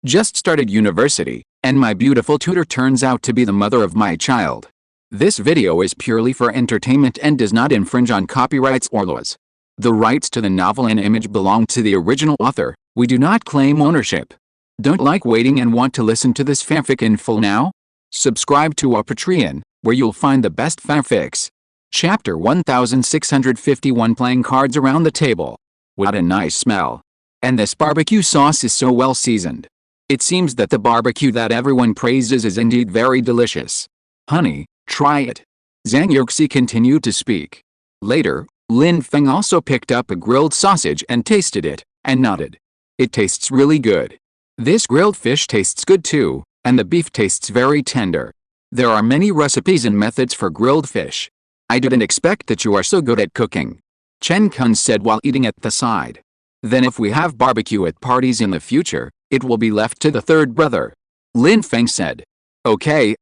Just started university, and my beautiful tutor turns out to be the mother of my child. This video is purely for entertainment and does not infringe on copyrights or laws. The rights to the novel and image belong to the original author. We do not claim ownership. Don't like waiting and want to listen to this fanfic in full now? Subscribe to our Patreon, where you'll find the best fanfics. Chapter 1651, Playing Cards Around the Table. What a nice smell. And this barbecue sauce is so well seasoned. It seems that the barbecue that everyone praises is indeed very delicious. Honey, try it. Zhang Yuxi continued to speak. Later, Lin Feng also picked up a grilled sausage and tasted it, and nodded. It tastes really good. This grilled fish tastes good too, and the beef tastes very tender. There are many recipes and methods for grilled fish. I didn't expect that you are so good at cooking. Chen Kun said while eating at the side. Then if we have barbecue at parties in the future, it will be left to the third brother. Lin Feng said. Okay.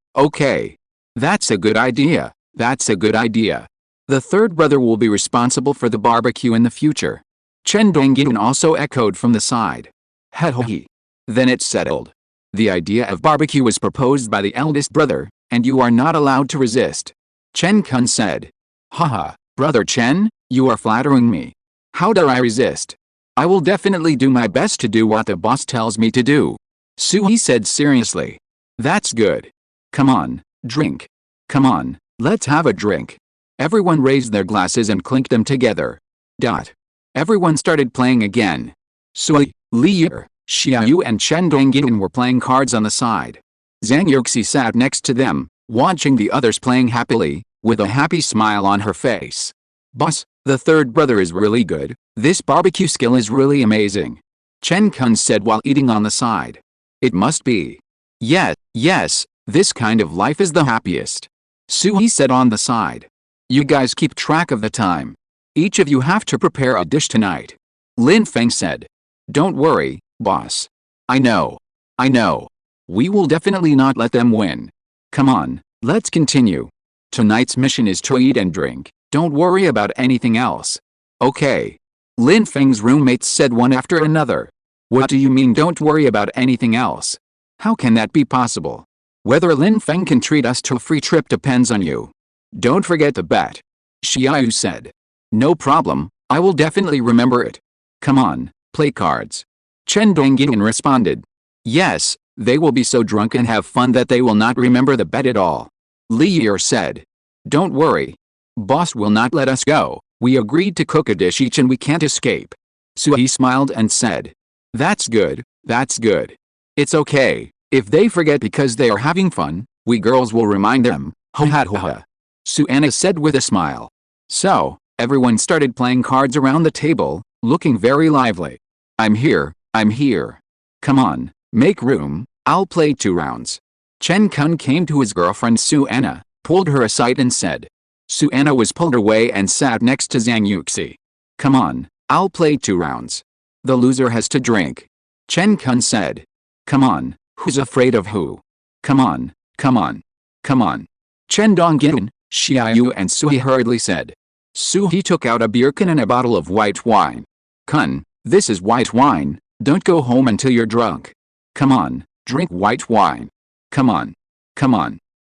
That's a good idea. The third brother will be responsible for the barbecue in the future. Chen Dongyin also echoed from the side. He. Then it's settled. The idea of barbecue was proposed by the eldest brother, and you are not allowed to resist. Chen Kun said. Haha, Brother Chen, you are flattering me. How dare I resist? I will definitely do my best to do what the boss tells me to do. Suhi said seriously. That's good. Come on, drink. Come on, let's have a drink. Everyone raised their glasses and clinked them together. Everyone started playing again. Sui, Li, Xiaoyu and Chen Dongyin were playing cards on the side. Zhang Yuxi sat next to them, watching the others playing happily, with a happy smile on her face. Boss, the third brother is really good. This barbecue skill is really amazing. Chen Kun said while eating on the side. It must be. Yes, this kind of life is the happiest. Suhi said on the side. You guys keep track of the time. Each of you have to prepare a dish tonight. Lin Feng said. Don't worry, boss. I know. We will definitely not let them win. Come on, let's continue. Tonight's mission is to eat and drink. Don't worry about anything else. Okay. Lin Feng's roommates said one after another. What do you mean don't worry about anything else? How can that be possible? Whether Lin Feng can treat us to a free trip depends on you. Don't forget the bet. Xiaoyu said. No problem, I will definitely remember it. Come on, play cards. Chen Dongyin responded. Yes, they will be so drunk and have fun that they will not remember the bet at all. Li said. Don't worry. Boss will not let us go. We agreed to cook a dish each and we can't escape. Suhi smiled and said. That's good. It's okay. If they forget because they are having fun, we girls will remind them. Ha. Suanna said with a smile. So, everyone started playing cards around the table, looking very lively. I'm here. Come on, make room, I'll play 2 rounds. Chen Kun came to his girlfriend Suanna, pulled her aside and said. Suanna was pulled away and sat next to Zhang Yuxi. Come on, I'll play 2 rounds. The loser has to drink. Chen Kun said. Come on, who's afraid of who? Come on. Chen Dongyin, Xiaoyu and Suhi hurriedly said. Suhi took out a beer can and a bottle of white wine. Kun, this is white wine, don't go home until you're drunk. Come on, drink white wine. Come on.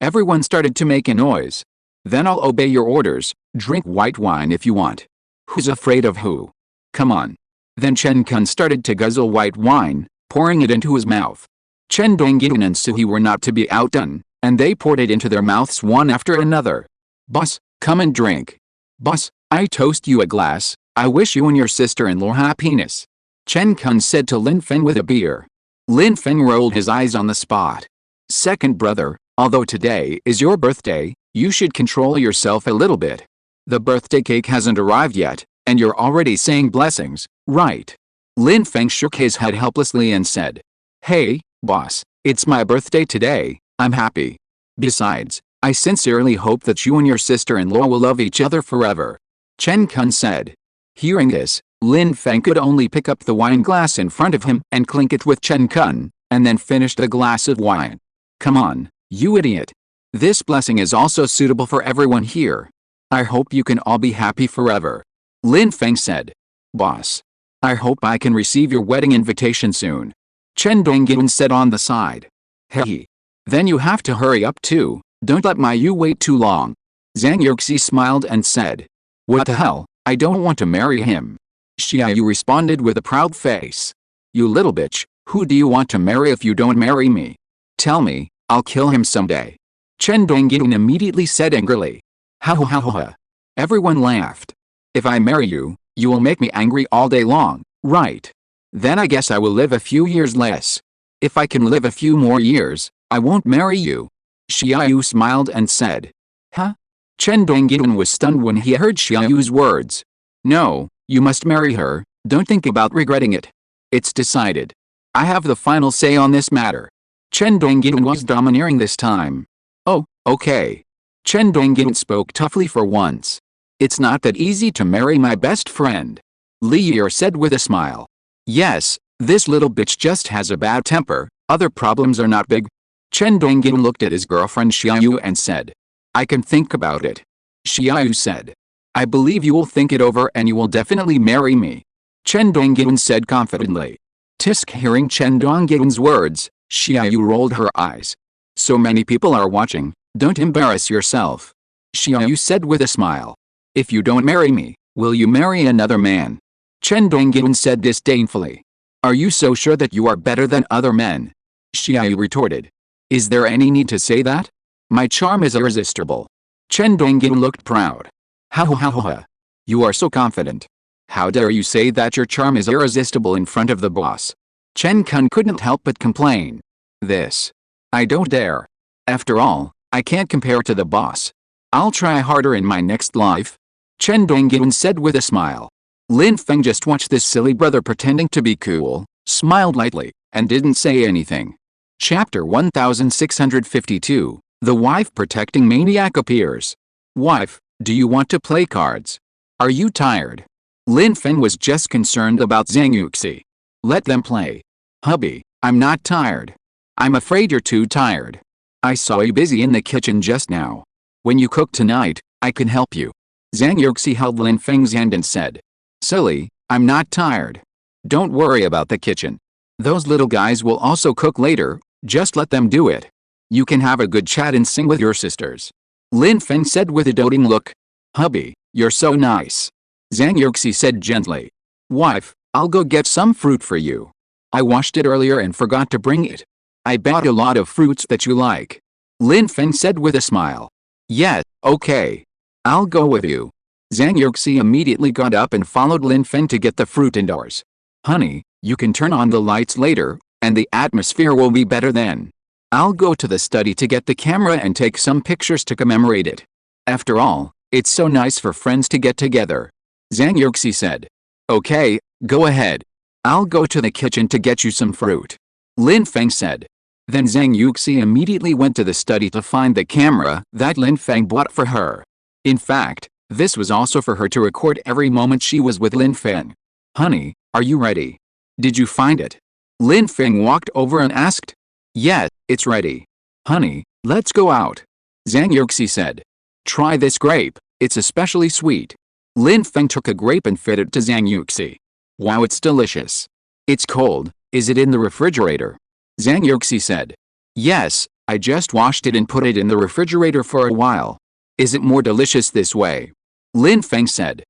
Everyone started to make a noise. Then I'll obey your orders, drink white wine if you want. Who's afraid of who? Come on. Then Chen Kun started to guzzle white wine, pouring it into his mouth. Chen Dongyin and Suhi were not to be outdone, and they poured it into their mouths one after another. Boss, come and drink. Boss, I toast you a glass, I wish you and your sister-in-law happiness. Chen Kun said to Lin Feng with a beer. Lin Feng rolled his eyes on the spot. Second brother, although today is your birthday, you should control yourself a little bit. The birthday cake hasn't arrived yet, and you're already saying blessings, right? Lin Feng shook his head helplessly and said. Hey, boss, it's my birthday today, I'm happy. Besides, I sincerely hope that you and your sister-in-law will love each other forever. Chen Kun said. Hearing this, Lin Feng could only pick up the wine glass in front of him and clink it with Chen Kun, and then finish the glass of wine. Come on, you idiot. This blessing is also suitable for everyone here. I hope you can all be happy forever. Lin Feng said. Boss. I hope I can receive your wedding invitation soon. Chen Dongyun said on the side. Hey. Then you have to hurry up too, don't let my you wait too long. Zhang Yuxi smiled and said. What the hell, I don't want to marry him. Xiaoyu responded with a proud face. You little bitch, who do you want to marry if you don't marry me? Tell me, I'll kill him someday. Chen Dongyun immediately said angrily. Ha ha ha ha. Everyone laughed. If I marry you, you will make me angry all day long, right? Then I guess I will live a few years less. If I can live a few more years, I won't marry you. Xiaoyu smiled and said. Huh? Chen Dongyun was stunned when he heard Xiaoyu's words. No, you must marry her, don't think about regretting it. It's decided. I have the final say on this matter. Chen Dongyun was domineering this time. Oh, okay. Chen Dongyun spoke toughly for once. It's not that easy to marry my best friend. Li Yi said with a smile. Yes, this little bitch just has a bad temper, other problems are not big. Chen Dongyun looked at his girlfriend Xiaoyu and said. I can think about it. Xiaoyu said. I believe you will think it over and you will definitely marry me. Chen Dongyun said confidently. Tisk hearing Chen Dongyun's words, Xiaoyu rolled her eyes. So many people are watching, don't embarrass yourself. Xiaoyu said with a smile. If you don't marry me, will you marry another man? Chen Dongyun said disdainfully. Are you so sure that you are better than other men? Xiaoyu retorted. Is there any need to say that? My charm is irresistible. Chen Dongyun looked proud. Ha ha ha ha. You are so confident. How dare you say that your charm is irresistible in front of the boss? Chen Kun couldn't help but complain. This. I don't dare. After all, I can't compare to the boss. I'll try harder in my next life. Chen Dongyun said with a smile. Lin Feng just watched this silly brother pretending to be cool, smiled lightly, and didn't say anything. Chapter 1652, The Wife Protecting Maniac appears. Wife, do you want to play cards? Are you tired? Lin Feng was just concerned about Zhang Yuxi. Let them play. Hubby, I'm not tired. I'm afraid you're too tired. I saw you busy in the kitchen just now. When you cook tonight, I can help you. Zhang Yuxi held Lin Feng's hand and said. Silly, I'm not tired. Don't worry about the kitchen. Those little guys will also cook later, just let them do it. You can have a good chat and sing with your sisters. Lin Feng said with a doting look. Hubby, you're so nice. Zhang Yuxi said gently. Wife, I'll go get some fruit for you. I washed it earlier and forgot to bring it. I bought a lot of fruits that you like. Lin Feng said with a smile. Yeah, okay. I'll go with you. Zhang Yuxi immediately got up and followed Lin Feng to get the fruit indoors. Honey, you can turn on the lights later, and the atmosphere will be better then. I'll go to the study to get the camera and take some pictures to commemorate it. After all, it's so nice for friends to get together. Zhang Yuxi said. Okay, go ahead. I'll go to the kitchen to get you some fruit. Lin Feng said. Then Zhang Yuxi immediately went to the study to find the camera that Lin Feng bought for her. In fact, this was also for her to record every moment she was with Lin Feng. Honey, are you ready? Did you find it? Lin Feng walked over and asked. Yeah, it's ready. Honey, let's go out. Zhang Yuxi said. Try this grape, it's especially sweet. Lin Feng took a grape and fed it to Zhang Yuxi. Wow, it's delicious. It's cold, is it in the refrigerator? Zhang Yuxi said. Yes, I just washed it and put it in the refrigerator for a while. Is it more delicious this way? Lin Feng said.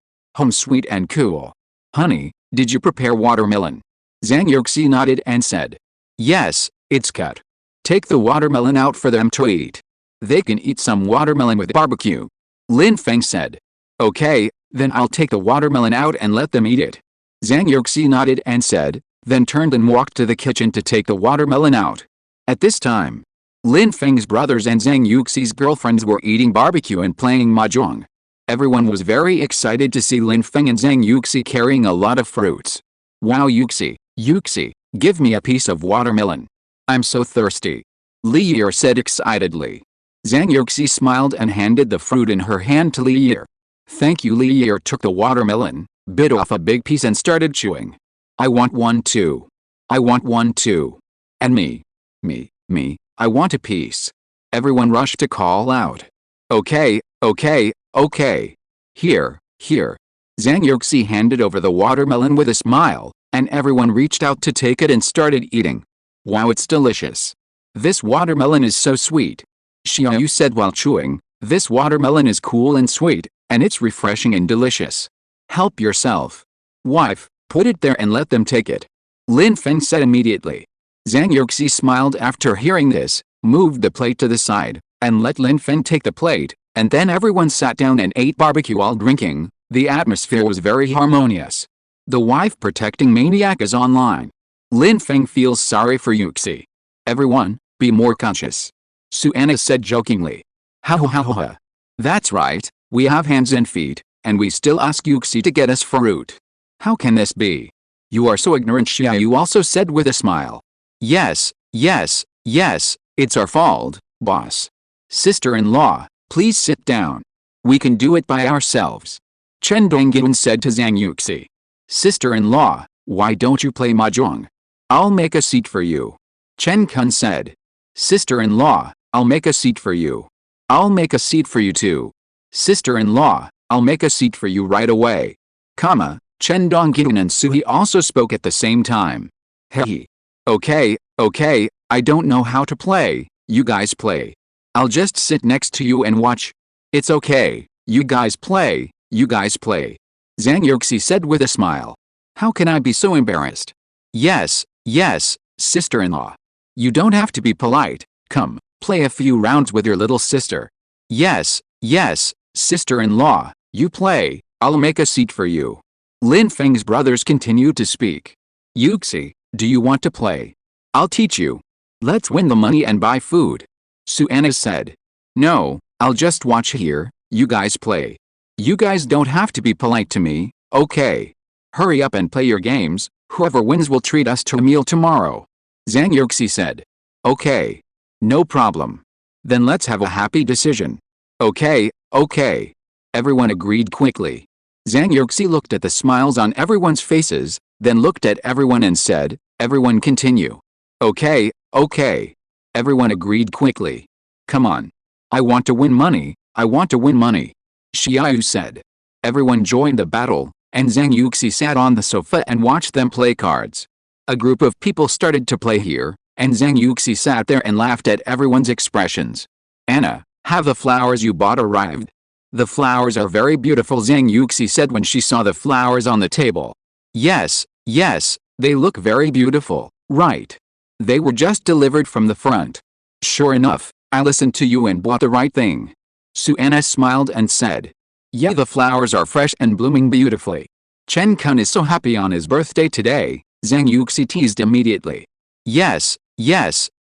Sweet and cool. Honey, did you prepare watermelon? Zhang Yuxi nodded and said. Yes, it's cut. Take the watermelon out for them to eat. They can eat some watermelon with barbecue. Lin Feng said. Okay, then I'll take the watermelon out and let them eat it. Zhang Yuxi nodded and said, then turned and walked to the kitchen to take the watermelon out. At this time, Lin Feng's brothers and Zhang Yuxi's girlfriends were eating barbecue and playing mahjong. Everyone was very excited to see Lin Feng and Zhang Yuxi carrying a lot of fruits. Wow, Yuxi, give me a piece of watermelon. I'm so thirsty. Li Yi said excitedly. Zhang Yuxi smiled and handed the fruit in her hand to Li Yi. Thank you. Li Yi took the watermelon, bit off a big piece and started chewing. I want one too. I want one too. And me, I want a piece. Everyone rushed to call out. Okay. Here. Zhang Yuxi handed over the watermelon with a smile, and everyone reached out to take it and started eating. Wow, it's delicious. This watermelon is so sweet. Xiaoyu said while chewing. This watermelon is cool and sweet, and it's refreshing and delicious. Help yourself. Wife, put it there and let them take it. Lin Feng said immediately. Zhang Yuxi smiled after hearing this, moved the plate to the side, and let Lin Feng take the plate, and then everyone sat down and ate barbecue while drinking. The atmosphere was very harmonious. The wife protecting maniac is online. Lin Feng feels sorry for Yuxi. Everyone, be more conscious. Suanna said jokingly. Ha ha ha ha. That's right, we have hands and feet, and we still ask Yuxi to get us fruit. How can this be? You are so ignorant, Xiaoyu also said with a smile. Yes, it's our fault, boss. Sister-in-law, please sit down. We can do it by ourselves. Chen Dongyun said to Zhang Yuxi. Sister-in-law, why don't you play mahjong? I'll make a seat for you. Chen Kun said. Sister-in-law, I'll make a seat for you. I'll make a seat for you too. Sister-in-law, I'll make a seat for you right away. Chen Dongyun and Suhi also spoke at the same time. Hey. Okay, I don't know how to play, you guys play. I'll just sit next to you and watch. It's okay, you guys play. Zhang Yuxi said with a smile. How can I be so embarrassed? Yes, sister-in-law. You don't have to be polite, come, play a few rounds with your little sister. Yes, sister-in-law, you play, I'll make a seat for you. Lin Feng's brothers continued to speak. Yuxi, do you want to play? I'll teach you. Let's win the money and buy food. Suanna said. No, I'll just watch here, you guys play. You guys don't have to be polite to me, okay? Hurry up and play your games, whoever wins will treat us to a meal tomorrow. Zhang Yuxi said. Okay. No problem. Then let's have a happy decision. Okay. Everyone agreed quickly. Zhang Yuxi looked at the smiles on everyone's faces, then looked at everyone and said, everyone continue. Okay. Everyone agreed quickly. Come on. I want to win money. Xiaoyu said. Everyone joined the battle, and Zhang Yuxi sat on the sofa and watched them play cards. A group of people started to play here, and Zhang Yuxi sat there and laughed at everyone's expressions. Anna, have the flowers you bought arrived? The flowers are very beautiful, Zhang Yuxi said when she saw the flowers on the table. Yes, they look very beautiful, right? They were just delivered from the front. Sure enough, I listened to you and bought the right thing. Suanna smiled and said. Yeah, the flowers are fresh and blooming beautifully. Chen Kun is so happy on his birthday today, Zhang Yuxi teased immediately. Yes,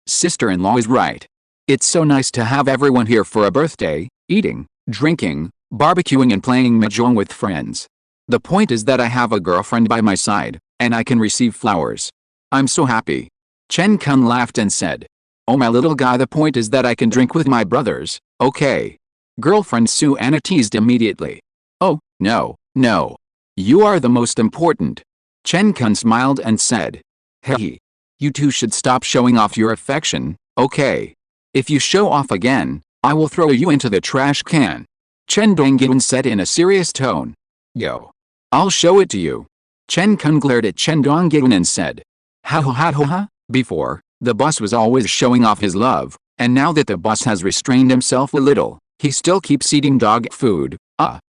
sister-in-law is right. It's so nice to have everyone here for a birthday, eating, drinking, barbecuing and playing mahjong with friends. The point is that I have a girlfriend by my side, and I can receive flowers. I'm so happy. Chen Kun laughed and said. Oh my little guy, the point is that I can drink with my brothers, okay? Girlfriend Suanna teased immediately. Oh, no. You are the most important. Chen Kun smiled and said. Hey. You two should stop showing off your affection, okay? If you show off again, I will throw you into the trash can. Chen Dongyun said in a serious tone. Yo. I'll show it to you. Chen Kun glared at Chen Dongyun and said. Ha. Before, the boss was always showing off his love, and now that the boss has restrained himself a little, he still keeps eating dog food.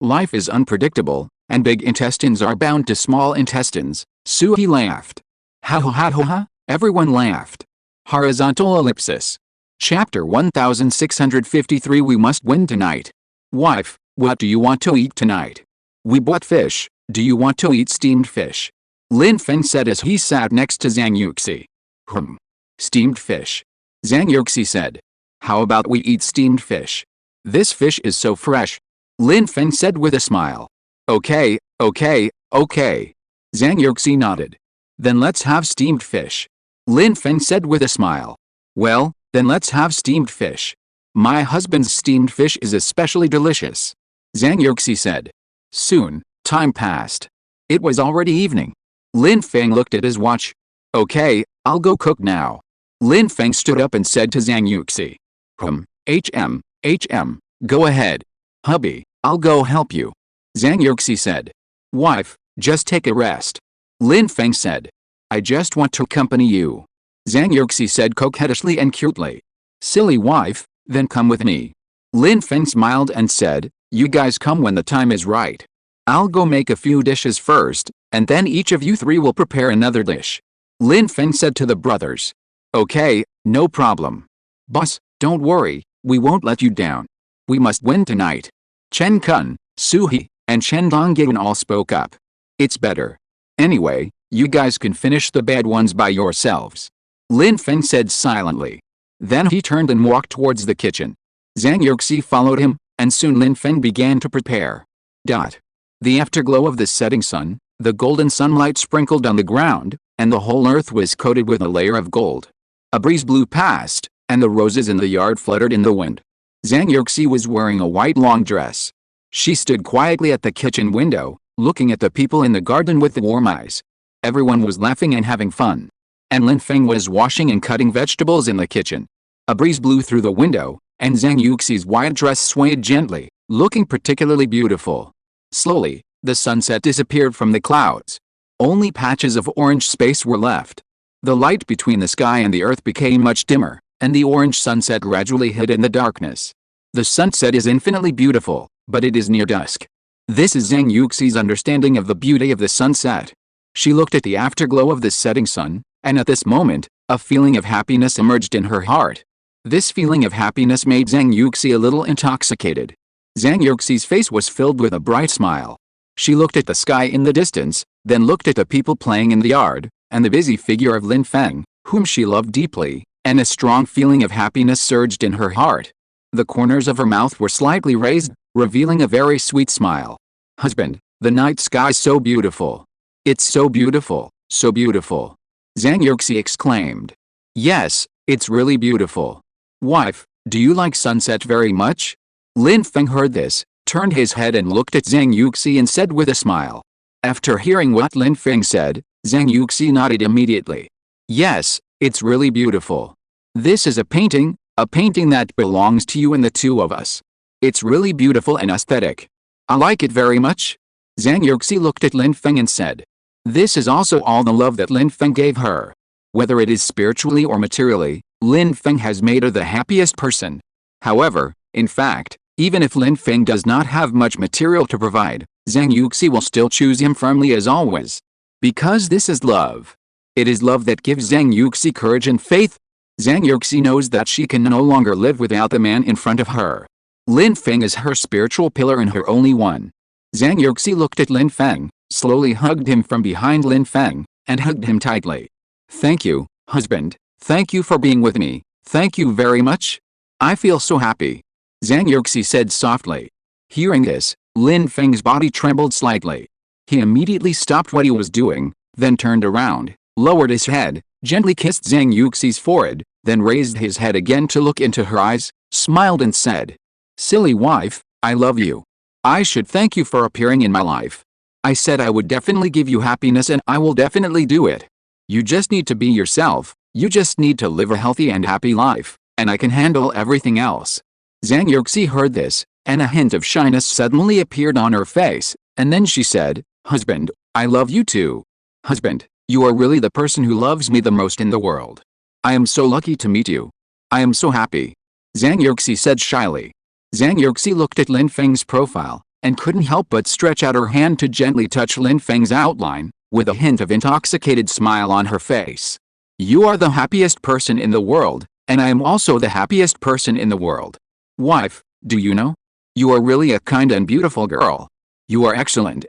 Life is unpredictable, and big intestines are bound to small intestines. Suhi laughed. Ha. Everyone laughed. Horizontal ellipsis. Chapter 1653. We must win tonight. Wife, what do you want to eat tonight? We bought fish. Do you want to eat steamed fish? Lin Feng said as he sat next to Zhang Yuxi. Steamed fish. Zhang Yuxi said. How about we eat steamed fish? This fish is so fresh. Lin Feng said with a smile. Okay. Zhang Yuxi nodded. Then let's have steamed fish. Lin Feng said with a smile. Well, then let's have steamed fish. My husband's steamed fish is especially delicious. Zhang Yuxi said. Soon, time passed. It was already evening. Lin Feng looked at his watch. Okay, I'll go cook now. Lin Feng stood up and said to Zhang Yuxi. Go ahead. Hubby, I'll go help you. Zhang Yuxi said. Wife, just take a rest. Lin Feng said. I just want to accompany you. Zhang Yuxi said coquettishly and cutely. Silly wife, then come with me. Lin Feng smiled and said, you guys come when the time is right. I'll go make a few dishes first, and then each of you three will prepare another dish. Lin Feng said to the brothers. Okay, no problem. Boss, don't worry, we won't let you down. We must win tonight. Chen Kun, Su He, and Chen Dongyan all spoke up. It's better. Anyway, you guys can finish the bad ones by yourselves. Lin Feng said silently. Then he turned and walked towards the kitchen. Zhang Yuxi followed him, and soon Lin Feng began to prepare. The afterglow of the setting sun, the golden sunlight sprinkled on the ground, and the whole earth was coated with a layer of gold. A breeze blew past, and the roses in the yard fluttered in the wind. Zhang Yuxi was wearing a white long dress. She stood quietly at the kitchen window, looking at the people in the garden with warm eyes. Everyone was laughing and having fun. And Lin Feng was washing and cutting vegetables in the kitchen. A breeze blew through the window, and Zhang Yuxi's white dress swayed gently, looking particularly beautiful. Slowly, the sunset disappeared from the clouds. Only patches of orange space were left. The light between the sky and the earth became much dimmer, and the orange sunset gradually hid in the darkness. The sunset is infinitely beautiful, but it is near dusk. This is Zhang Yuxi's understanding of the beauty of the sunset. She looked at the afterglow of the setting sun, and at this moment, a feeling of happiness emerged in her heart. This feeling of happiness made Zhang Yuxi a little intoxicated. Zhang Yuxi's face was filled with a bright smile. She looked at the sky in the distance, then looked at the people playing in the yard, and the busy figure of Lin Feng, whom she loved deeply, and a strong feeling of happiness surged in her heart. The corners of her mouth were slightly raised, revealing a very sweet smile. Husband, the night sky's so beautiful. It's so beautiful, so beautiful. Zhang Yuxi exclaimed. Yes, it's really beautiful. Wife, do you like sunset very much? Lin Feng heard this, turned his head and looked at Zhang Yuxi and said with a smile. After hearing what Lin Feng said, Zhang Yuxi nodded immediately. Yes, it's really beautiful. This is a painting that belongs to you and the two of us. It's really beautiful and aesthetic. I like it very much. Zhang Yuxi looked at Lin Feng and said. This is also all the love that Lin Feng gave her. Whether it is spiritually or materially, Lin Feng has made her the happiest person. However, in fact, even if Lin Feng does not have much material to provide, Zhang Yuxi will still choose him firmly as always. Because this is love. It is love that gives Zhang Yuxi courage and faith. Zhang Yuxi knows that she can no longer live without the man in front of her. Lin Feng is her spiritual pillar and her only one. Zhang Yuxi looked at Lin Feng, slowly hugged him from behind Lin Feng, and hugged him tightly. Thank you, husband. Thank you for being with me. Thank you very much. I feel so happy. Zhang Yuxi said softly. Hearing this, Lin Feng's body trembled slightly. He immediately stopped what he was doing, then turned around, lowered his head, gently kissed Zhang Yuxi's forehead, then raised his head again to look into her eyes, smiled and said. Silly wife, I love you. I should thank you for appearing in my life. I said I would definitely give you happiness and I will definitely do it. You just need to be yourself, you just need to live a healthy and happy life, and I can handle everything else. Zhang Yuxi heard this, and a hint of shyness suddenly appeared on her face, and then she said, Husband, I love you too. Husband, you are really the person who loves me the most in the world. I am so lucky to meet you. I am so happy. Zhang Yuxi said shyly. Zhang Yuxi looked at Lin Feng's profile, and couldn't help but stretch out her hand to gently touch Lin Feng's outline, with a hint of intoxicated smile on her face. You are the happiest person in the world, and I am also the happiest person in the world. Wife, do you know? You are really a kind and beautiful girl. You are excellent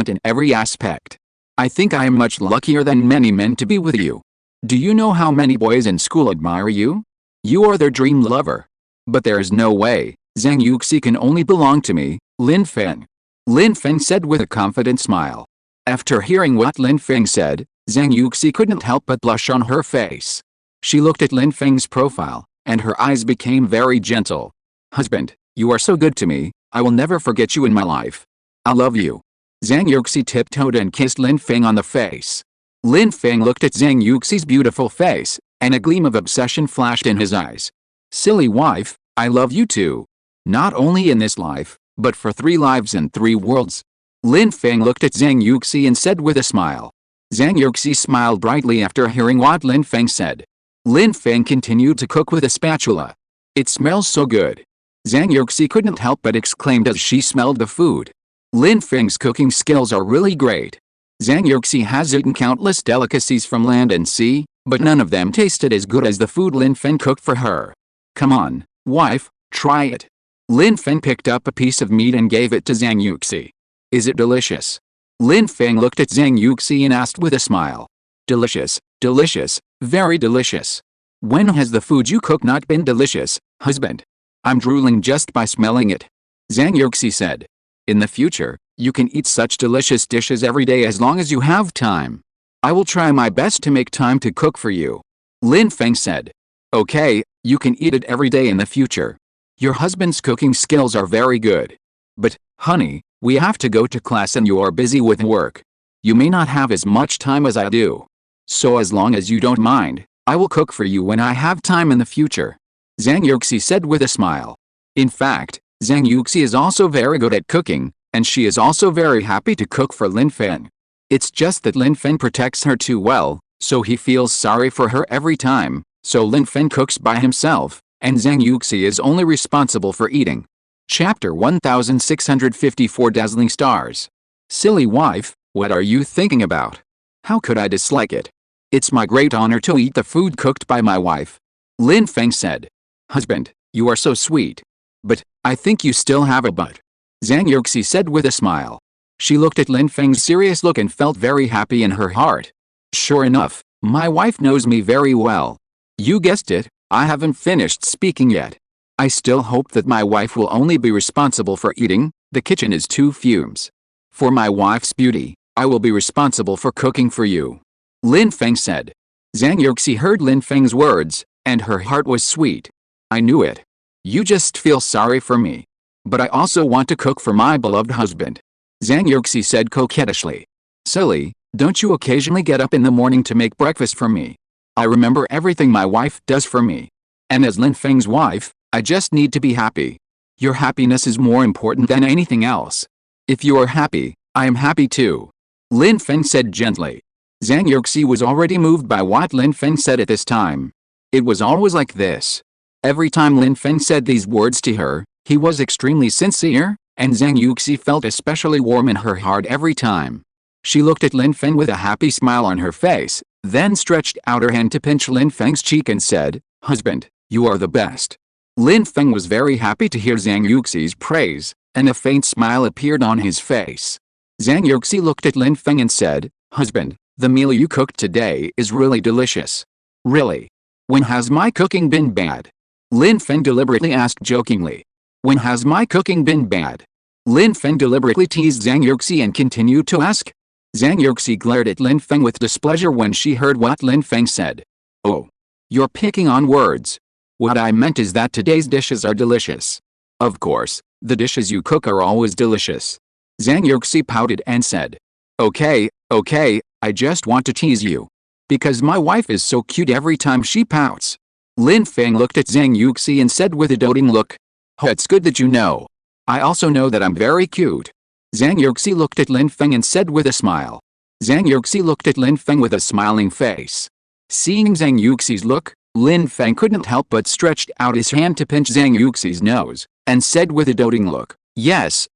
in every aspect. I think I am much luckier than many men to be with you. Do you know how many boys in school admire you? You are their dream lover. But there is no way, Zhang Yuxi can only belong to me, Lin Feng. Lin Feng said with a confident smile. After hearing what Lin Feng said, Zhang Yuxi couldn't help but blush on her face. She looked at Lin Feng's profile, and her eyes became very gentle. Husband, you are so good to me, I will never forget you in my life. I love you. Zhang Yuxi tiptoed and kissed Lin Feng on the face. Lin Feng looked at Zhang Yuxi's beautiful face, and a gleam of obsession flashed in his eyes. Silly wife, I love you too. Not only in this life, but for 3 lives and 3 worlds. Lin Feng looked at Zhang Yuxi and said with a smile. Zhang Yuxi smiled brightly after hearing what Lin Feng said. Lin Feng continued to cook with a spatula. It smells so good. Zhang Yuxi couldn't help but exclaim as she smelled the food. Lin Feng's cooking skills are really great. Zhang Yuxi has eaten countless delicacies from land and sea, but none of them tasted as good as the food Lin Feng cooked for her. Come on, wife, try it. Lin Feng picked up a piece of meat and gave it to Zhang Yuxi. Is it delicious? Lin Feng looked at Zhang Yuxi and asked with a smile. Delicious, delicious, very delicious. When has the food you cook not been delicious, husband? I'm drooling just by smelling it. Zhang Yuxi said. In the future, you can eat such delicious dishes every day as long as you have time. I will try my best to make time to cook for you. Lin Feng said. Okay, you can eat it every day in the future. Your husband's cooking skills are very good. But, honey, we have to go to class and you are busy with work. You may not have as much time as I do. So as long as you don't mind, I will cook for you when I have time in the future. Zhang Yuxi said with a smile. In fact, Zhang Yuxi is also very good at cooking, and she is also very happy to cook for Lin Feng. It's just that Lin Feng protects her too well, so he feels sorry for her every time, so Lin Feng cooks by himself, and Zhang Yuxi is only responsible for eating. Chapter 1654 Dazzling Stars. Silly wife, what are you thinking about? How could I dislike it? It's my great honor to eat the food cooked by my wife. Lin Feng said. Husband, you are so sweet. But, I think you still have a but. Zhang Yuxi said with a smile. She looked at Lin Feng's serious look and felt very happy in her heart. Sure enough, my wife knows me very well. You guessed it, I haven't finished speaking yet. I still hope that my wife will only be responsible for eating, the kitchen is too fumes. For my wife's beauty, I will be responsible for cooking for you. Lin Feng said. Zhang Yuxi heard Lin Feng's words, and her heart was sweet. I knew it. You just feel sorry for me. But I also want to cook for my beloved husband. Zhang Yuxi said coquettishly. Silly, don't you occasionally get up in the morning to make breakfast for me? I remember everything my wife does for me. And as Lin Feng's wife, I just need to be happy. Your happiness is more important than anything else. If you are happy, I am happy too. Lin Feng said gently. Zhang Yuxi was already moved by what Lin Feng said at this time. It was always like this. Every time Lin Feng said these words to her, he was extremely sincere, and Zhang Yuxi felt especially warm in her heart every time. She looked at Lin Feng with a happy smile on her face, then stretched out her hand to pinch Lin Feng's cheek and said, Husband, you are the best. Lin Feng was very happy to hear Zhang Yuxi's praise, and a faint smile appeared on his face. Zhang Yuxi looked at Lin Feng and said, Husband, the meal you cooked today is really delicious. Really? When has my cooking been bad? Lin Feng deliberately asked jokingly. When has my cooking been bad? Lin Feng deliberately teased Zhang Yuxi and continued to ask. Zhang Yuxi glared at Lin Feng with displeasure when she heard what Lin Feng said. Oh. You're picking on words. What I meant is that today's dishes are delicious. Of course, the dishes you cook are always delicious. Zhang Yuxi pouted and said. Okay, I just want to tease you. Because my wife is so cute every time she pouts. Lin Feng looked at Zhang Yuxi and said with a doting look. Oh, it's good that you know. I also know that I'm very cute. Zhang Yuxi looked at Lin Feng and said with a smile. Zhang Yuxi looked at Lin Feng with a smiling face. Seeing Zhang Yuxi's look, Lin Feng couldn't help but stretched out his hand to pinch Zhang Yuxi's nose, and said with a doting look, Yes.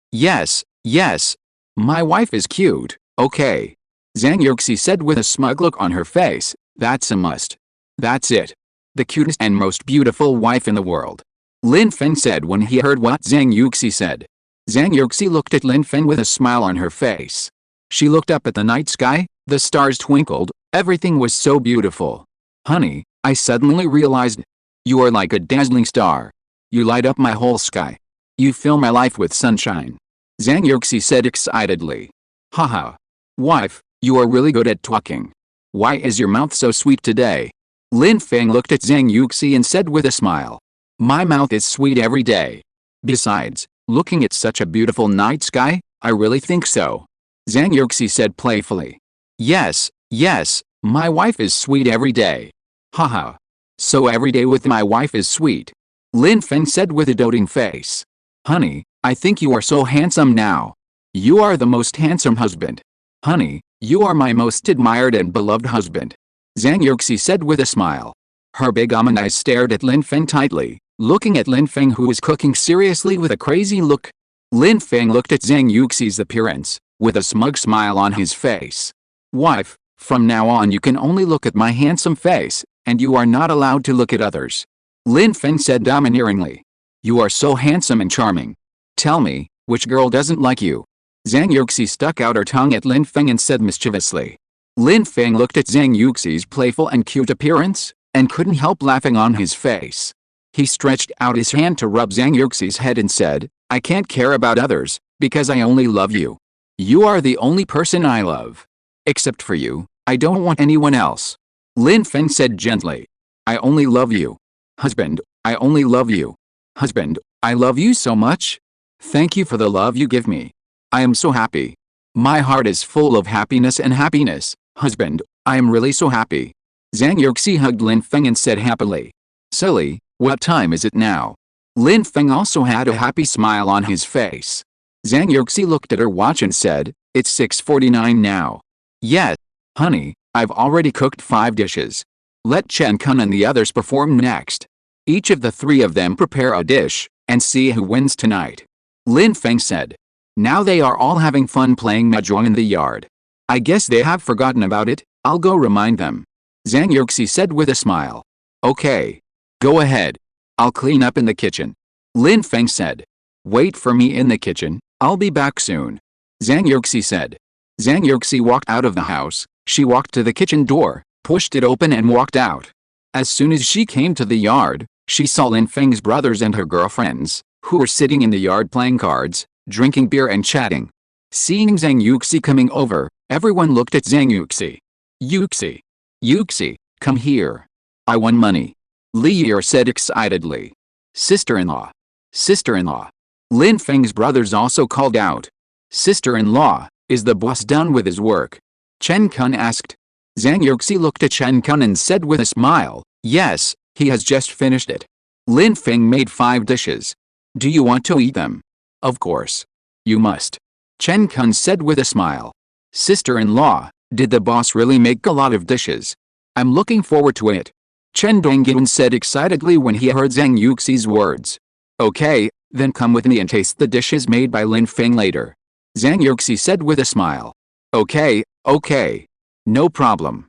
My wife is cute, okay. Zhang Yuxi said with a smug look on her face, That's a must. That's it. The cutest and most beautiful wife in the world. Lin Feng said when he heard what Zhang Yuxi said. Zhang Yuxi looked at Lin Feng with a smile on her face. She looked up at the night sky, the stars twinkled, everything was so beautiful. Honey, I suddenly realized. You are like a dazzling star. You light up my whole sky. You fill my life with sunshine. Zhang Yuxi said excitedly. Haha. Wife, you are really good at talking. Why is your mouth so sweet today? Lin Feng looked at Zhang Yuxi and said with a smile. My mouth is sweet every day. Besides, looking at such a beautiful night sky, I really think so. Zhang Yuxi said playfully. Yes, my wife is sweet every day. Haha. So every day with my wife is sweet. Lin Feng said with a doting face. Honey, I think you are so handsome now. You are the most handsome husband. Honey, You are my most admired and beloved husband. Zhang Yuxi said with a smile. Her big almond eyes stared at Lin Feng tightly, looking at Lin Feng who was cooking seriously with a crazy look. Lin Feng looked at Zhang Yuxi's appearance, with a smug smile on his face. Wife, from now on you can only look at my handsome face, and you are not allowed to look at others. Lin Feng said domineeringly. You are so handsome and charming. Tell me, which girl doesn't like you? Zhang Yuxi stuck out her tongue at Lin Feng and said mischievously. Lin Feng looked at Zhang Yuxi's playful and cute appearance, and couldn't help laughing on his face. He stretched out his hand to rub Zhang Yuxi's head and said, I can't care about others, because I only love you. You are the only person I love. Except for you, I don't want anyone else. Lin Feng said gently. I only love you. Husband, I only love you. Husband, I love you so much. Thank you for the love you give me. I am so happy. My heart is full of happiness and happiness. Husband, I am really so happy. Zhang Yuxi hugged Lin Feng and said happily. Silly, what time is it now? Lin Feng also had a happy smile on his face. Zhang Yuxi looked at her watch and said, it's 6:49 now. Yes, honey, I've already cooked 5 dishes. Let Chen Kun and the others perform next. Each of the 3 of them prepare a dish, and see who wins tonight. Lin Feng said. Now they are all having fun playing mahjong in the yard. I guess they have forgotten about it, I'll go remind them. Zhang Yuxi said with a smile. Okay. Go ahead. I'll clean up in the kitchen. Lin Feng said. Wait for me in the kitchen, I'll be back soon. Zhang Yuxi said. Zhang Yuxi walked out of the house, she walked to the kitchen door, pushed it open and walked out. As soon as she came to the yard, she saw Lin Feng's brothers and her girlfriends, who were sitting in the yard playing cards, drinking beer and chatting. Seeing Zhang Yuxi coming over, everyone looked at Zhang Yuxi. Yuxi. Yuxi, come here. I won money. Li Yi said excitedly. Sister-in-law. Sister-in-law. Lin Feng's brothers also called out. Sister-in-law, is the boss done with his work? Chen Kun asked. Zhang Yuxi looked at Chen Kun and said with a smile, yes, he has just finished it. Lin Feng made 5 dishes. Do you want to eat them? Of course. You must. Chen Kun said with a smile. Sister-in-law, did the boss really make a lot of dishes? I'm looking forward to it. Chen Dongyun said excitedly when he heard Zhang Yuxi's words. Okay, then come with me and taste the dishes made by Lin Feng later. Zhang Yuxi said with a smile. Okay, okay. No problem.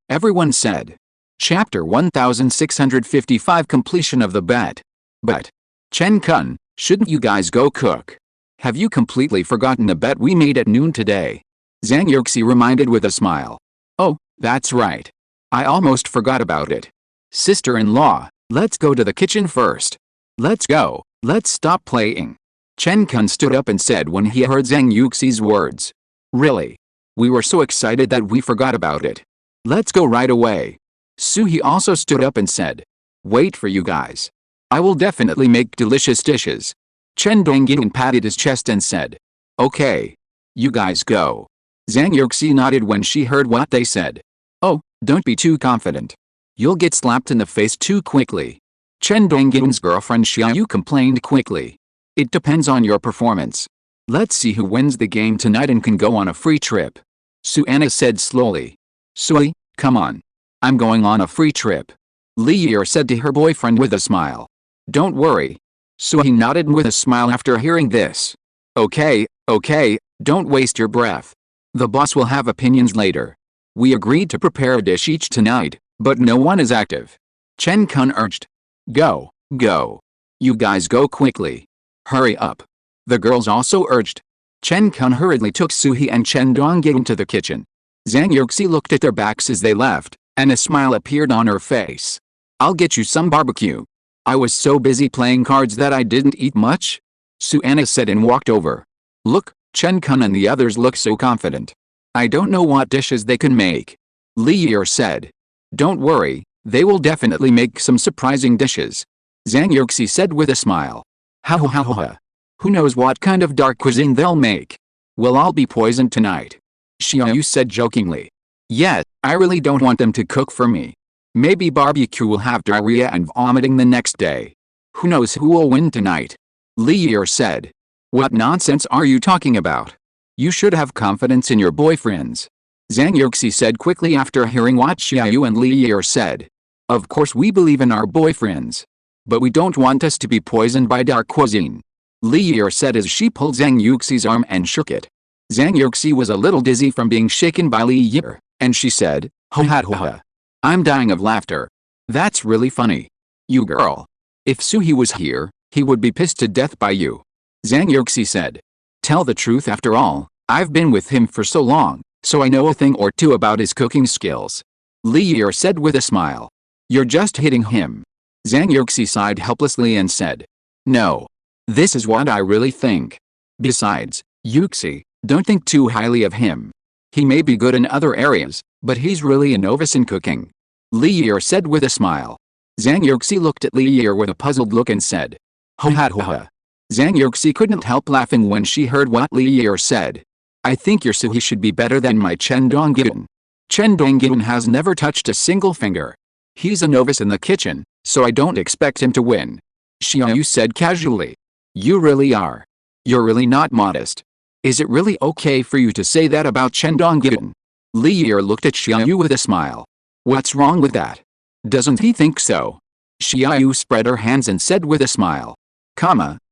Everyone said. Chapter 1655 Completion of the bet. But, Chen Kun, shouldn't you guys go cook? Have you completely forgotten the bet we made at noon today? Zhang Yuxi reminded with a smile. Oh, that's right. I almost forgot about it. Sister-in-law, let's go to the kitchen first. Let's go, let's stop playing. Chen Kun stood up and said when he heard Zhang Yuxi's words. Really? We were so excited that we forgot about it. Let's go right away. Suhi also stood up and said. Wait for you guys. I will definitely make delicious dishes. Chen Dongyun patted his chest and said. Okay. You guys go. Zhang Yuxi nodded when she heard what they said. Oh, don't be too confident. You'll get slapped in the face too quickly. Chen Dongyun's girlfriend Xiaoyu complained quickly. It depends on your performance. Let's see who wins the game tonight and can go on a free trip. Suanna said slowly. Sui, come on. I'm going on a free trip. Li Yi said to her boyfriend with a smile. Don't worry. Sui nodded with a smile after hearing this. Okay, okay, don't waste your breath. The boss will have opinions later. We agreed to prepare a dish each tonight, but no one is active. Chen Kun urged. Go, go. You guys go quickly. Hurry up. The girls also urged. Chen Kun hurriedly took Suhi and Chen Dongyun to the kitchen. Zhang Yuxi looked at their backs as they left, and a smile appeared on her face. I'll get you some barbecue. I was so busy playing cards that I didn't eat much. Suanna said and walked over. Look, Chen Kun and the others look so confident. I don't know what dishes they can make. Li Yi said. Don't worry, they will definitely make some surprising dishes. Zhang Yuxi said with a smile. Ha ha ha ha. Who knows what kind of dark cuisine they'll make? We'll all be poisoned tonight. Xiaoyu said jokingly. Yes, I really don't want them to cook for me. Maybe barbecue will have diarrhea and vomiting the next day. Who knows who will win tonight? Li Yi said. What nonsense are you talking about? You should have confidence in your boyfriends. Zhang Yuxi said quickly after hearing what Xiaoyu and Li Yi said. Of course we believe in our boyfriends. But we don't want us to be poisoned by dark cuisine. Li Yi said as she pulled Zhang Yuxi's arm and shook it. Zhang Yuxi was a little dizzy from being shaken by Li Yi, and she said, "Ho ha ho ha. I'm dying of laughter. That's really funny. You girl. If Suhi was here, he would be pissed to death by you." Zhang Yuxi said. Tell the truth, after all, I've been with him for so long, so I know a thing or two about his cooking skills. Li Yi said with a smile. You're just hitting him. Zhang Yuxi sighed helplessly and said. No. This is what I really think. Besides, Yuxi, don't think too highly of him. He may be good in other areas, but he's really a novice in cooking. Li Yi said with a smile. Zhang Yuxi looked at Li Yi with a puzzled look and said. Ho ha ho ha. Zhang Yuxi couldn't help laughing when she heard what Li Yi said. I think your Suhi should be better than my Chen Donggyun. Chen Donggyun has never touched a single finger. He's a novice in the kitchen, so I don't expect him to win. Xiaoyu said casually. You really are. You're really not modest. Is it really okay for you to say that about Chen Donggyun? Li Yi looked at Xiaoyu with a smile. What's wrong with that? Doesn't he think so? Xiaoyu spread her hands and said with a smile.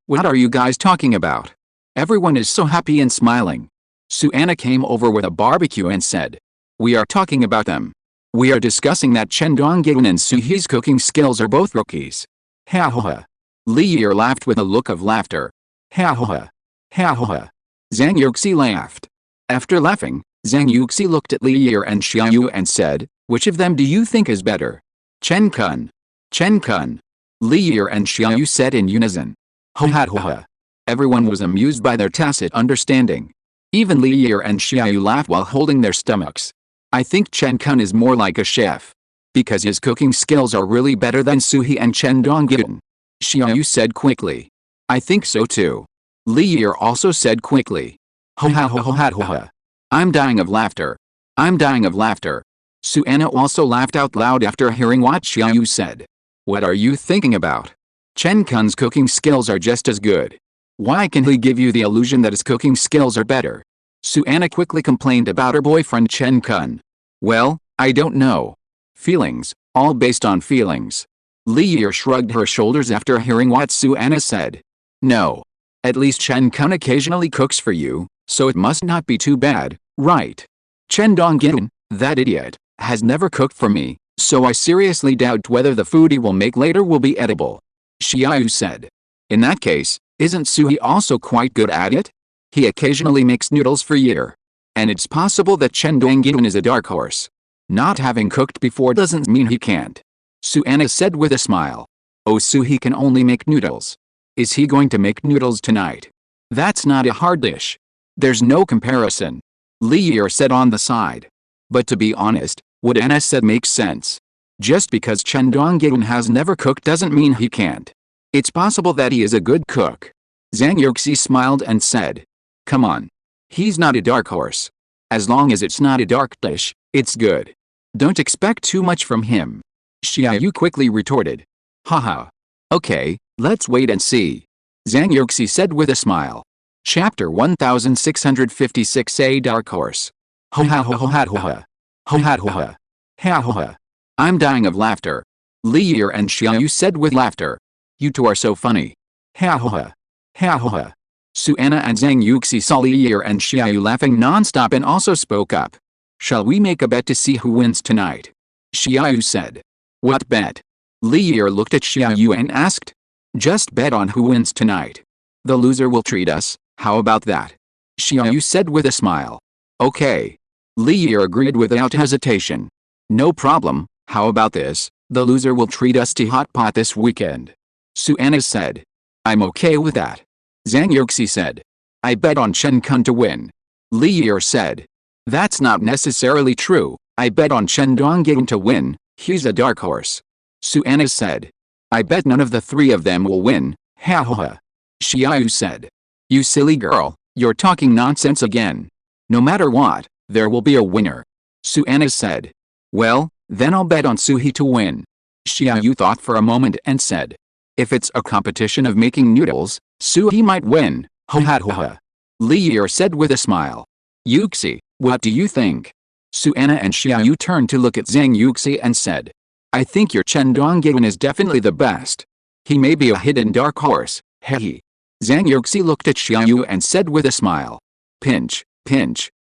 What are you guys talking about? Everyone is so happy and smiling. Suanna came over with a barbecue and said. We are talking about them. We are discussing that Chen Donggyun and Suhi's cooking skills are both rookies. Ha ha ha. Li Yi laughed with a look of laughter. Ha ha ha. Ha ha ha. Zhang Yuxi laughed. After laughing, Zhang Yuxi looked at Li Yi and Xiaoyu and said, which of them do you think is better? Chen Kun. Chen Kun. Li Yi and Xiaoyu said in unison. Ho ha ho ha. Everyone was amused by their tacit understanding. Even Li Yi and Xiaoyu laughed while holding their stomachs. I think Chen Kun is more like a chef. Because his cooking skills are really better than Suhi and Chen Donggyun. Xiaoyu said quickly. I think so too. Li Yi also said quickly. Ho ha ho ha ho ha. I'm dying of laughter. I'm dying of laughter. Suanna also laughed out loud after hearing what Xiaoyu said. What are you thinking about? Chen Kun's cooking skills are just as good. Why can he give you the illusion that his cooking skills are better? Suanna quickly complained about her boyfriend Chen Kun. Well, I don't know. Feelings, all based on feelings. Li Yi shrugged her shoulders after hearing what Suanna said. No. At least Chen Kun occasionally cooks for you, so it must not be too bad, right? Chen Donggyun, that idiot, has never cooked for me, so I seriously doubt whether the food he will make later will be edible. Xiaoyu said. In that case, isn't Suhi also quite good at it? He occasionally makes noodles for year. And it's possible that Chen Donggyun is a dark horse. Not having cooked before doesn't mean he can't. Suanna said with a smile. Oh, Suhi can only make noodles. Is he going to make noodles tonight? That's not a hard dish. There's no comparison. Li Yi said on the side. But to be honest, what Anna said makes sense. Just because Chen Donggyun has never cooked doesn't mean he can't. It's possible that he is a good cook. Zhang Yuxi smiled and said. Come on. He's not a dark horse. As long as it's not a dark dish, it's good. Don't expect too much from him. Xiaoyu quickly retorted. Haha. Okay, let's wait and see. Zhang Yuxi said with a smile. Chapter 1656 A Dark Horse. Ho ha ho ho ha ho ha. Ho ha ho ha. Ha ho ha. I'm dying of laughter. Li Yi and Xiaoyu said with laughter. You two are so funny. Ha ho ha. Ha ho ha. Suanna and Zhang Yuxi saw Li Yi and Xiaoyu laughing non-stop and also spoke up. Shall we make a bet to see who wins tonight? Xiaoyu said. What bet? Li Yi looked at Xiaoyu and asked. Just bet on who wins tonight. The loser will treat us, how about that? Xiaoyu said with a smile. Okay. Li Yi agreed without hesitation. No problem, how about this, the loser will treat us to hot pot this weekend. Suanna said. I'm okay with that. Zhang Yuxi said. I bet on Chen Kun to win. Li Yi said. That's not necessarily true, I bet on Chen Donggyun to win, he's a dark horse. Suanna said. I bet none of the three of them will win, ha ha ha. Xiaoyu said. You silly girl, you're talking nonsense again. No matter what, there will be a winner. Suanna said. Well, then I'll bet on Suhi to win. Xiaoyu thought for a moment and said. If it's a competition of making noodles, Suhi might win, ho ha ho ha. Li Yi said with a smile. Yuxi, what do you think? Suana and Xiaoyu turned to look at Zhang Yuxi and said. I think your Chen Donggyun is definitely the best. He may be a hidden dark horse, hehe. Zhang Yuxi looked at Xiaoyu and said with a smile. Pinch,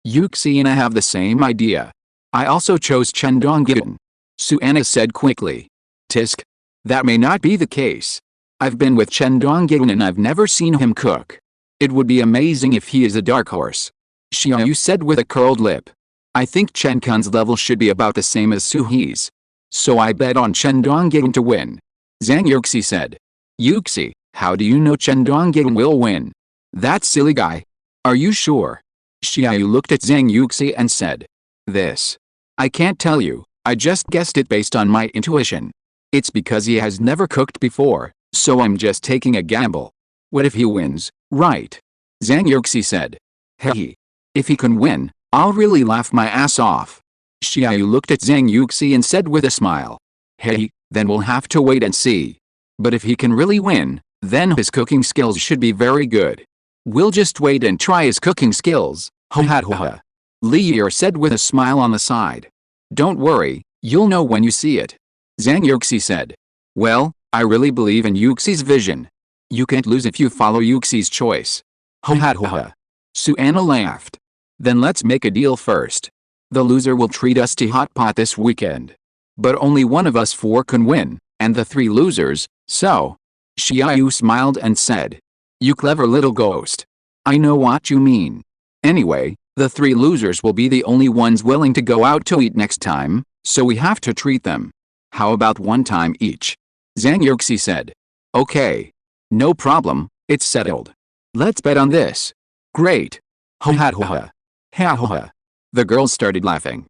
Yuxi and I have the same idea. I also chose Chen Donggyun. Suana said quickly. Tisk. That may not be the case. I've been with Chen Donggyun and I've never seen him cook. It would be amazing if he is a dark horse. Xiaoyu said with a curled lip. I think Chen Kun's level should be about the same as Suhi's. So I bet on Chen Donggyun to win. Zhang Yuxi said. Yuxi, how do you know Chen Donggyun will win? That silly guy. Are you sure? Xiaoyu looked at Zhang Yuxi and said. This. I can't tell you, I just guessed it based on my intuition. It's because he has never cooked before, so I'm just taking a gamble. What if he wins, right? Zhang Yuxi said. Hey. If he can win, I'll really laugh my ass off. Xiaoyu looked at Zhang Yuxi and said with a smile. Hey, then we'll have to wait and see. But if he can really win, then his cooking skills should be very good. We'll just wait and try his cooking skills, ho ha ho ha. Li Yi said with a smile on the side. Don't worry, you'll know when you see it. Zhang Yuxi said. Well, I really believe in Yuxi's vision. You can't lose if you follow Yuxi's choice. Ho ha ho ha. Suana laughed. Then let's make a deal first. The loser will treat us to hot pot this weekend. But only one of us four can win, and the three losers, so. Xiaoyu smiled and said. You clever little ghost. I know what you mean. Anyway, the three losers will be the only ones willing to go out to eat next time, so we have to treat them. How about one time each? Zhang Yuxi said. Okay. No problem, it's settled. Let's bet on this. Great. Ho ha ho ha. Ha ho ha. The girls started laughing.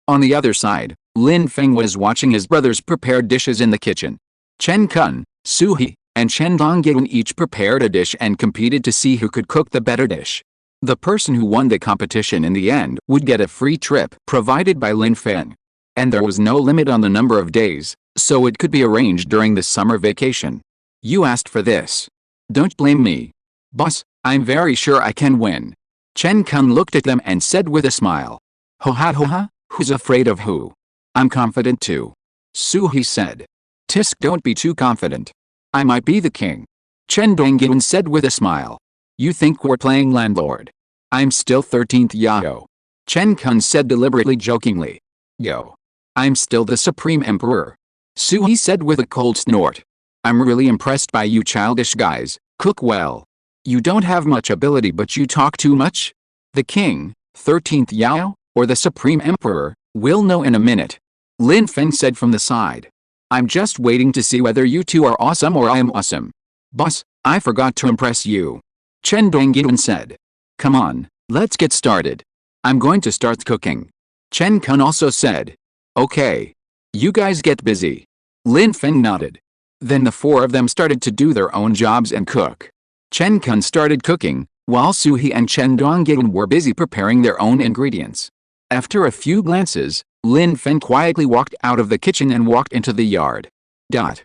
On the other side, Lin Feng was watching his brothers prepare dishes in the kitchen. Chen Kun, Suhi, and Chen Donggyun each prepared a dish and competed to see who could cook the better dish. The person who won the competition in the end would get a free trip provided by Lin Feng. And there was no limit on the number of days, so it could be arranged during the summer vacation. You asked for this. Don't blame me. Boss, I'm very sure I can win. Chen Kun looked at them and said with a smile. Ho ha, who's afraid of who? I'm confident too. Suhi said. Tisk, don't be too confident. I might be the king. Chen Donggyun said with a smile. You think we're playing landlord? I'm still 13th Yao. Chen Kun said deliberately jokingly. Yo. I'm still the supreme emperor. Suhi said with a cold snort. I'm really impressed by you childish guys, cook well. You don't have much ability but you talk too much? The king, 13th Yao, or the supreme emperor, we'll know in a minute. Lin Feng said from the side. I'm just waiting to see whether you two are awesome or I am awesome. Boss, I forgot to impress you. Chen Donggyun said. Come on, let's get started. I'm going to start cooking. Chen Kun also said. Okay. You guys get busy. Lin Feng nodded. Then the four of them started to do their own jobs and cook. Chen Kun started cooking, while Suhi and Chen Donggyun were busy preparing their own ingredients. After a few glances, Lin Feng quietly walked out of the kitchen and walked into the yard. Zhang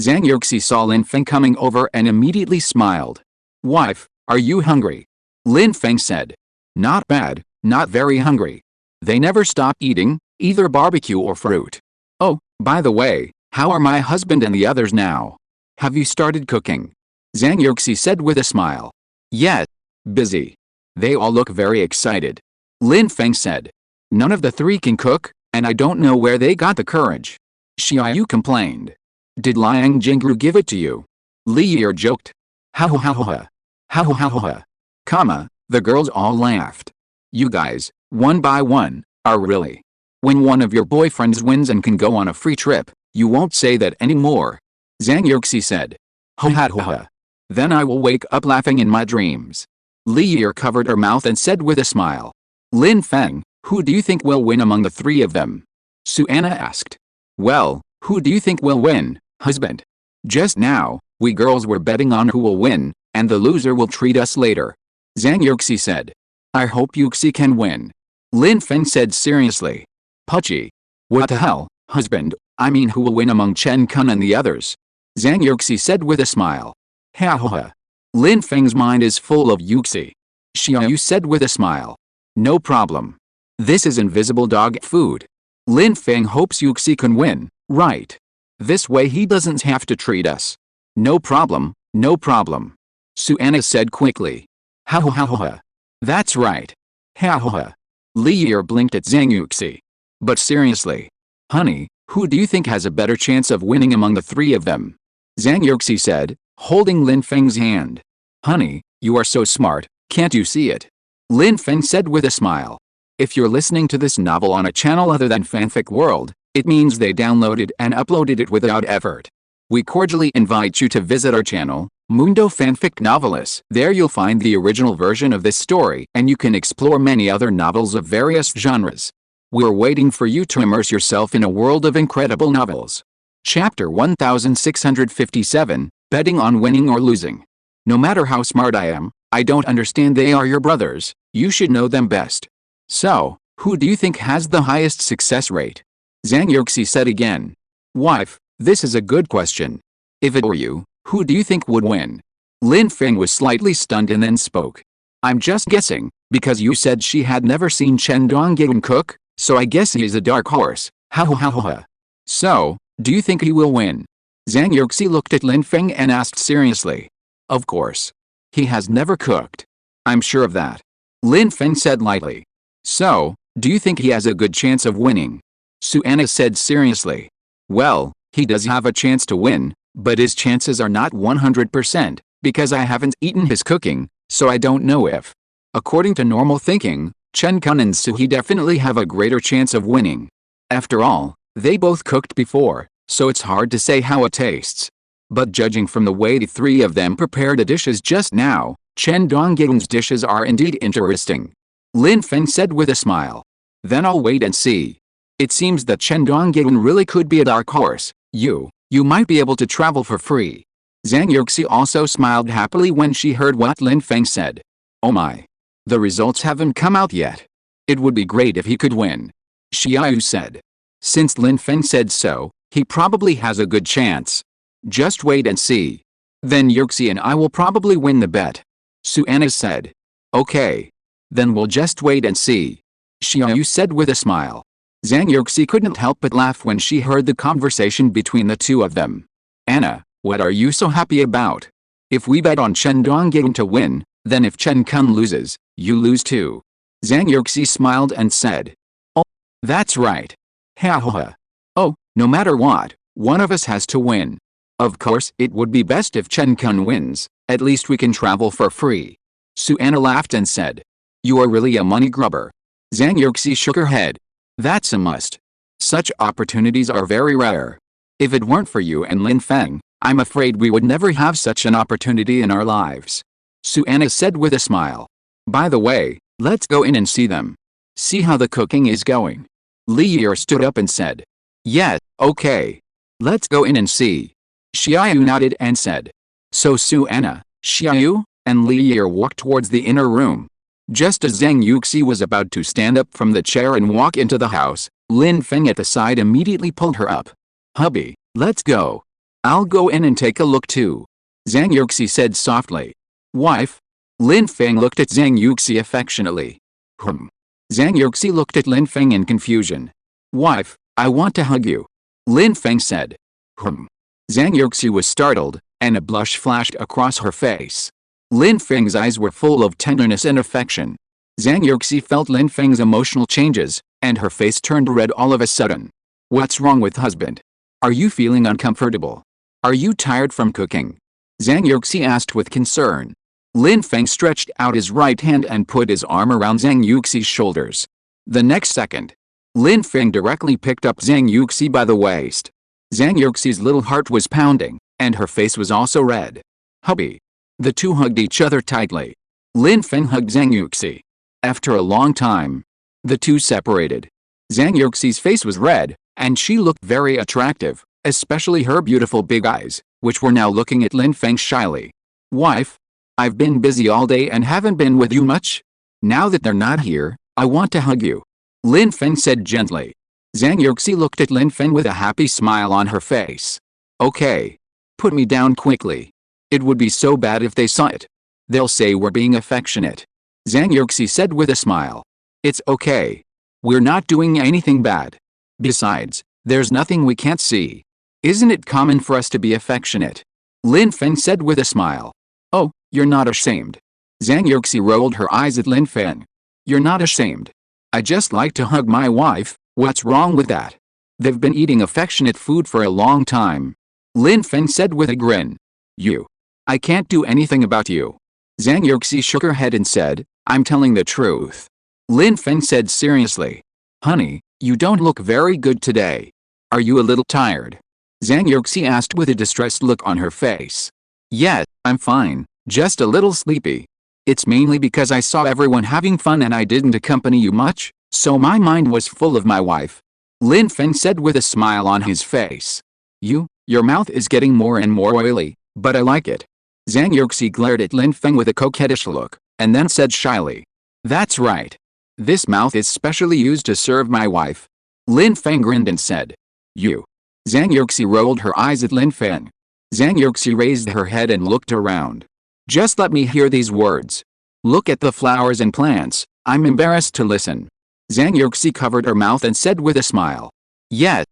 Yuxi saw Lin Feng coming over and immediately smiled. Wife, are you hungry? Lin Feng said. Not bad, not very hungry. They never stop eating, either barbecue or fruit. Oh, by the way, how are my husband and the others now? Have you started cooking? Zhang Yuxi said with a smile. Yeah, busy. They all look very excited. Lin Feng said. None of the three can cook, and I don't know where they got the courage. Xiaoyu complained. Did Liang Jingru give it to you? Li Yi joked. Ha ha ha ha. Ha ha ha ha. Comma, the girls all laughed. You guys, one by one, are really. When one of your boyfriends wins and can go on a free trip, you won't say that anymore. Zhang Yuxi said. Ho ha ho ha. Then I will wake up laughing in my dreams. Li Yi covered her mouth and said with a smile. Lin Feng, who do you think will win among the three of them? Suana asked. Well, who do you think will win, husband? Just now, we girls were betting on who will win, and the loser will treat us later. Zhang Yuxi said. I hope Yuxi can win. Lin Feng said seriously. Pucci. What the hell, husband, I mean who will win among Chen Kun and the others? Zhang Yuxi said with a smile. Ha ha ha. Lin Feng's mind is full of Yuxi. Xiaoyu said with a smile. No problem. This is invisible dog food. Lin Feng hopes Yuxi can win, right? This way he doesn't have to treat us. No problem, no problem. Suanna said quickly. Ha ha ha ha. That's right. Ha ha ha. Li Yi blinked at Zhang Yuxi. But seriously. Honey, who do you think has a better chance of winning among the three of them? Zhang Yuxi said, holding Lin Feng's hand. Honey, you are so smart, can't you see it? Lin Feng said with a smile. If you're listening to this novel on a channel other than Fanfic World, it means they downloaded and uploaded it without effort. We cordially invite you to visit our channel, Mundo Fanfic Novelis. There you'll find the original version of this story and you can explore many other novels of various genres. We're waiting for you to immerse yourself in a world of incredible novels. Chapter 1657, Betting on Winning or Losing. No matter how smart I am, I don't understand they are your brothers, you should know them best. So, who do you think has the highest success rate? Zhang Yuxi said again. Wife, this is a good question. If it were you, who do you think would win? Lin Feng was slightly stunned and then spoke. I'm just guessing, because you said she had never seen Chen Donggyun cook, so I guess he is a dark horse. Ha ha ha ha. So, do you think he will win? Zhang Yuxi looked at Lin Feng and asked seriously. Of course. He has never cooked. I'm sure of that. Lin Feng said lightly. So, do you think he has a good chance of winning? Suanna said seriously. Well, he does have a chance to win, but his chances are not 100%, because I haven't eaten his cooking, so I don't know if. According to normal thinking, Chen Kun and Su He definitely have a greater chance of winning. After all, they both cooked before, so it's hard to say how it tastes. But judging from the way the three of them prepared the dishes just now, Chen Donggyun's dishes are indeed interesting. Lin Feng said with a smile. Then I'll wait and see. It seems that Chen Donggyun really could be a dark horse. You might be able to travel for free. Zhang Yuxi also smiled happily when she heard what Lin Feng said. Oh my. The results haven't come out yet. It would be great if he could win. Xiaoyu said. Since Lin Feng said so, he probably has a good chance. Just wait and see. Then Yuxi and I will probably win the bet. Suanna said. Okay. Then we'll just wait and see. Xiaoyu said with a smile. Zhang Yuxi couldn't help but laugh when she heard the conversation between the two of them. Anna, what are you so happy about? If we bet on Chen Donggyun to win, then if Chen Kun loses, you lose too. Zhang Yuxi smiled and said. Oh, that's right. Ha ha ha. Oh, no matter what, one of us has to win. Of course it would be best if Chen Kun wins, at least we can travel for free. Suanna laughed and said. You are really a money grubber. Zhang Yuxi shook her head. That's a must. Such opportunities are very rare. If it weren't for you and Lin Feng, I'm afraid we would never have such an opportunity in our lives. Suanna said with a smile. By the way, let's go in and see them. See how the cooking is going. Li Yi stood up and said. Yeah, okay. Let's go in and see. Xiaoyu nodded and said. So Suanna, Xiaoyu, and Li Yi walked towards the inner room. Just as Zhang Yuxi was about to stand up from the chair and walk into the house, Lin Feng at the side immediately pulled her up. Hubby, let's go. I'll go in and take a look too. Zhang Yuxi said softly. Wife? Lin Feng looked at Zhang Yuxi affectionately. Zhang Yuxi looked at Lin Feng in confusion. Wife, I want to hug you. Lin Feng said. Zhang Yuxi was startled, and a blush flashed across her face. Lin Feng's eyes were full of tenderness and affection. Zhang Yuxi felt Lin Feng's emotional changes, and her face turned red all of a sudden. What's wrong with husband? Are you feeling uncomfortable? Are you tired from cooking? Zhang Yuxi asked with concern. Lin Feng stretched out his right hand and put his arm around Zhang Yuxi's shoulders. The next second, Lin Feng directly picked up Zhang Yuxi by the waist. Zhang Yuxi's little heart was pounding, and her face was also red. Hubby. The two hugged each other tightly. Lin Feng hugged Zhang Yuxi. After a long time, the two separated. Zhang Yuxi's face was red, and she looked very attractive, especially her beautiful big eyes, which were now looking at Lin Feng shyly. Wife? I've been busy all day and haven't been with you much. Now that they're not here, I want to hug you. Lin Feng said gently. Zhang Yuxi looked at Lin Feng with a happy smile on her face. Okay. Put me down quickly. It would be so bad if they saw it. They'll say we're being affectionate. Zhang Yuxi said with a smile. It's okay. We're not doing anything bad. Besides, there's nothing we can't see. Isn't it common for us to be affectionate? Lin Feng said with a smile. Oh, you're not ashamed. Zhang Yuxi rolled her eyes at Lin Feng. You're not ashamed. I just like to hug my wife, what's wrong with that? They've been eating affectionate food for a long time. Lin Feng said with a grin. You. I can't do anything about you. Zhang Yuxi shook her head and said, I'm telling the truth. Lin Feng said seriously. Honey, you don't look very good today. Are you a little tired? Zhang Yuxi asked with a distressed look on her face. Yeah, I'm fine, just a little sleepy. It's mainly because I saw everyone having fun and I didn't accompany you much, so my mind was full of my wife. Lin Feng said with a smile on his face. Your mouth is getting more and more oily, but I like it. Zhang Yuxi glared at Lin Feng with a coquettish look, and then said shyly. That's right. This mouth is specially used to serve my wife. Lin Feng grinned and said. You. Zhang Yuxi rolled her eyes at Lin Feng. Zhang Yuxi raised her head and looked around. Just let me hear these words. Look at the flowers and plants, I'm embarrassed to listen. Zhang Yuxi covered her mouth and said with a smile. Yeah.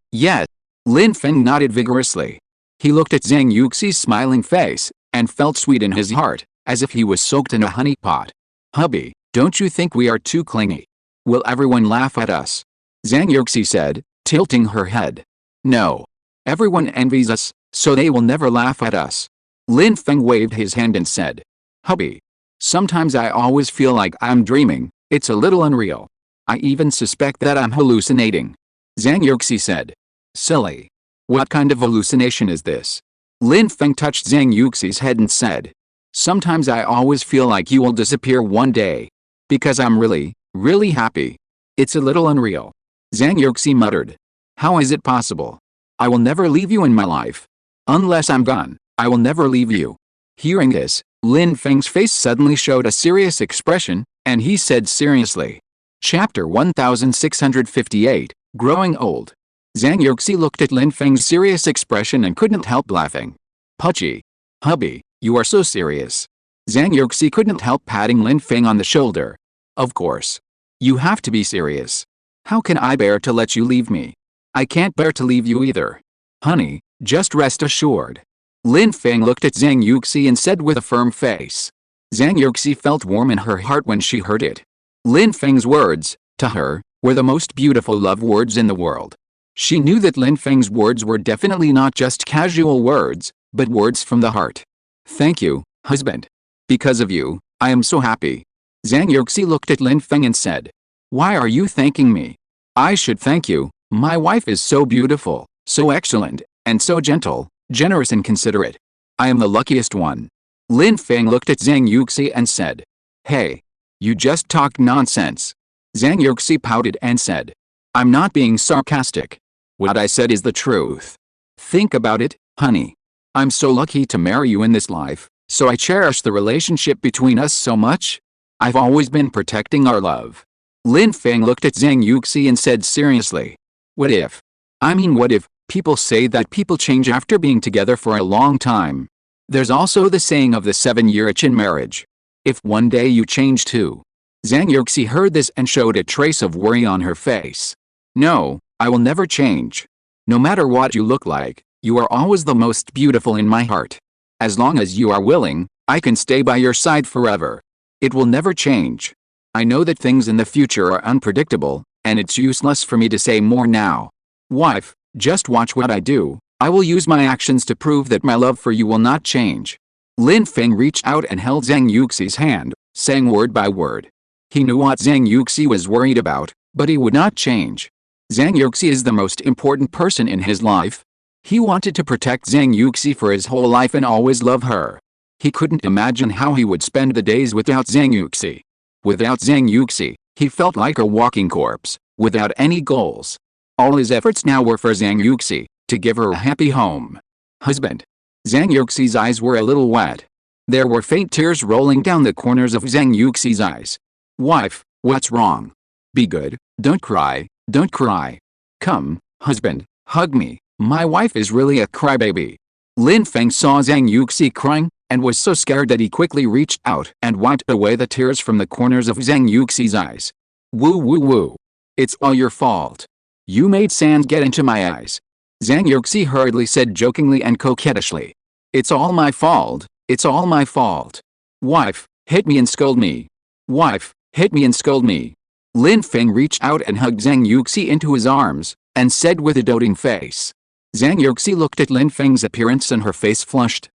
Lin Feng nodded vigorously. He looked at Zhang Yuxi's smiling face, and felt sweet in his heart, as if he was soaked in a honey pot. Hubby, don't you think we are too clingy? Will everyone laugh at us? Zhang Yuxi said, tilting her head. No. Everyone envies us, so they will never laugh at us. Lin Feng waved his hand and said. Hubby. Sometimes I always feel like I'm dreaming, it's a little unreal. I even suspect that I'm hallucinating. Zhang Yuxi said. Silly. What kind of hallucination is this? Lin Feng touched Zhang Yuxi's head and said. Sometimes I always feel like you will disappear one day. Because I'm really, really happy. It's a little unreal. Zhang Yuxi muttered. How is it possible? I will never leave you in my life. Unless I'm gone, I will never leave you. Hearing this, Lin Feng's face suddenly showed a serious expression, and he said seriously. Chapter 1658, Growing Old. Zhang Yuxi looked at Lin Feng's serious expression and couldn't help laughing. Puchy. Hubby, you are so serious. Zhang Yuxi couldn't help patting Lin Feng on the shoulder. Of course. You have to be serious. How can I bear to let you leave me? I can't bear to leave you either. Honey, just rest assured. Lin Feng looked at Zhang Yuxi and said with a firm face. Zhang Yuxi felt warm in her heart when she heard it. Lin Feng's words, to her, were the most beautiful love words in the world. She knew that Lin Feng's words were definitely not just casual words, but words from the heart. Thank you, husband. Because of you, I am so happy. Zhang Yuxi looked at Lin Feng and said. Why are you thanking me? I should thank you. My wife is so beautiful, so excellent, and so gentle, generous and considerate. I am the luckiest one. Lin Feng looked at Zhang Yuxi and said. Hey. You just talked nonsense. Zhang Yuxi pouted and said. I'm not being sarcastic. What I said is the truth. Think about it, honey. I'm so lucky to marry you in this life, so I cherish the relationship between us so much. I've always been protecting our love. Lin Feng looked at Zhang Yuxi and said seriously. What if? What if people say that people change after being together for a long time? There's also the saying of the 7-year itch in marriage. If one day you change too. Zhang Yuxi heard this and showed a trace of worry on her face. No, I will never change. No matter what you look like, you are always the most beautiful in my heart. As long as you are willing, I can stay by your side forever. It will never change. I know that things in the future are unpredictable, and it's useless for me to say more now. Wife, just watch what I do. I will use my actions to prove that my love for you will not change. Lin Feng reached out and held Zhang Yuxi's hand, saying word by word. He knew what Zhang Yuxi was worried about, but he would not change. Zhang Yuxi is the most important person in his life. He wanted to protect Zhang Yuxi for his whole life and always love her. He couldn't imagine how he would spend the days without Zhang Yuxi. Without Zhang Yuxi, he felt like a walking corpse, without any goals. All his efforts now were for Zhang Yuxi, to give her a happy home. Husband. Zhang Yuxi's eyes were a little wet. There were faint tears rolling down the corners of Zhang Yuxi's eyes. Wife, what's wrong? Be good, don't cry, don't cry. Come, husband, hug me, my wife is really a crybaby. Lin Feng saw Zhang Yuxi crying, and was so scared that he quickly reached out and wiped away the tears from the corners of Zhang Yuxi's eyes. Woo woo woo. It's all your fault. You made sand get into my eyes. Zhang Yuxi hurriedly said jokingly and coquettishly. It's all my fault, it's all my fault. Wife, hit me and scold me. Wife, hit me and scold me. Lin Feng reached out and hugged Zhang Yuxi into his arms, and said with a doting face. Zhang Yuxi looked at Lin Feng's appearance and her face flushed.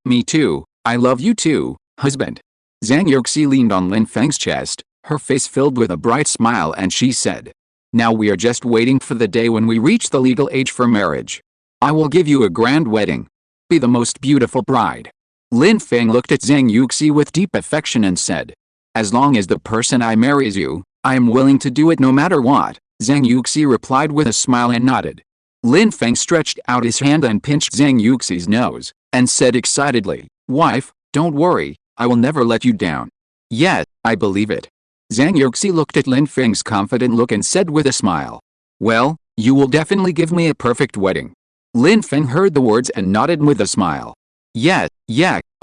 Me too, I love you too, husband. Zhang Yuxi leaned on Lin Feng's chest, her face filled with a bright smile, and she said. Now we are just waiting for the day when we reach the legal age for marriage. I will give you a grand wedding. Be the most beautiful bride. Lin Feng looked at Zhang Yuxi with deep affection and said. As long as the person I marry is you, I am willing to do it no matter what, Zhang Yuxi replied with a smile and nodded. Lin Feng stretched out his hand and pinched Zhang Yuxi's nose, and said excitedly, Wife, don't worry, I will never let you down. Yet, I believe it. Zhang Yuxi looked at Lin Feng's confident look and said with a smile. Well, you will definitely give me a perfect wedding. Lin Feng heard the words and nodded with a smile. Yeah,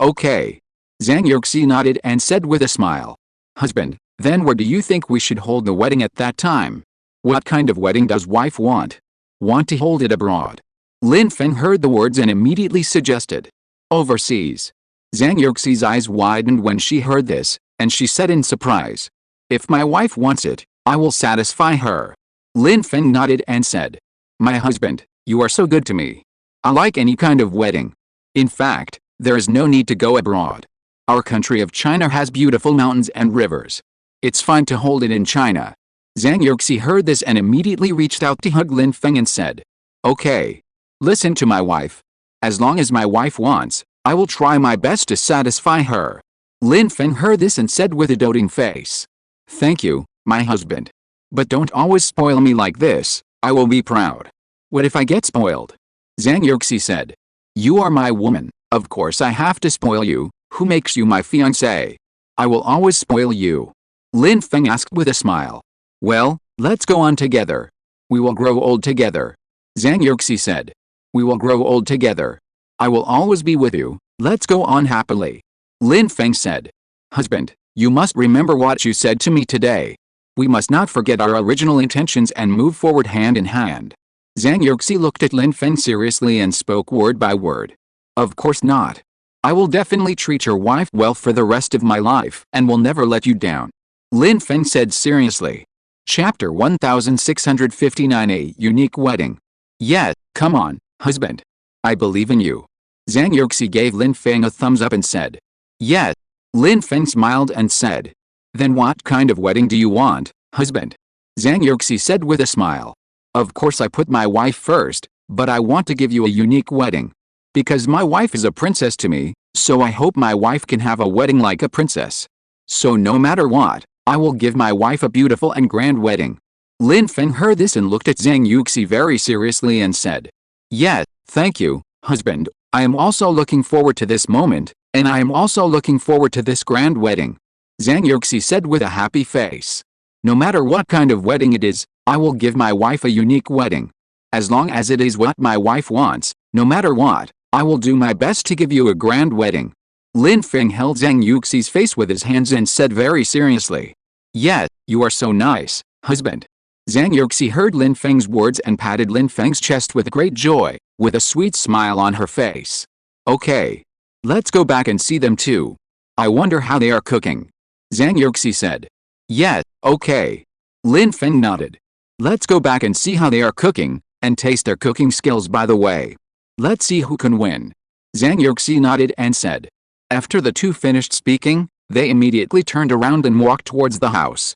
okay. Zhang Yuxi nodded and said with a smile. Husband, then where do you think we should hold the wedding at that time? What kind of wedding does wife want? Want to hold it abroad? Lin Feng heard the words and immediately suggested. Overseas. Zhang Yuxi's eyes widened when she heard this, and she said in surprise. If my wife wants it, I will satisfy her. Lin Feng nodded and said. My husband, you are so good to me. I like any kind of wedding. In fact, there is no need to go abroad. Our country of China has beautiful mountains and rivers. It's fine to hold it in China. Zhang Yuxi heard this and immediately reached out to hug Lin Feng and said. Okay. Listen to my wife. As long as my wife wants, I will try my best to satisfy her. Lin Feng heard this and said with a doting face. Thank you, my husband. But don't always spoil me like this, I will be proud. What if I get spoiled? Zhang Yuxi said. You are my woman, of course I have to spoil you, who makes you my fiancé? I will always spoil you. Lin Feng asked with a smile. Well, let's go on together. We will grow old together. Zhang Yuxi said. We will grow old together. I will always be with you, let's go on happily. Lin Feng said. Husband, you must remember what you said to me today. We must not forget our original intentions and move forward hand in hand. Zhang Yuxi looked at Lin Feng seriously and spoke word by word. Of course not. I will definitely treat your wife well for the rest of my life and will never let you down. Lin Feng said seriously. Chapter 1659 A Unique Wedding. Yeah, come on, husband. I believe in you. Zhang Yuxi gave Lin Feng a thumbs up and said. Yeah. Lin Feng smiled and said. Then what kind of wedding do you want, husband? Zhang Yuxi said with a smile. Of course I put my wife first, but I want to give you a unique wedding. Because my wife is a princess to me, so I hope my wife can have a wedding like a princess. So no matter what, I will give my wife a beautiful and grand wedding. Lin Feng heard this and looked at Zhang Yuxi very seriously and said. Yeah, thank you, husband. I am also looking forward to this moment, and I am also looking forward to this grand wedding. Zhang Yuxi said with a happy face. No matter what kind of wedding it is, I will give my wife a unique wedding. As long as it is what my wife wants, no matter what, I will do my best to give you a grand wedding. Lin Feng held Zhang Yuxi's face with his hands and said very seriously. Yeah, you are so nice, husband. Zhang Yuxi heard Lin Feng's words and patted Lin Feng's chest with great joy, with a sweet smile on her face. Okay. Let's go back and see them too. I wonder how they are cooking. Zhang Yuxi said. Yeah, okay. Lin Feng nodded. Let's go back and see how they are cooking, and taste their cooking skills by the way. Let's see who can win. Zhang Yuxi nodded and said. After the two finished speaking, they immediately turned around and walked towards the house.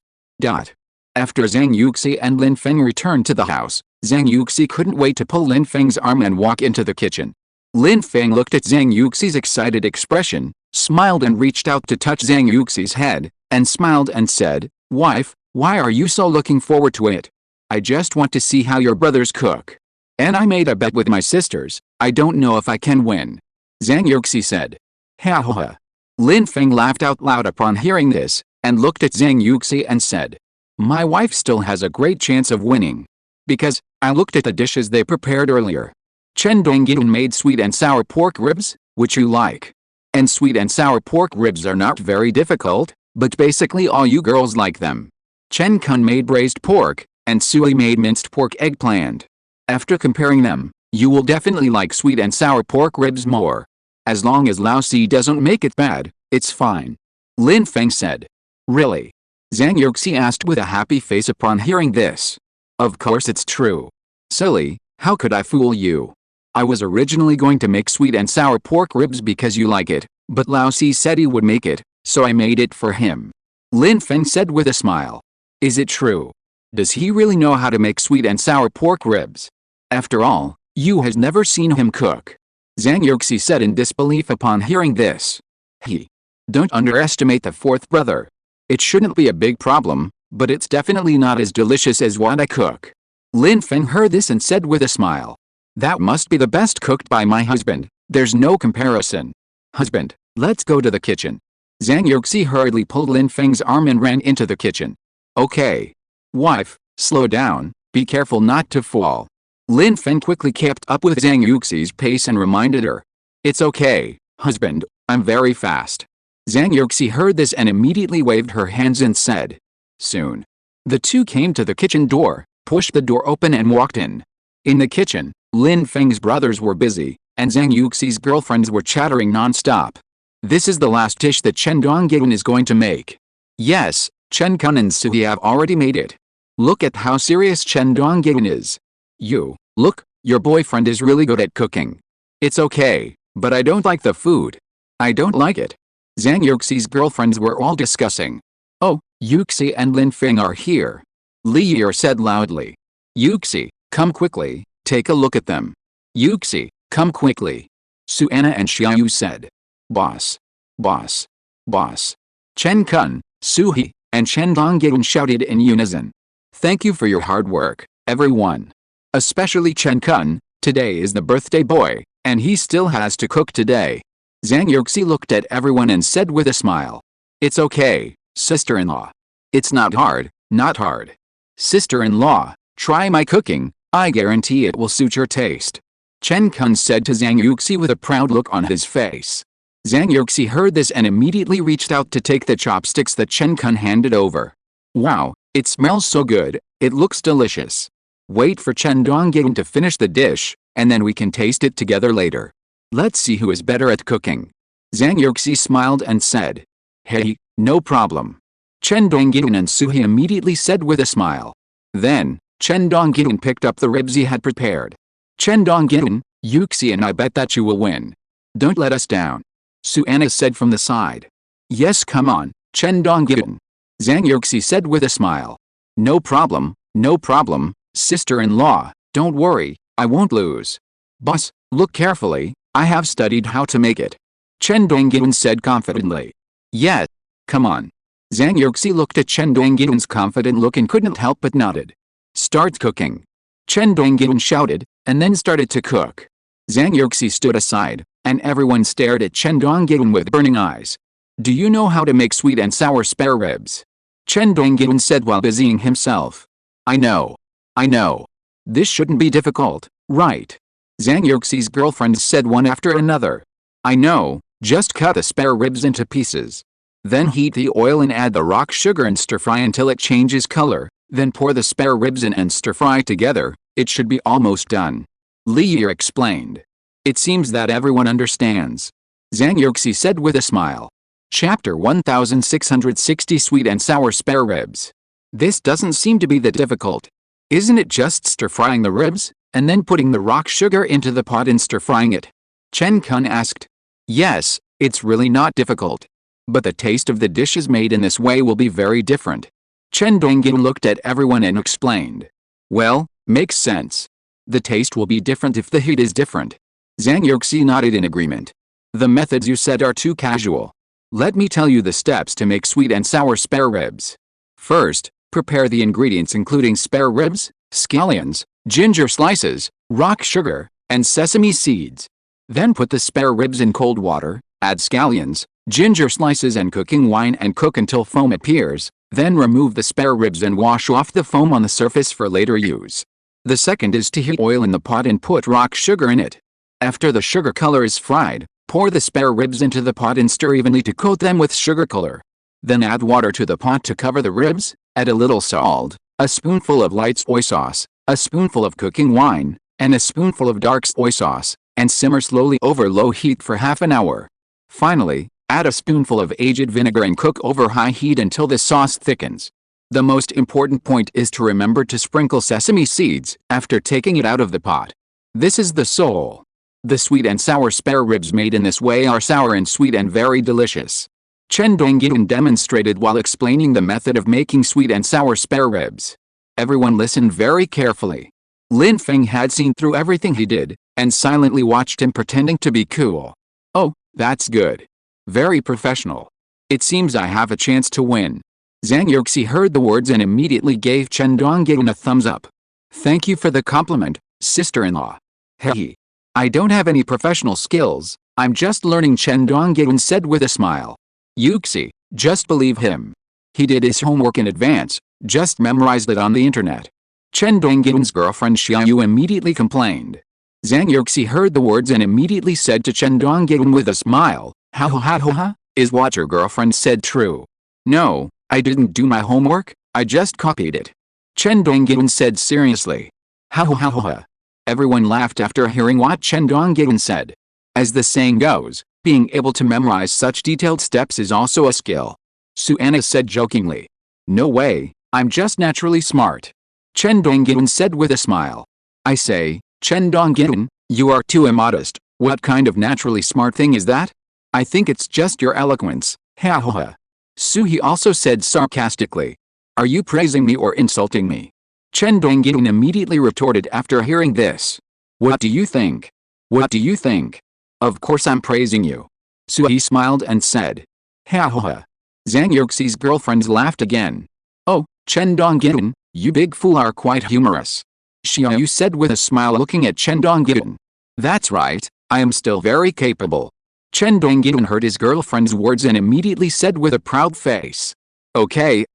After Zhang Yuxi and Lin Feng returned to the house, Zhang Yuxi couldn't wait to pull Lin Feng's arm and walk into the kitchen. Lin Feng looked at Zhang Yuxi's excited expression, smiled and reached out to touch Zhang Yuxi's head, and smiled and said, Wife, why are you so looking forward to it? I just want to see how your brothers cook. And I made a bet with my sisters, I don't know if I can win. Zhang Yuxi said. Ha ha ha. Lin Feng laughed out loud upon hearing this, and looked at Zhang Yuxi and said. My wife still has a great chance of winning. Because, I looked at the dishes they prepared earlier. Chen Dongyun made sweet and sour pork ribs, which you like. And sweet and sour pork ribs are not very difficult, but basically all you girls like them. Chen Kun made braised pork, and Sui made minced pork eggplant. After comparing them, you will definitely like sweet and sour pork ribs more. As long as Lao Si doesn't make it bad, it's fine. Lin Feng said. Really? Zhang Yuxi asked with a happy face upon hearing this. Of course it's true. Silly, how could I fool you? I was originally going to make sweet and sour pork ribs because you like it, but Lao Si said he would make it, so I made it for him. Lin Feng said with a smile. Is it true? Does he really know how to make sweet and sour pork ribs? After all, you has never seen him cook. Zhang Yuxi said in disbelief upon hearing this. Don't underestimate the fourth brother. It shouldn't be a big problem, but it's definitely not as delicious as what I cook. Lin Feng heard this and said with a smile. That must be the best cooked by my husband, there's no comparison. Husband, let's go to the kitchen. Zhang Yuxi hurriedly pulled Lin Feng's arm and ran into the kitchen. Okay. Wife, slow down, be careful not to fall. Lin Feng quickly kept up with Zhang Yuxi's pace and reminded her. It's okay, husband, I'm very fast. Zhang Yuxi heard this and immediately waved her hands and said. Soon. The two came to the kitchen door, pushed the door open and walked in. In the kitchen, Lin Feng's brothers were busy, and Zhang Yuxi's girlfriends were chattering non-stop. This is the last dish that Chen Donggyun is going to make. Yes, Chen Kun and Sui have already made it. Look at how serious Chen Donggyun is. Look, your boyfriend is really good at cooking. It's okay, but I don't like the food. I don't like it. Zhang Yuxi's girlfriends were all discussing. Oh, Yuxi and Lin Feng are here. Li Yi said loudly. Yuxi, come quickly, take a look at them. Yuxi, come quickly. Suanna and Xiaoyu said. Boss. Boss. Boss. Chen Kun, Suhi, and Chen Donggyun shouted in unison. Thank you for your hard work, everyone. Especially Chen Kun, today is the birthday boy, and he still has to cook today. Zhang Yuxi looked at everyone and said with a smile. It's okay, sister-in-law. It's not hard, not hard. Sister-in-law, try my cooking, I guarantee it will suit your taste. Chen Kun said to Zhang Yuxi with a proud look on his face. Zhang Yuxi heard this and immediately reached out to take the chopsticks that Chen Kun handed over. Wow, it smells so good, it looks delicious. Wait for Chen Donggyun to finish the dish, and then we can taste it together later. Let's see who is better at cooking. Zhang Yuxi smiled and said. Hey, no problem. Chen Donggyun and Suhi immediately said with a smile. Then, Chen Donggyun picked up the ribs he had prepared. Chen Donggyun, Yuxi and I bet that you will win. Don't let us down. Suanna said from the side. Yes, come on, Chen Donggyun. Zhang Yuxi said with a smile. No problem, sister-in-law, don't worry, I won't lose. Boss, look carefully, I have studied how to make it. Chen Donggyun said confidently. Yes, come on. Zhang Yuxi looked at Chen Donggyun's confident look and couldn't help but nodded. Start cooking. Chen Donggyun shouted, and then started to cook. Zhang Yuxi stood aside, and everyone stared at Chen Donggyun with burning eyes. Do you know how to make sweet and sour spare ribs? Chen Donggyun said while busying himself. I know. This shouldn't be difficult, right? Zhang Yuxi's girlfriends said one after another. I know, just cut the spare ribs into pieces. Then heat the oil and add the rock sugar and stir fry until it changes color, then pour the spare ribs in and stir fry together, it should be almost done. Li Yi explained. It seems that everyone understands. Zhang Yuxi said with a smile. Chapter 1660 Sweet and Sour Spare Ribs. This doesn't seem to be that difficult. Isn't it just stir-frying the ribs, and then putting the rock sugar into the pot and stir-frying it? Chen Kun asked. Yes, it's really not difficult. But the taste of the dishes made in this way will be very different. Chen Donggyun looked at everyone and explained. Well, makes sense. The taste will be different if the heat is different. Zhang Yuxi nodded in agreement. The methods you said are too casual. Let me tell you the steps to make sweet and sour spare ribs. First, prepare the ingredients including spare ribs, scallions, ginger slices, rock sugar, and sesame seeds. Then put the spare ribs in cold water, add scallions, ginger slices and cooking wine and cook until foam appears, then remove the spare ribs and wash off the foam on the surface for later use. The second is to heat oil in the pot and put rock sugar in it. After the sugar color is fried, Pour the spare ribs into the pot and stir evenly to coat them with sugar color. Then add water to the pot to cover the ribs, add a little salt, a spoonful of light soy sauce, a spoonful of cooking wine, and a spoonful of dark soy sauce, and simmer slowly over low heat for half an hour. Finally, add a spoonful of aged vinegar and cook over high heat until the sauce thickens. The most important point is to remember to sprinkle sesame seeds after taking it out of the pot. This is the soul. The sweet and sour spare ribs made in this way are sour and sweet and very delicious. Chen Dongyun demonstrated while explaining the method of making sweet and sour spare ribs. Everyone listened very carefully. Lin Feng had seen through everything he did, and silently watched him pretending to be cool. Oh, that's good. Very professional. It seems I have a chance to win. Zhang Yuxi heard the words and immediately gave Chen Dongyun a thumbs up. Thank you for the compliment, sister-in-law. Hey. I don't have any professional skills, I'm just learning, Chen Dongyun said with a smile. Yuxi, just believe him. He did his homework in advance, just memorized it on the internet. Chen Dongyun's girlfriend Xiaoyu immediately complained. Zhang Yuxi heard the words and immediately said to Chen Dongyun with a smile, ha, is what your girlfriend said true? No, I didn't do my homework, I just copied it. Chen Dongyun said seriously. Ha. Everyone laughed after hearing what Chen Dongyun said. As the saying goes, being able to memorize such detailed steps is also a skill. Suanna said jokingly. No way, I'm just naturally smart. Chen Dongyun said with a smile. I say, Chen Dongyun, you are too immodest, what kind of naturally smart thing is that? I think it's just your eloquence, ha. Suhi also said sarcastically. Are you praising me or insulting me? Chen Dongyun immediately retorted after hearing this. What do you think? What do you think? Of course I'm praising you. Suhi smiled and said. Ha. Zhang Yuxi's girlfriends laughed again. Oh, Chen Dongyun, you big fool are quite humorous. Xiaoyu said with a smile looking at Chen Dongyun. That's right, I am still very capable. Chen Dongyun heard his girlfriend's words and immediately said with a proud face. Okay,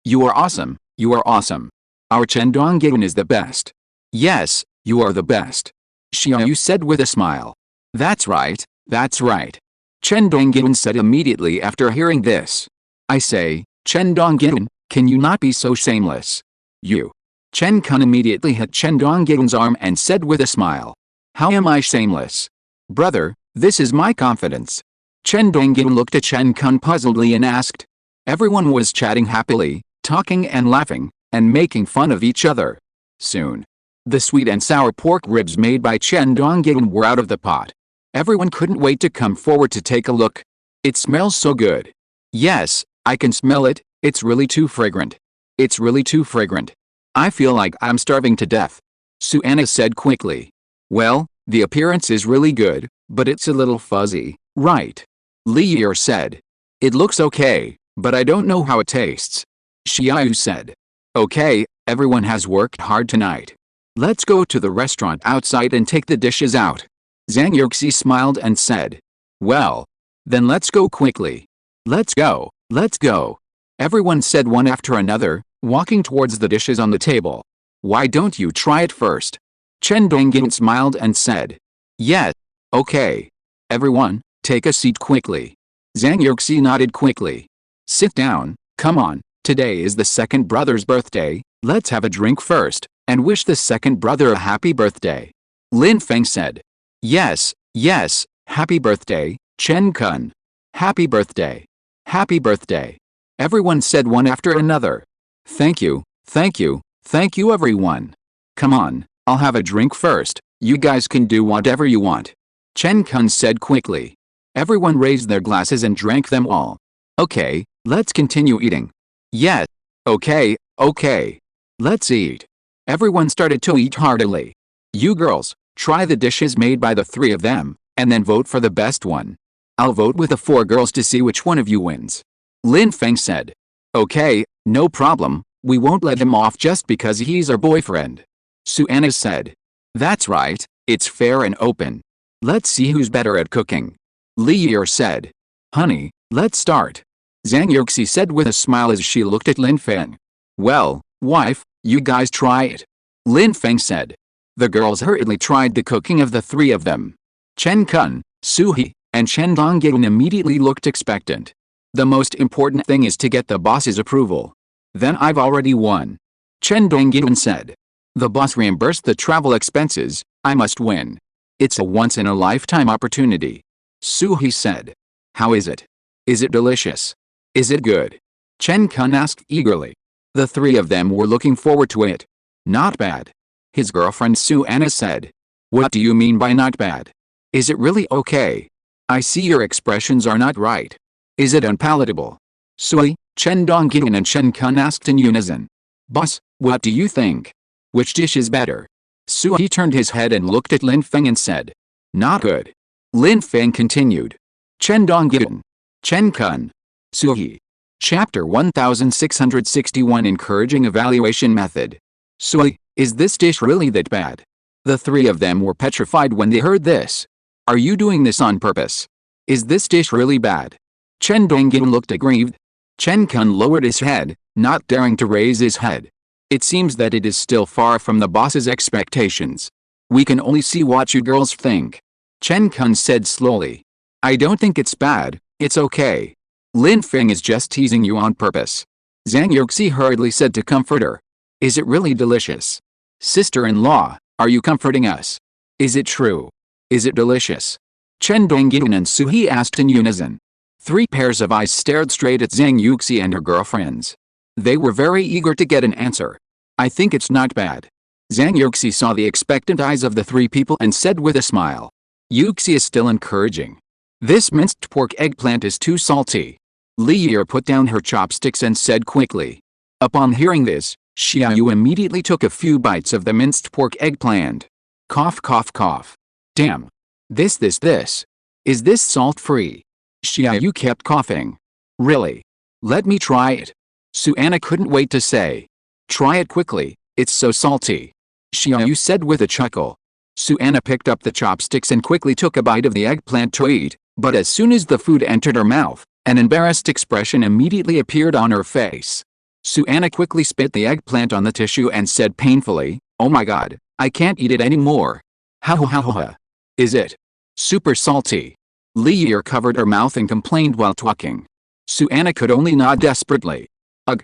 you are awesome, you are awesome. Our Chen Dongyun is the best. Yes, you are the best. Xiaoyu said with a smile. That's right. Chen Dongyun said immediately after hearing this. I say, Chen Dongyun, can you not be so shameless? You. Chen Kun immediately hit Chen Dongyun's arm and said with a smile. How am I shameless? Brother, this is my confidence. Chen Dongyun looked at Chen Kun puzzledly and asked. Everyone was chatting happily, talking and laughing, and making fun of each other. Soon, the sweet and sour pork ribs made by Chen Dongyun were out of the pot. Everyone couldn't wait to come forward to take a look. It smells so good. Yes, I can smell it, it's really too fragrant. It's really too fragrant. I feel like I'm starving to death. Suanna said quickly. Well, the appearance is really good, but it's a little fuzzy, right? Li Yi said. It looks okay, but I don't know how it tastes. Xiaoyu said. Okay, everyone has worked hard tonight. Let's go to the restaurant outside and take the dishes out. Zhang Yuxi smiled and said. Well, then let's go quickly. Let's go. Everyone said one after another, walking towards the dishes on the table. Why don't you try it first? Chen Dongyun smiled and said. Yes, okay. Everyone, take a seat quickly. Zhang Yuxi nodded quickly. Sit down, come on. Today is the second brother's birthday, let's have a drink first, and wish the second brother a happy birthday. Lin Feng said. Yes, happy birthday, Chen Kun. Happy birthday. Everyone said one after another. Thank you everyone. Come on, I'll have a drink first, you guys can do whatever you want. Chen Kun said quickly. Everyone raised their glasses and drank them all. Okay, let's continue eating. Yes, okay. Let's eat. Everyone started to eat heartily. You girls, try the dishes made by the three of them, and then vote for the best one. I'll vote with the 4 girls to see which one of you wins. Lin Feng said. Okay, no problem, we won't let him off just because he's our boyfriend. Suanna said. That's right, it's fair and open. Let's see who's better at cooking. Li Yi said. Honey, let's start. Zhang Yuxi said with a smile as she looked at Lin Feng. Well, wife, you guys try it. Lin Feng said. The girls hurriedly tried the cooking of the 3 of them. Chen Kun, Suhi and Chen Dongyan immediately looked expectant. The most important thing is to get the boss's approval. Then I've already won. Chen Dongyan said. The boss reimbursed the travel expenses, I must win. It's a once-in-a-lifetime opportunity. Suhi said. How is it? Is it delicious? Is it good? Chen Kun asked eagerly. The three of them were looking forward to it. Not bad. His girlfriend Su Anna said. What do you mean by not bad? Is it really okay? I see your expressions are not right. Is it unpalatable? Sui, Chen Dongyan and Chen Kun asked in unison. Boss, what do you think? Which dish is better? Sui turned his head and looked at Lin Feng and said. Not good. Lin Feng continued. Chen Dongyan. Chen Kun. Sui. Chapter 1661 Encouraging Evaluation Method. Sui, is this dish really that bad? The three of them were petrified when they heard this. Are you doing this on purpose? Is this dish really bad? Chen Dongyan looked aggrieved. Chen Kun lowered his head, not daring to raise his head. It seems that it is still far from the boss's expectations. We can only see what you girls think. Chen Kun said slowly. I don't think it's bad, it's okay. Lin Feng is just teasing you on purpose. Zhang Yuxi hurriedly said to comfort her. Is it really delicious? Sister-in-law, are you comforting us? Is it true? Is it delicious? Chen Dongyan and Suhi asked in unison. Three pairs of eyes stared straight at Zhang Yuxi and her girlfriends. They were very eager to get an answer. I think it's not bad. Zhang Yuxi saw the expectant eyes of the three people and said with a smile. Yuxi is still encouraging. This minced pork eggplant is too salty. Li Yi put down her chopsticks and said quickly. Upon hearing this, Xiaoyu immediately took a few bites of the minced pork eggplant. Cough cough cough. Damn. This. Is this salt-free? Xiaoyu kept coughing. Really? Let me try it. Su Anna couldn't wait to say. Try it quickly, it's so salty. Xiaoyu said with a chuckle. Su Anna picked up the chopsticks and quickly took a bite of the eggplant to eat, but as soon as the food entered her mouth, an embarrassed expression immediately appeared on her face. Su Anna quickly spit the eggplant on the tissue and said painfully, oh my god, I can't eat it anymore. Ha. Is it super salty? Li Yi covered her mouth and complained while talking. Su Anna could only nod desperately. Ugh.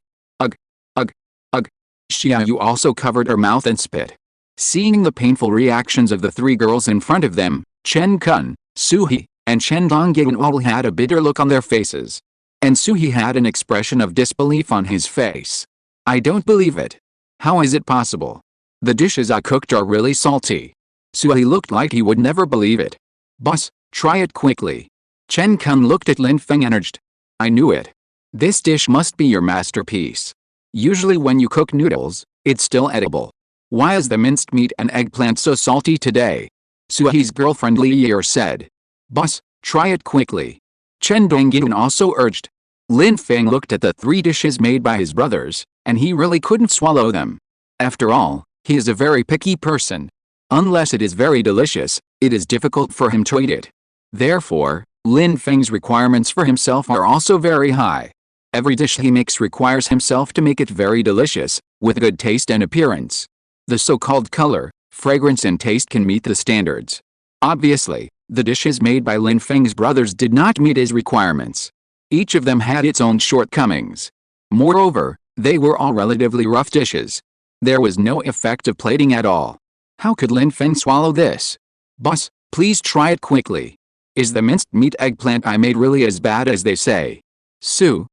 Xiaoyu also covered her mouth and spit. Seeing the painful reactions of the three girls in front of them, Chen Kun, Suhi, and Chen Dongyan all had a bitter look on their faces. And Suhi had an expression of disbelief on his face. I don't believe it. How is it possible? The dishes I cooked are really salty. Suhi looked like he would never believe it. Boss, try it quickly. Chen Kun looked at Lin Feng and urged. I knew it. This dish must be your masterpiece. Usually when you cook noodles, it's still edible. Why is the minced meat and eggplant so salty today? Suhi's girlfriend Li Yi said. Boss, try it quickly. Chen Dongyan also urged. Lin Feng looked at the three dishes made by his brothers, and he really couldn't swallow them. After all, he is a very picky person. Unless it is very delicious, it is difficult for him to eat it. Therefore, Lin Feng's requirements for himself are also very high. Every dish he makes requires himself to make it very delicious, with good taste and appearance. The so-called color, fragrance and taste can meet the standards. Obviously, the dishes made by Lin Feng's brothers did not meet his requirements. Each of them had its own shortcomings. Moreover, they were all relatively rough dishes. There was no effective plating at all. How could Lin Feng swallow this? Boss, please try it quickly. Is the minced meat eggplant I made really as bad as they say?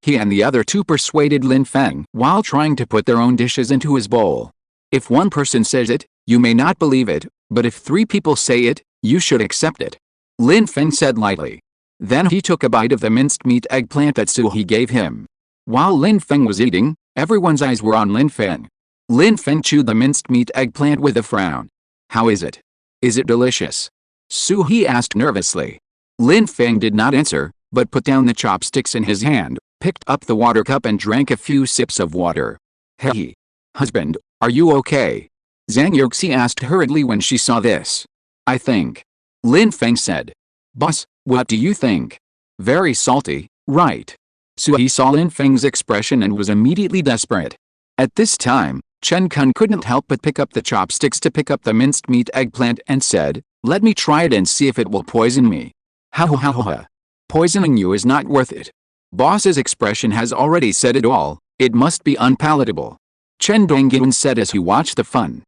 He and the other two persuaded Lin Feng while trying to put their own dishes into his bowl. If one person says it, you may not believe it, but if three people say it, you should accept it. Lin Feng said lightly. Then he took a bite of the minced meat eggplant that Suhi gave him. While Lin Feng was eating, everyone's eyes were on Lin Feng. Lin Feng chewed the minced meat eggplant with a frown. How is it? Is it delicious? Suhi asked nervously. Lin Feng did not answer, but put down the chopsticks in his hand, picked up the water cup and drank a few sips of water. Hey, husband, are you okay? Zhang Yuxi asked hurriedly when she saw this. I think. Lin Feng said. Boss, what do you think? Very salty, right? Suhi saw Lin Feng's expression and was immediately desperate. At this time, Chen Kun couldn't help but pick up the chopsticks to pick up the minced meat eggplant and said, let me try it and see if it will poison me. Ha ha ha ha. Poisoning you is not worth it. Boss's expression has already said it all, it must be unpalatable. Chen Dongyun said as he watched the fun.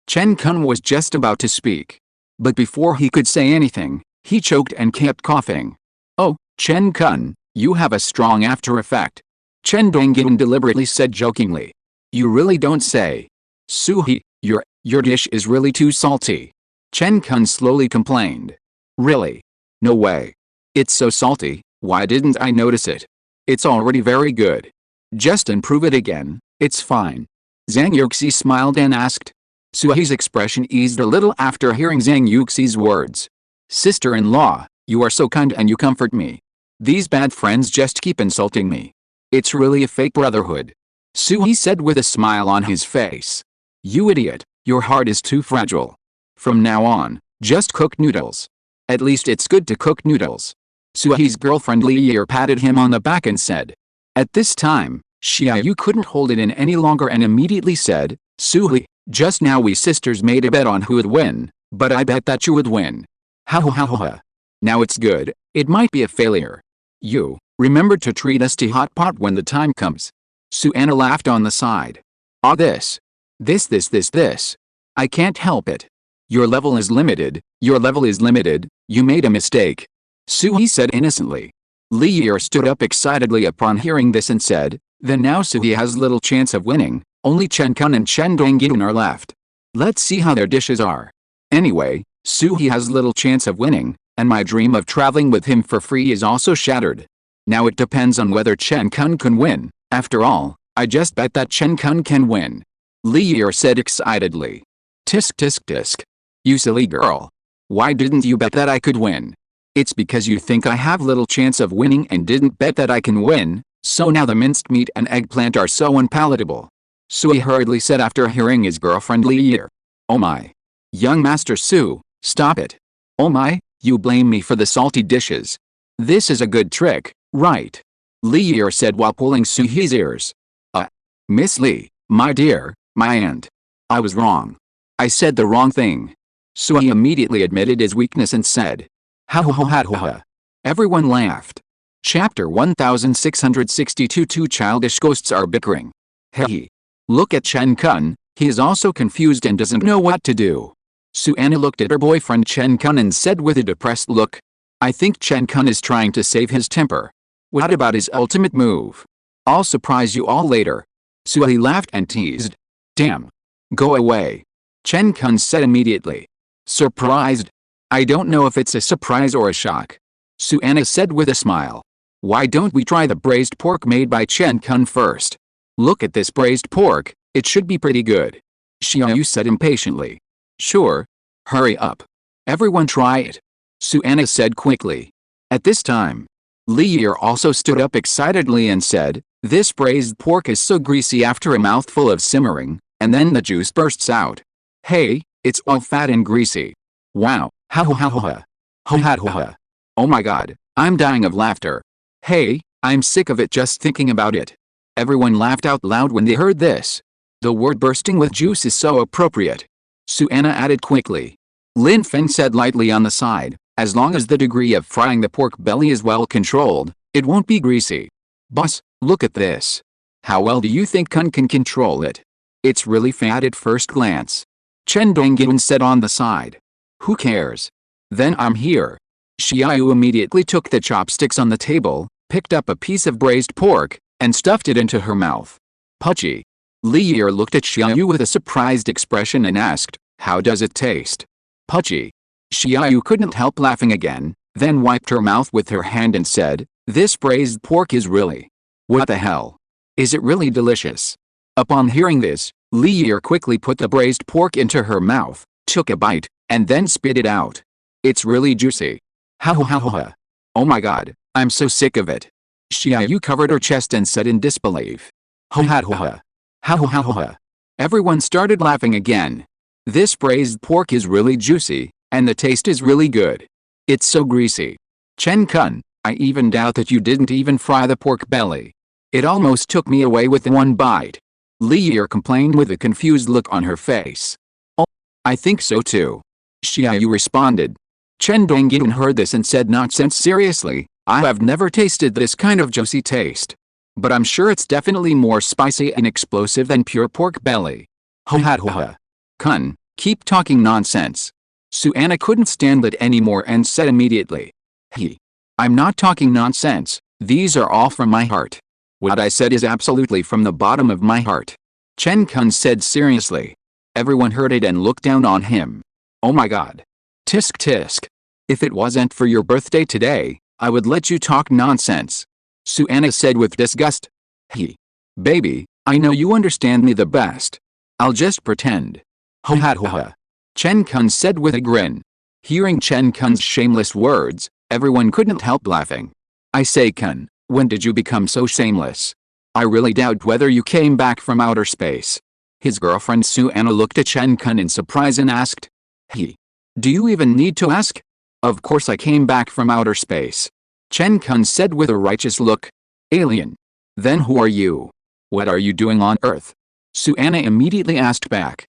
Chen Kun was just about to speak. But before he could say anything, he choked and kept coughing. Oh, Chen Kun, you have a strong after effect. Chen Dongyun deliberately said jokingly. You really don't say. Suhi, your dish is really too salty. Chen Kun slowly complained. Really? No way. It's so salty, why didn't I notice it? It's already very good. Just improve it again, it's fine. Zhang Yuxi smiled and asked. Suhi's expression eased a little after hearing Zhang Yuxi's words. Sister-in-law, you are so kind and you comfort me. These bad friends just keep insulting me. It's really a fake brotherhood. Suhi said with a smile on his face. You idiot, your heart is too fragile. From now on, just cook noodles. At least it's good to cook noodles. Suhi's girlfriend Li Yi patted him on the back and said. At this time, Xiaoyu couldn't hold it in any longer and immediately said, Suhi, just now we sisters made a bet on who would win, but I bet that you would win. Ha ha ha ha. Now it's good, it might be a failure. You, remember to treat us to hot pot when the time comes. Suanna laughed on the side. Ah this. I can't help it. Your level is limited, you made a mistake. Suhi said innocently. Li Yi stood up excitedly upon hearing this and said, then now Suhi has little chance of winning, only Chen Kun and Chen Dongyun are left. Let's see how their dishes are. Anyway, Suhi has little chance of winning, and my dream of traveling with him for free is also shattered. Now it depends on whether Chen Kun can win, after all, I just bet that Chen Kun can win. Li Yi said excitedly. Tisk tisk tisk. You silly girl. Why didn't you bet that I could win? It's because you think I have little chance of winning and didn't bet that I can win, so now the minced meat and eggplant are so unpalatable. Sui hurriedly said after hearing his girlfriend Li Yi. Oh my. Young Master Su, stop it. Oh my, you blame me for the salty dishes. This is a good trick, right? Li Yi said while pulling Suhi's ears. Miss Li, my dear, my aunt. I was wrong. I said the wrong thing. Sui immediately admitted his weakness and said. Ha ha ha ha ha. Everyone laughed. Chapter 1662. Two childish ghosts are bickering. Hey. Look at Chen Kun, he is also confused and doesn't know what to do. Suanna looked at her boyfriend Chen Kun and said with a depressed look. I think Chen Kun is trying to save his temper. What about his ultimate move? I'll surprise you all later. Sui laughed and teased. Damn. Go away. Chen Kun said immediately. Surprised? I don't know if it's a surprise or a shock. Suanna said with a smile. Why don't we try the braised pork made by Chen Kun first? Look at this braised pork, it should be pretty good. Xiaoyu said impatiently. Sure. Hurry up. Everyone try it. Suanna said quickly. At this time, Li Yi also stood up excitedly and said, this braised pork is so greasy after a mouthful of simmering, and then the juice bursts out. Hey, it's all fat and greasy. Wow, ha ha ha ha. Ha ha ha ha. Oh my god, I'm dying of laughter. Hey, I'm sick of it just thinking about it. Everyone laughed out loud when they heard this. The word bursting with juice is so appropriate. Suanna added quickly. Lin Feng said lightly on the side, as long as the degree of frying the pork belly is well controlled, it won't be greasy. Boss, look at this. How well do you think Kun can control it? It's really fat at first glance. Chen Dongyun said on the side. Who cares? Then I'm here. Xiaoyu immediately took the chopsticks on the table, picked up a piece of braised pork, and stuffed it into her mouth. Pudgy. Li Yi looked at Xiaoyu with a surprised expression and asked, how does it taste? Pudgy. Xiaoyu couldn't help laughing again, then wiped her mouth with her hand and said, this braised pork is really. What the hell? Is it really delicious? Upon hearing this, Li Yi quickly put the braised pork into her mouth, took a bite, and then spit it out. It's really juicy. Ha ha ha ha. Oh my god, I'm so sick of it. Xiaoyu covered her chest and said in disbelief. Ha ha ha ha. Ha ha ha ha. Everyone started laughing again. This braised pork is really juicy, and the taste is really good. It's so greasy. Chen Kun, I even doubt that you didn't even fry the pork belly. It almost took me away with one bite. Li Yi complained with a confused look on her face. Oh, I think so too. Xiaoyu responded. Chen Dongyun heard this and said, nonsense, seriously, I have never tasted this kind of juicy taste. But I'm sure it's definitely more spicy and explosive than pure pork belly. Ho ha ho ha. Kun, keep talking nonsense. Suanna couldn't stand it anymore and said immediately. I'm not talking nonsense, these are all from my heart. What I said is absolutely from the bottom of my heart. Chen Kun said seriously. Everyone heard it and looked down on him. Oh my god. Tisk tisk. If it wasn't for your birthday today, I would let you talk nonsense. Suanna said with disgust. Baby, I know you understand me the best. I'll just pretend. Ho ha ho ha. Chen Kun said with a grin. Hearing Chen Kun's shameless words, everyone couldn't help laughing. I say, Kun, when did you become so shameless? I really doubt whether you came back from outer space. His girlfriend Suanna looked at Chen Kun in surprise and asked. Do you even need to ask? Of course I came back from outer space. Chen Kun said with a righteous look. Alien. Then who are you? What are you doing on Earth? Suanna immediately asked back.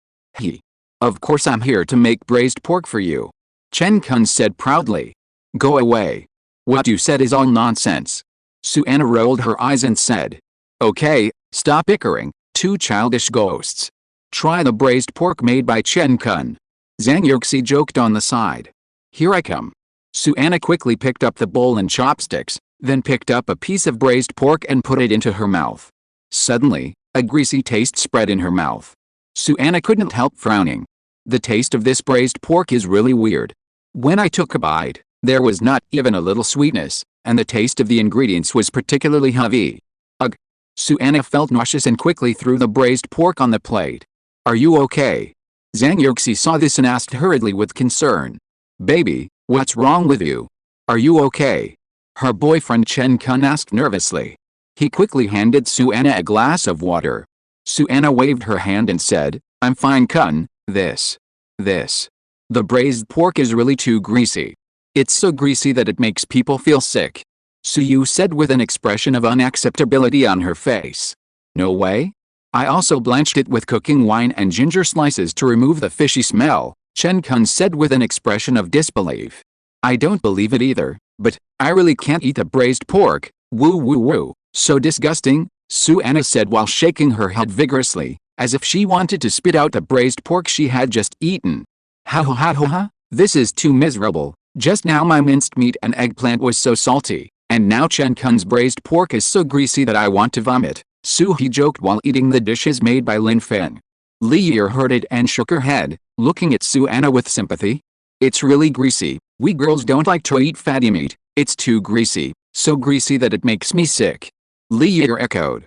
Of course I'm here to make braised pork for you. Chen Kun said proudly. Go away. What you said is all nonsense. Suanna rolled her eyes and said. Okay, stop bickering, two childish ghosts. Try the braised pork made by Chen Kun. Zhang Yuxi joked on the side. Here I come. Suanna quickly picked up the bowl and chopsticks, then picked up a piece of braised pork and put it into her mouth. Suddenly, a greasy taste spread in her mouth. Suanna couldn't help frowning. The taste of this braised pork is really weird. When I took a bite, there was not even a little sweetness, and the taste of the ingredients was particularly heavy. Ugh. Suanna felt nauseous and quickly threw the braised pork on the plate. Are you okay? Zhang Yuxi saw this and asked hurriedly with concern. Baby, what's wrong with you? Are you okay? Her boyfriend Chen Kun asked nervously. He quickly handed Suanna a glass of water. Suanna waved her hand and said, I'm fine, Kun. This. The braised pork is really too greasy. It's so greasy that it makes people feel sick. Suyu said with an expression of unacceptability on her face. No way? I also blanched it with cooking wine and ginger slices to remove the fishy smell, Chen Kun said with an expression of disbelief. I don't believe it either, but I really can't eat the braised pork. Woo woo woo. So disgusting, Suanna said while shaking her head vigorously, as if she wanted to spit out the braised pork she had just eaten. Ha ha ha ha. This is too miserable. Just now my minced meat and eggplant was so salty, and now Chen Kun's braised pork is so greasy that I want to vomit. Suhi joked while eating the dishes made by Lin Feng. Li Yi heard it and shook her head, looking at Suanna with sympathy. It's really greasy. We girls don't like to eat fatty meat. It's too greasy, so greasy that it makes me sick. Li Yi echoed.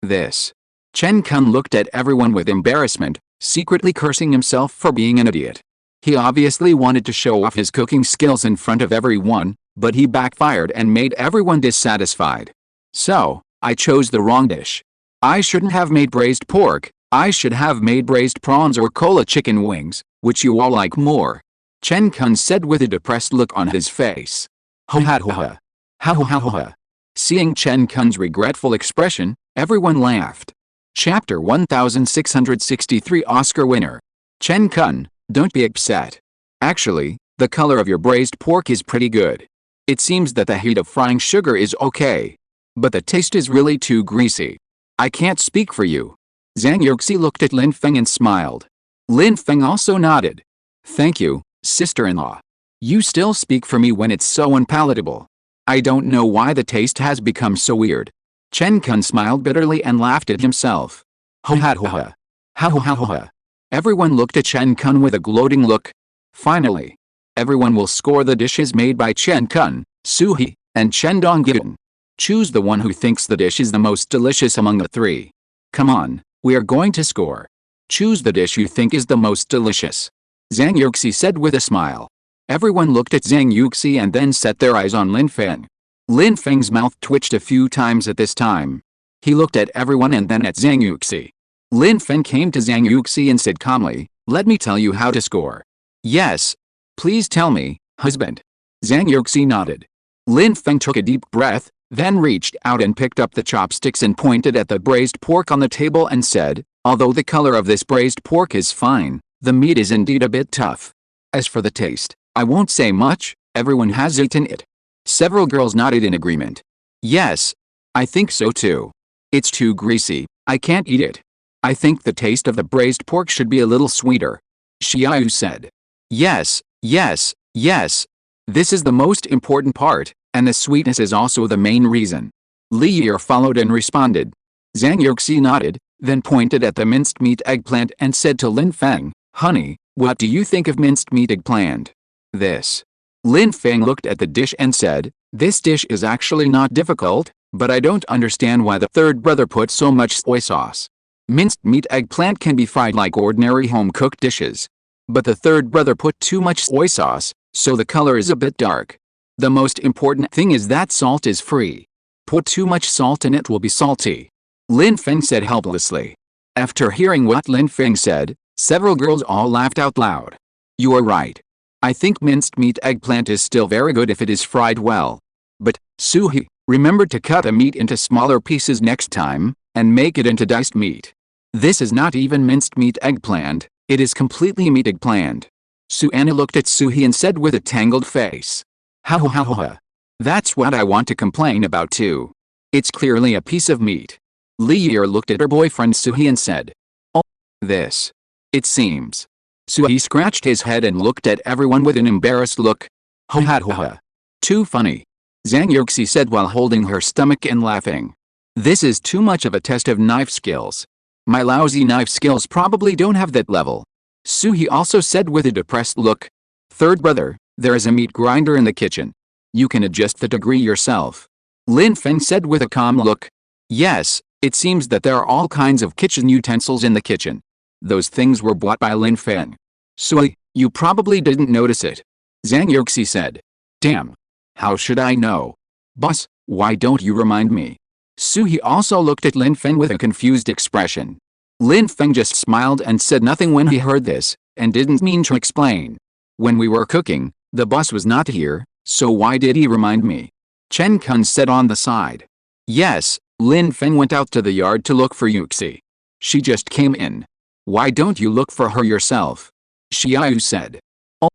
This. Chen Kun looked at everyone with embarrassment, secretly cursing himself for being an idiot. He obviously wanted to show off his cooking skills in front of everyone, but he backfired and made everyone dissatisfied. So, I chose the wrong dish. I shouldn't have made braised pork, I should have made braised prawns or cola chicken wings, which you all like more. Chen Kun said with a depressed look on his face. Ho ha ho ha. Ha ho ha ho ha. Seeing Chen Kun's regretful expression, everyone laughed. Chapter 1663 Oscar winner. Chen Kun, don't be upset. Actually, the color of your braised pork is pretty good. It seems that the heat of frying sugar is okay. But the taste is really too greasy. I can't speak for you. Zhang Yuxi looked at Lin Feng and smiled. Lin Feng also nodded. Thank you, sister-in-law. You still speak for me when it's so unpalatable. I don't know why the taste has become so weird. Chen Kun smiled bitterly and laughed at himself. Ho ha ho ha. Ha ho ha ho ha. Everyone looked at Chen Kun with a gloating look. Finally, everyone will score the dishes made by Chen Kun, Suhi, and Chen Dongyun. Choose the one who thinks the dish is the most delicious among the three. Come on, we are going to score. Choose the dish you think is the most delicious. Zhang Yuxi said with a smile. Everyone looked at Zhang Yuxi and then set their eyes on Lin Feng. Lin Feng's mouth twitched a few times at this time. He looked at everyone and then at Zhang Yuxi. Lin Feng came to Zhang Yuxi and said calmly, let me tell you how to score. Yes. Please tell me, husband. Zhang Yuxi nodded. Lin Feng took a deep breath, then reached out and picked up the chopsticks and pointed at the braised pork on the table and said, although the color of this braised pork is fine, the meat is indeed a bit tough. As for the taste, I won't say much, everyone has eaten it. Several girls nodded in agreement. Yes. I think so too. It's too greasy, I can't eat it. I think the taste of the braised pork should be a little sweeter. Xiaoyu said. Yes, yes, yes. This is the most important part, and the sweetness is also the main reason. Li Yi followed and responded. Zhang Yuxi nodded, then pointed at the minced meat eggplant and said to Lin Feng, Honey, what do you think of minced meat eggplant? This. Lin Feng looked at the dish and said, This dish is actually not difficult, but I don't understand why the third brother put so much soy sauce. Minced meat eggplant can be fried like ordinary home-cooked dishes. But the third brother put too much soy sauce, so the color is a bit dark. The most important thing is that salt is free. Put too much salt and it will be salty. Lin Feng said helplessly. After hearing what Lin Feng said, several girls all laughed out loud. You are right. I think minced meat eggplant is still very good if it is fried well. But, Suhi, remember to cut the meat into smaller pieces next time, and make it into diced meat. This is not even minced meat eggplant, it is completely meat eggplant. Suanna looked at Suhi and said with a tangled face. Ha ha ha ha. That's what I want to complain about too. It's clearly a piece of meat. Li Yi looked at her boyfriend Suhi and said. Oh, this. It seems. Suhi scratched his head and looked at everyone with an embarrassed look. Ha ha ha ha. Too funny. Zhang Yuxi said while holding her stomach and laughing. This is too much of a test of knife skills. My lousy knife skills probably don't have that level. Suhi also said with a depressed look. Third brother, there is a meat grinder in the kitchen. You can adjust the degree yourself. Lin Feng said with a calm look. Yes, it seems that there are all kinds of kitchen utensils in the kitchen. Those things were bought by Lin Feng. Suhi, you probably didn't notice it. Zhang Yuxi said. Damn. How should I know? Boss, why don't you remind me? Suhi also looked at Lin Feng with a confused expression. Lin Feng just smiled and said nothing when he heard this, and didn't mean to explain. When we were cooking, the boss was not here, so why did he remind me? Chen Kun said on the side. Yes, Lin Feng went out to the yard to look for Yuxi. She just came in. Why don't you look for her yourself? Xiaoyu said. Oh,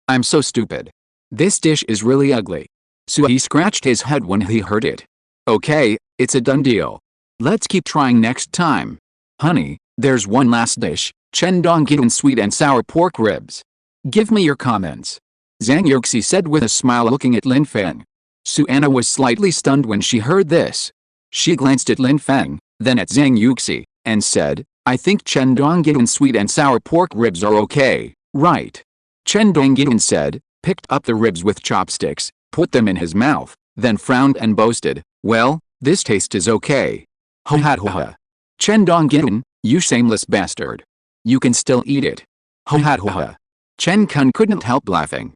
I'm so stupid. This dish is really ugly. Suhi scratched his head when he heard it. Okay, it's a done deal. Let's keep trying next time. Honey, there's one last dish, Chendonggyun sweet and sour pork ribs. Give me your comments. Zhang Yuxi said with a smile looking at Lin Feng. Suanna was slightly stunned when she heard this. She glanced at Lin Feng, then at Zhang Yuxi, and said, I think Chendonggyun sweet and sour pork ribs are okay, right? Chendonggyun said, picked up the ribs with chopsticks, put them in his mouth, then frowned and boasted, well, this taste is okay. Ha ha ha ha. Chendonggyun, you shameless bastard. You can still eat it. Ha ha ha ha. Chen Kun couldn't help laughing.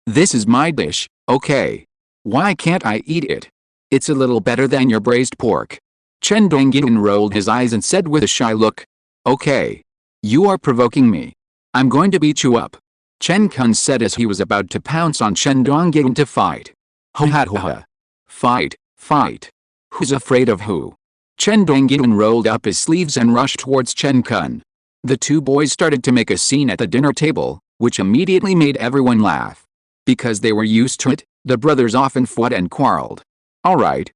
This is my dish, okay. Why can't I eat it? It's a little better than your braised pork. Chendonggyun rolled his eyes and said with a shy look. Okay. You are provoking me. I'm going to beat you up. Chen Kun said as he was about to pounce on Chendonggyun to fight. Ha ha ha ha. Fight, fight. Who's afraid of who? Chendonggyun rolled up his sleeves and rushed towards Chen Kun. The two boys started to make a scene at the dinner table, which immediately made everyone laugh. Because they were used to it, the brothers often fought and quarreled. Alright.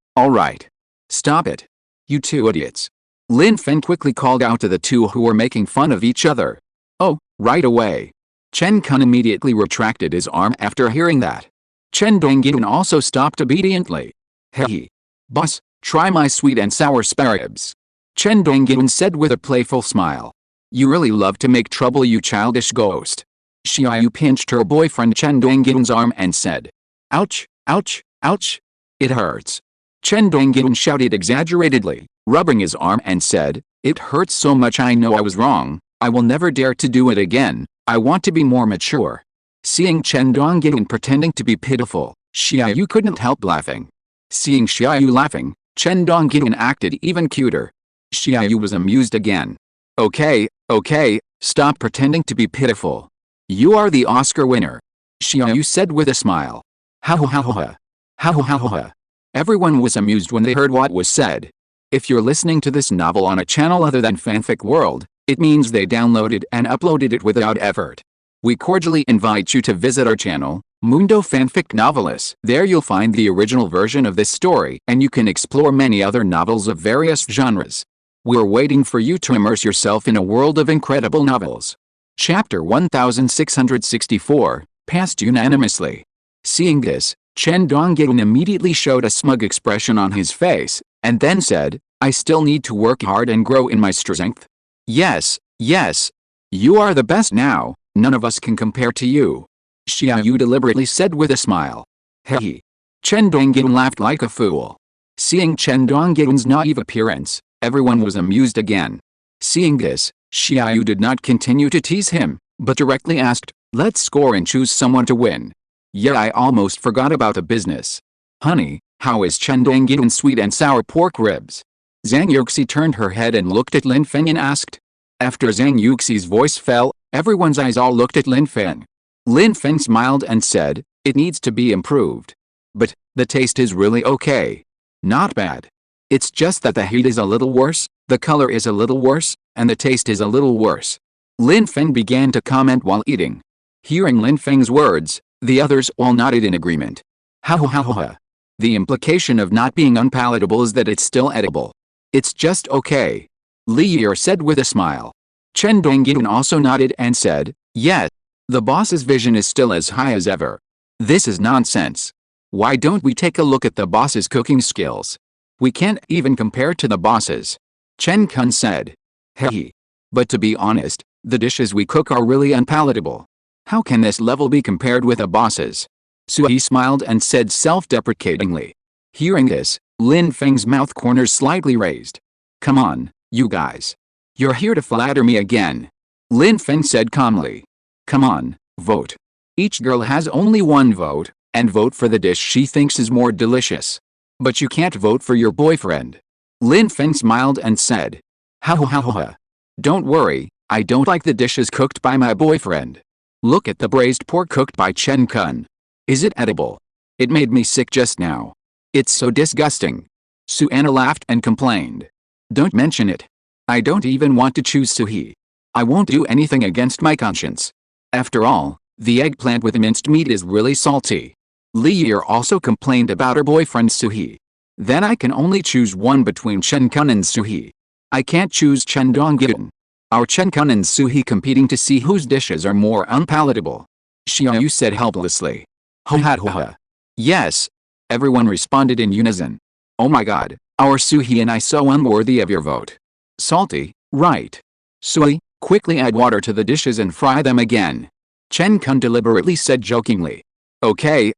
Stop it. You two idiots. Lin Feng quickly called out to the two who were making fun of each other. Oh, right away. Chen Kun immediately retracted his arm after hearing that. Chendonggyun also stopped obediently. Hey. Boss, try my sweet and sour spare ribs. Chendonggyun said with a playful smile. You really love to make trouble, you childish ghost. Xiaoyu pinched her boyfriend Chendonggyun's arm and said. Ouch, ouch, ouch. It hurts. Chendonggyun shouted exaggeratedly, rubbing his arm and said, It hurts so much, I know I was wrong. I will never dare to do it again. I want to be more mature. Seeing Chendonggyun pretending to be pitiful, Xiaoyu couldn't help laughing. Seeing Xiaoyu laughing, Chendonggyun acted even cuter. Xiaoyu was amused again. Okay, stop pretending to be pitiful. You are the Oscar winner. Xiaoyu said with a smile. Ha ha ha ha. Ha ha ha ha. Everyone was amused when they heard what was said. If you're listening to this novel on a channel other than Fanfic World, it means they downloaded and uploaded it without effort. We cordially invite you to visit our channel, Mundo Fanfic Novelist. There you'll find the original version of this story and you can explore many other novels of various genres. We're waiting for you to immerse yourself in a world of incredible novels. Chapter 1664, Passed Unanimously. Seeing this, Chen Donggyun immediately showed a smug expression on his face, and then said, I still need to work hard and grow in my strength. Yes, yes. You are the best now, none of us can compare to you. Xiaoyu deliberately said with a smile. Hehe. Chen Donggyun laughed like a fool. Seeing Chen Donggyun's naive appearance, everyone was amused again. Seeing this, Xiaoyu did not continue to tease him, but directly asked, let's score and choose someone to win. Yeah, I almost forgot about the business. Honey, how is Chen Donggyun's sweet and sour pork ribs? Zhang Yuxi turned her head and looked at Lin Feng and asked. After Zhang Yuxi's voice fell, everyone's eyes all looked at Lin Feng. Lin Feng smiled and said, it needs to be improved. But, the taste is really okay. Not bad. It's just that the heat is a little worse, the color is a little worse, and the taste is a little worse. Lin Feng began to comment while eating. Hearing Lin Feng's words, the others all nodded in agreement. Ha ha ha ha. The implication of not being unpalatable is that it's still edible. It's just okay. Li Yi said with a smile. Chen Donggyun also nodded and said, yes. The boss's vision is still as high as ever. This is nonsense. Why don't we take a look at the boss's cooking skills? We can't even compare to the boss's. Chen Kun said. Hehe. But to be honest, the dishes we cook are really unpalatable. How can this level be compared with a boss's? Sui smiled and said self-deprecatingly. Hearing this, Lin Feng's mouth corners slightly raised. Come on, you guys. You're here to flatter me again. Lin Feng said calmly. Come on, vote. Each girl has only one vote, and vote for the dish she thinks is more delicious. But you can't vote for your boyfriend. Lin Feng smiled and said. Ha ha ha ha. Don't worry, I don't like the dishes cooked by my boyfriend. Look at the braised pork cooked by Chen Kun. Is it edible? It made me sick just now. It's so disgusting. Suana laughed and complained. Don't mention it. I don't even want to choose Suhi. I won't do anything against my conscience. After all, the eggplant with minced meat is really salty. Li Yi also complained about her boyfriend Suhi. Then I can only choose one between Chen Kun and Suhi. I can't choose Chen Donggyun. Are Chen Kun and Suhi competing to see whose dishes are more unpalatable? Xiaoyu said helplessly. Ho ha ho ha. Yes. Everyone responded in unison. Oh my god, our Suhi and I so unworthy of your vote. Salty, right. Sui, quickly add water to the dishes and fry them again. Chen Kun deliberately said jokingly. Okay,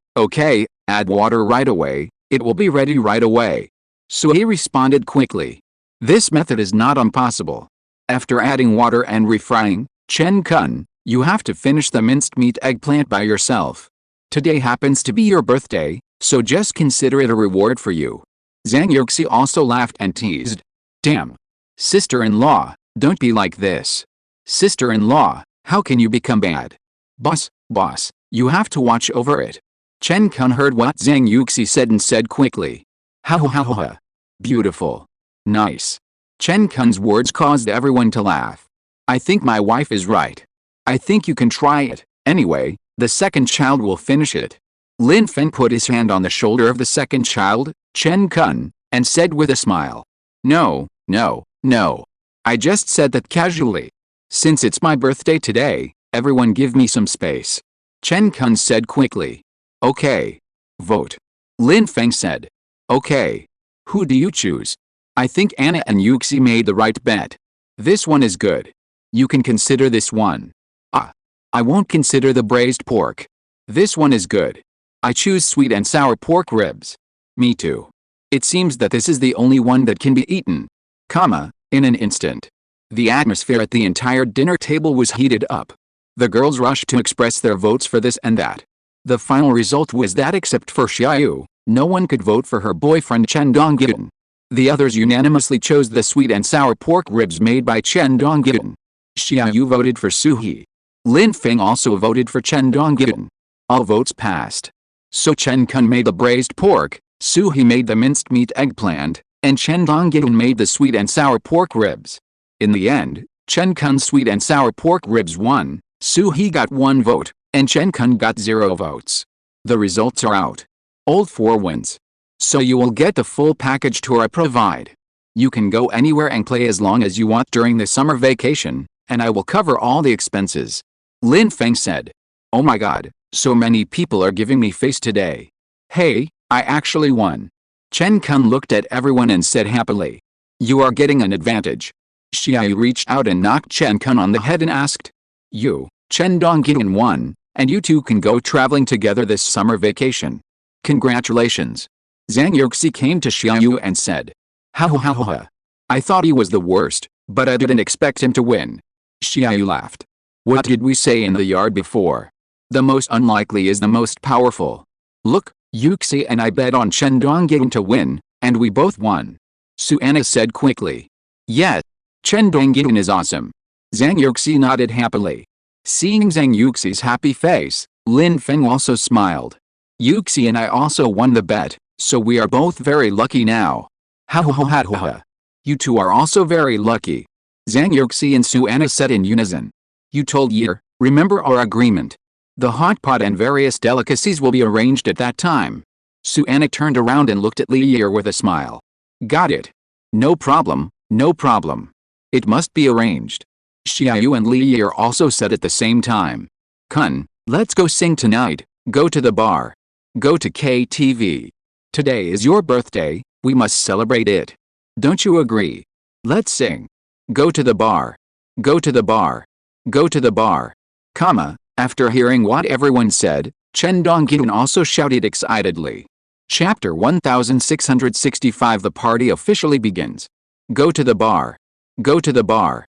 add water right away, it will be ready right away. Sui responded quickly. This method is not impossible. After adding water and refrying, Chen Kun, you have to finish the minced meat eggplant by yourself. Today happens to be your birthday, so just consider it a reward for you. Zhang Yuxi also laughed and teased. Damn. Sister-in-law, don't be like this. Sister-in-law, how can you become bad? Boss, you have to watch over it. Chen Kun heard what Zhang Yuxi said and said quickly. Ha ha ha ha. Beautiful. Nice. Chen Kun's words caused everyone to laugh. I think my wife is right. I think you can try it. Anyway, the second child will finish it. Lin Feng put his hand on the shoulder of the second child, Chen Kun, and said with a smile. No. I just said that casually. Since it's my birthday today, everyone give me some space. Chen Kun said quickly. Okay. Vote. Lin Feng said. Okay. Who do you choose? I think Anna and Yuxi made the right bet. This one is good. You can consider this one. I won't consider the braised pork. This one is good. I choose sweet and sour pork ribs. Me too. It seems that this is the only one that can be eaten. In an instant. The atmosphere at the entire dinner table was heated up. The girls rushed to express their votes for this and that. The final result was that except for Xiaoyu, no one could vote for her boyfriend Chen Donggyun. The others unanimously chose the sweet and sour pork ribs made by Chen Donggyun. Xiaoyu voted for Suhi. Lin Feng also voted for Chen Donggyun. All votes passed. So Chen Kun made the braised pork, Suhi made the minced meat eggplant, and Chen Donggyun made the sweet and sour pork ribs. In the end, Chen Kun's sweet and sour pork ribs won, Su-hee got 1 vote, and Chen Kun got 0 votes. The results are out. Old 4 wins. So you will get the full package tour I provide. You can go anywhere and play as long as you want during the summer vacation, and I will cover all the expenses. Lin Feng said. Oh my god, so many people are giving me face today. Hey, I actually won. Chen Kun looked at everyone and said happily. You are getting an advantage. Xiaoyu reached out and knocked Chen Kun on the head and asked. You, Chen Dongjin won, and you two can go traveling together this summer vacation. Congratulations. Zhang Yuxi came to Xiaoyu and said. Ha ha ha ha. I thought he was the worst, but I didn't expect him to win. Xiaoyu laughed. What did we say in the yard before? The most unlikely is the most powerful. Look, Yuxi and I bet on Chen Dongjin to win, and we both won. Suanna said quickly. Yes, Chen Dongjin is awesome. Zhang Yuxi nodded happily. Seeing Zhang Yuxi's happy face, Lin Feng also smiled. Yuxi and I also won the bet, so we are both very lucky now. Ha ha ha ha ha. You two are also very lucky. Zhang Yuxi and Suanna said in unison. You told Year, remember our agreement. The hot pot and various delicacies will be arranged at that time. Suanna turned around and looked at Li Year with a smile. Got it. No problem, no problem. It must be arranged. Xiaoyu and Li Year also said at the same time. Kun, let's go sing tonight, go to the bar. Go to KTV. Today is your birthday, we must celebrate it. Don't you agree? Let's sing. Go to the bar. Go to the bar. Go to the bar. After hearing what everyone said, Chen Dongjin also shouted excitedly. Chapter 1665. The party officially begins. Go to the bar. Go to the bar.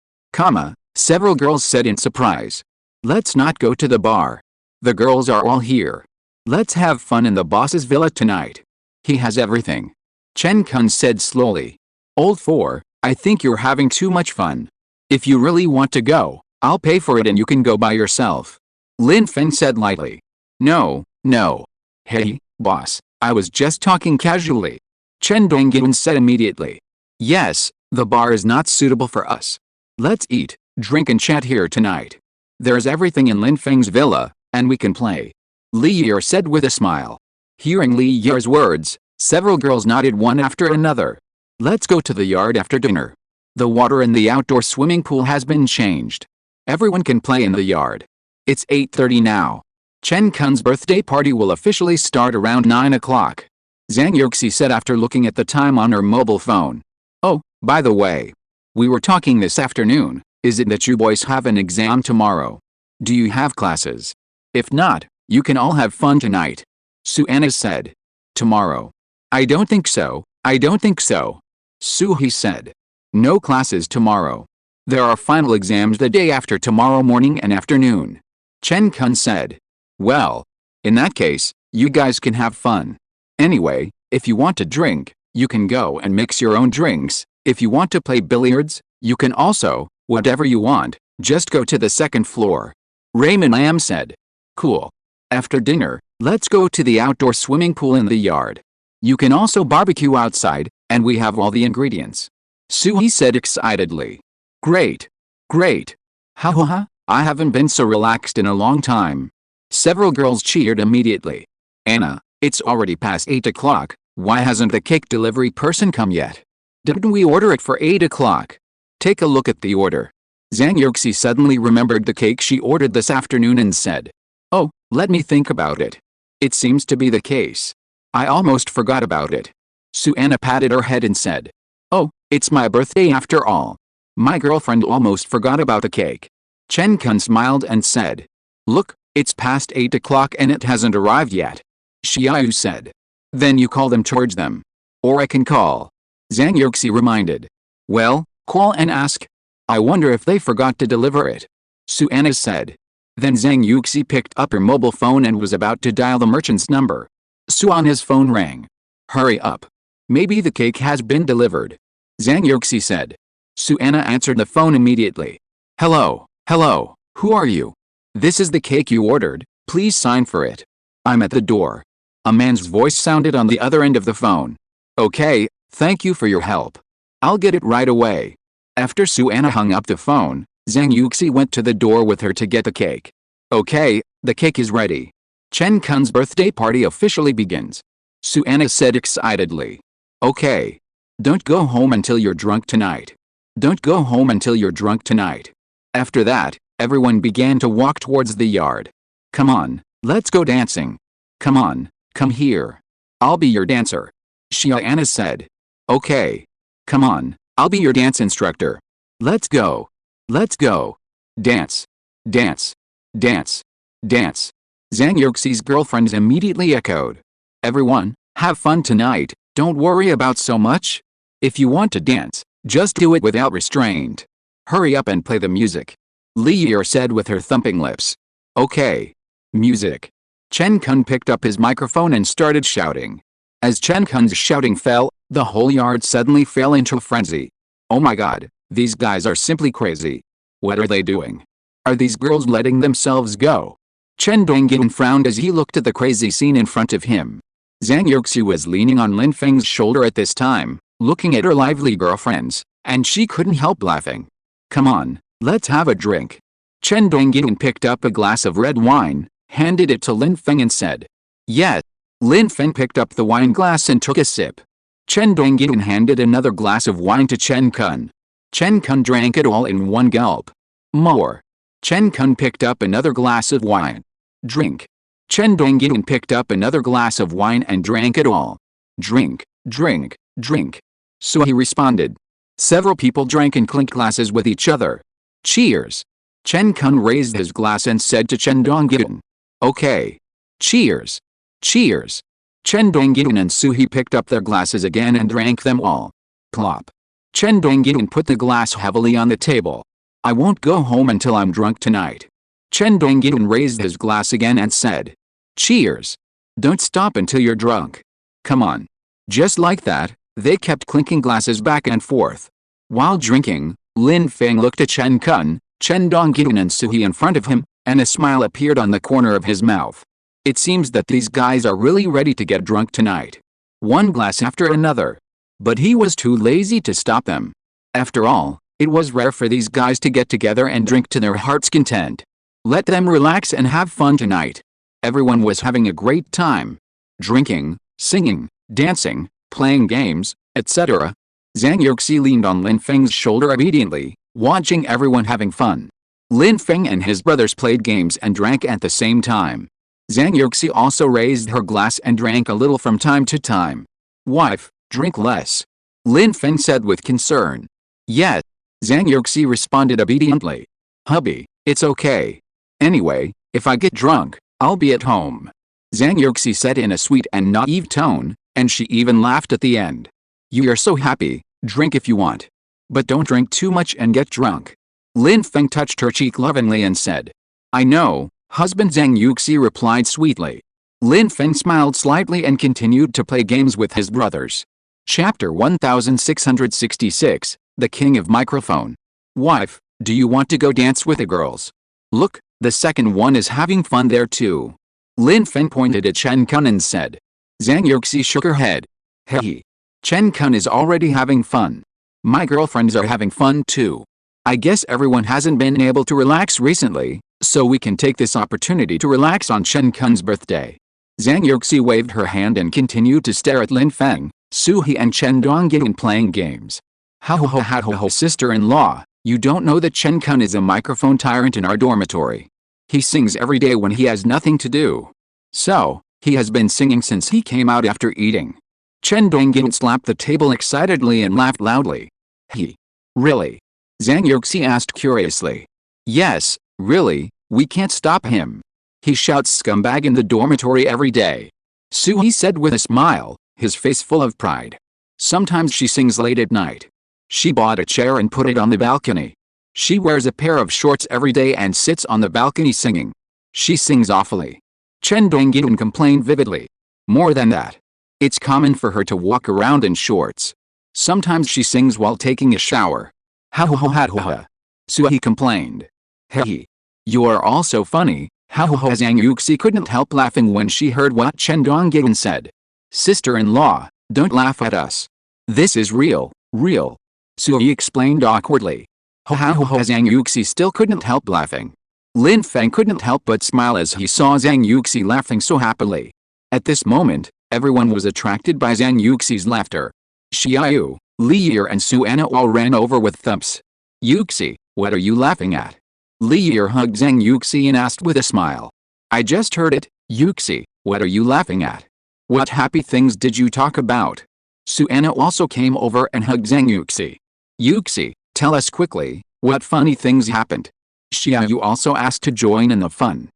Several girls said in surprise. Let's not go to the bar. The girls are all here. Let's have fun in the boss's villa tonight. He has everything. Chen Kun said slowly. Old 4, I think you're having too much fun. If you really want to go, I'll pay for it and you can go by yourself. Lin Feng said lightly. No, no. Hey, boss, I was just talking casually. Chen Dongjin said immediately. Yes, the bar is not suitable for us. Let's eat, drink and chat here tonight. There's everything in Lin Feng's villa, and we can play. Li Year said with a smile. Hearing Li Year's words, several girls nodded one after another. Let's go to the yard after dinner. The water in the outdoor swimming pool has been changed. Everyone can play in the yard. It's 8:30 now. Chen Kun's birthday party will officially start around 9 o'clock. Zhang Yuxi said after looking at the time on her mobile phone. Oh, by the way. We were talking this afternoon, is it that you boys have an exam tomorrow? Do you have classes? If not, you can all have fun tonight. Suanna said. Tomorrow. I don't think so, I don't think so. Su-hee said. No classes tomorrow. There are final exams the day after tomorrow morning and afternoon. Chen Kun said. Well, in that case, you guys can have fun. Anyway, if you want to drink, you can go and mix your own drinks. If you want to play billiards, you can also, whatever you want, just go to the second floor. Raymond Lam said. Cool. After dinner, let's go to the outdoor swimming pool in the yard. You can also barbecue outside, and we have all the ingredients. Su-hee said excitedly. Great. Great. Ha ha ha, I haven't been so relaxed in a long time. Several girls cheered immediately. Anna, it's already past 8 o'clock, why hasn't the cake delivery person come yet? Didn't we order it for 8 o'clock? Take a look at the order. Zhang Yuxi suddenly remembered the cake she ordered this afternoon and said. Oh, let me think about it. It seems to be the case. I almost forgot about it. Suanna patted her head and said. Oh, it's my birthday after all. My girlfriend almost forgot about the cake. Chen Kun smiled and said. Look, it's past 8 o'clock and it hasn't arrived yet. Xiaoyu said. Then you call them towards them. Or I can call. Zhang Yuxi reminded. Well, call and ask. I wonder if they forgot to deliver it. Suanna said. Then Zhang Yuxi picked up her mobile phone and was about to dial the merchant's number. Suanna's phone rang. Hurry up. Maybe the cake has been delivered. Zhang Yuxi said. Suanna answered the phone immediately. Hello, hello, who are you? This is the cake you ordered, please sign for it. I'm at the door. A man's voice sounded on the other end of the phone. Okay, thank you for your help. I'll get it right away. After Suanna hung up the phone, Zhang Yuxi went to the door with her to get the cake. Okay, the cake is ready. Chen Kun's birthday party officially begins. Suana said excitedly. Okay. Don't go home until you're drunk tonight. Don't go home until you're drunk tonight. After that, everyone began to walk towards the yard. Come on, let's go dancing. Come on, come here. I'll be your dancer. Suana said. Okay. Come on, I'll be your dance instructor. Let's go. Let's go. Dance. Dance. Dance. Dance. Zhang Yuxi's girlfriends immediately echoed. Everyone, have fun tonight, don't worry about so much. If you want to dance, just do it without restraint. Hurry up and play the music. Li said with her thumping lips. Okay. Music. Chen Kun picked up his microphone and started shouting. As Chen Kun's shouting fell, the whole yard suddenly fell into a frenzy. Oh my god, these guys are simply crazy. What are they doing? Are these girls letting themselves go? Chen Dongyun frowned as he looked at the crazy scene in front of him. Zhang Yuxi was leaning on Lin Feng's shoulder at this time, looking at her lively girlfriends, and she couldn't help laughing. Come on, let's have a drink. Chen Dongyun picked up a glass of red wine, handed it to Lin Feng and said. Yes. Lin Feng picked up the wine glass and took a sip. Chen Dongyun handed another glass of wine to Chen Kun. Chen Kun drank it all in one gulp. More. Chen Kun picked up another glass of wine. Drink. Chen Dongyun picked up another glass of wine and drank it all. Drink, drink, drink. So he responded. Several people drank and clinked glasses with each other. Cheers. Chen Kun raised his glass and said to Chen Dongyun. Okay. Cheers. Cheers. Chen Dongyun and Suhi picked up their glasses again and drank them all. Plop. Chen Dongyun put the glass heavily on the table. I won't go home until I'm drunk tonight. Chen Dongyun raised his glass again and said. Cheers. Don't stop until you're drunk. Come on. Just like that, they kept clinking glasses back and forth. While drinking, Lin Feng looked at Chen Kun, Chen Dongyun and Suhi in front of him, and a smile appeared on the corner of his mouth. It seems that these guys are really ready to get drunk tonight. One glass after another. But he was too lazy to stop them. After all, it was rare for these guys to get together and drink to their heart's content. Let them relax and have fun tonight. Everyone was having a great time. Drinking, singing, dancing, playing games, etc. Zhang Yuxi leaned on Lin Feng's shoulder obediently, watching everyone having fun. Lin Feng and his brothers played games and drank at the same time. Zhang Yuxi also raised her glass and drank a little from time to time. Wife, drink less. Lin Feng said with concern. Yes. Zhang Yuxi responded obediently. Hubby, it's okay. Anyway, if I get drunk, I'll be at home. Zhang Yuxi said in a sweet and naive tone, and she even laughed at the end. You're so happy, drink if you want. But don't drink too much and get drunk. Lin Feng touched her cheek lovingly and said. I know, husband. Zhang Yuxi replied sweetly. Lin Feng smiled slightly and continued to play games with his brothers. Chapter 1666, The King of Microphone. Wife, do you want to go dance with the girls? Look, the second one is having fun there too. Lin Feng pointed at Chen Kun and said. Zhang Yuxi shook her head. Hey. Chen Kun is already having fun. My girlfriends are having fun too. I guess everyone hasn't been able to relax recently, so we can take this opportunity to relax on Chen Kun's birthday. Zhang Yuxi waved her hand and continued to stare at Lin Feng, Suhi and Chen Dongyun playing games. Ho sister-in-law, you don't know that Chen Kun is a microphone tyrant in our dormitory. He sings every day when he has nothing to do. So, he has been singing since he came out after eating. Chen Dongyun slapped the table excitedly and laughed loudly. He. Really? Zhang Yuxi asked curiously. Yes, really, we can't stop him. He shouts scumbag in the dormitory every day. Suhi said with a smile, his face full of pride. Sometimes she sings late at night. She bought a chair and put it on the balcony. She wears a pair of shorts every day and sits on the balcony singing. She sings awfully. Chen Dongyun complained vividly. More than that. It's common for her to walk around in shorts. Sometimes she sings while taking a shower. Ha. Suhi complained. Hey. You are all so funny. Zhang Yuxi couldn't help laughing when she heard what Chen Dongyun said. Sister-in-law, don't laugh at us. This is real. Suhi explained awkwardly. Ha ha ha ha. Zhang Yuxi still couldn't help laughing. Lin Feng couldn't help but smile as he saw Zhang Yuxi laughing so happily. At this moment, everyone was attracted by Zhang Yuxi's laughter. Xiaoyu, Li Yi and Su Anna all ran over with thumps. Yuxi, what are you laughing at? Li Yi hugged Zhang Yuxi and asked with a smile. I just heard it, Yuxi, what are you laughing at? What happy things did you talk about? Su Anna also came over and hugged Zhang Yuxi. Yuxi, tell us quickly, what funny things happened? Xiaoyu also asked to join in the fun.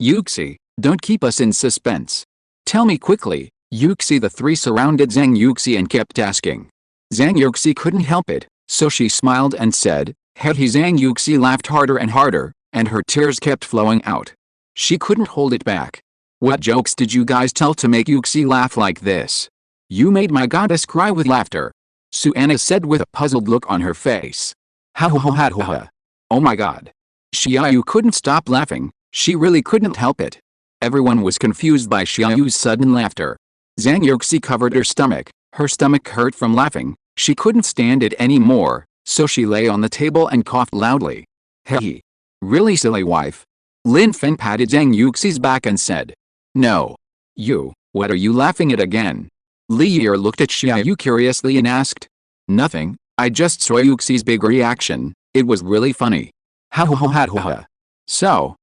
Yuxi, don't keep us in suspense. Tell me quickly, Yuxi. The three surrounded Zhang Yuxi and kept asking. Zhang Yuxi couldn't help it, so she smiled and said, Hey. Zhang Yuxi laughed harder and harder, and her tears kept flowing out. She couldn't hold it back. What jokes did you guys tell to make Yuxi laugh like this? You made my goddess cry with laughter. Su Anna said with a puzzled look on her face. Ha ha ha ha ha. Oh my god. Xiaoyu couldn't stop laughing, she really couldn't help it. Everyone was confused by Xiaoyu's sudden laughter. Zhang Yuxi covered her stomach hurt from laughing, she couldn't stand it anymore, so she lay on the table and coughed loudly. Hey. Really silly wife. Lin Feng patted Zhang Yuxi's back and said. No. You, what are you laughing at again? Li Yi looked at Xiaoyu curiously and asked. Nothing, I just saw Yuxi's big reaction, it was really funny. Ha ha ha ha ha. So.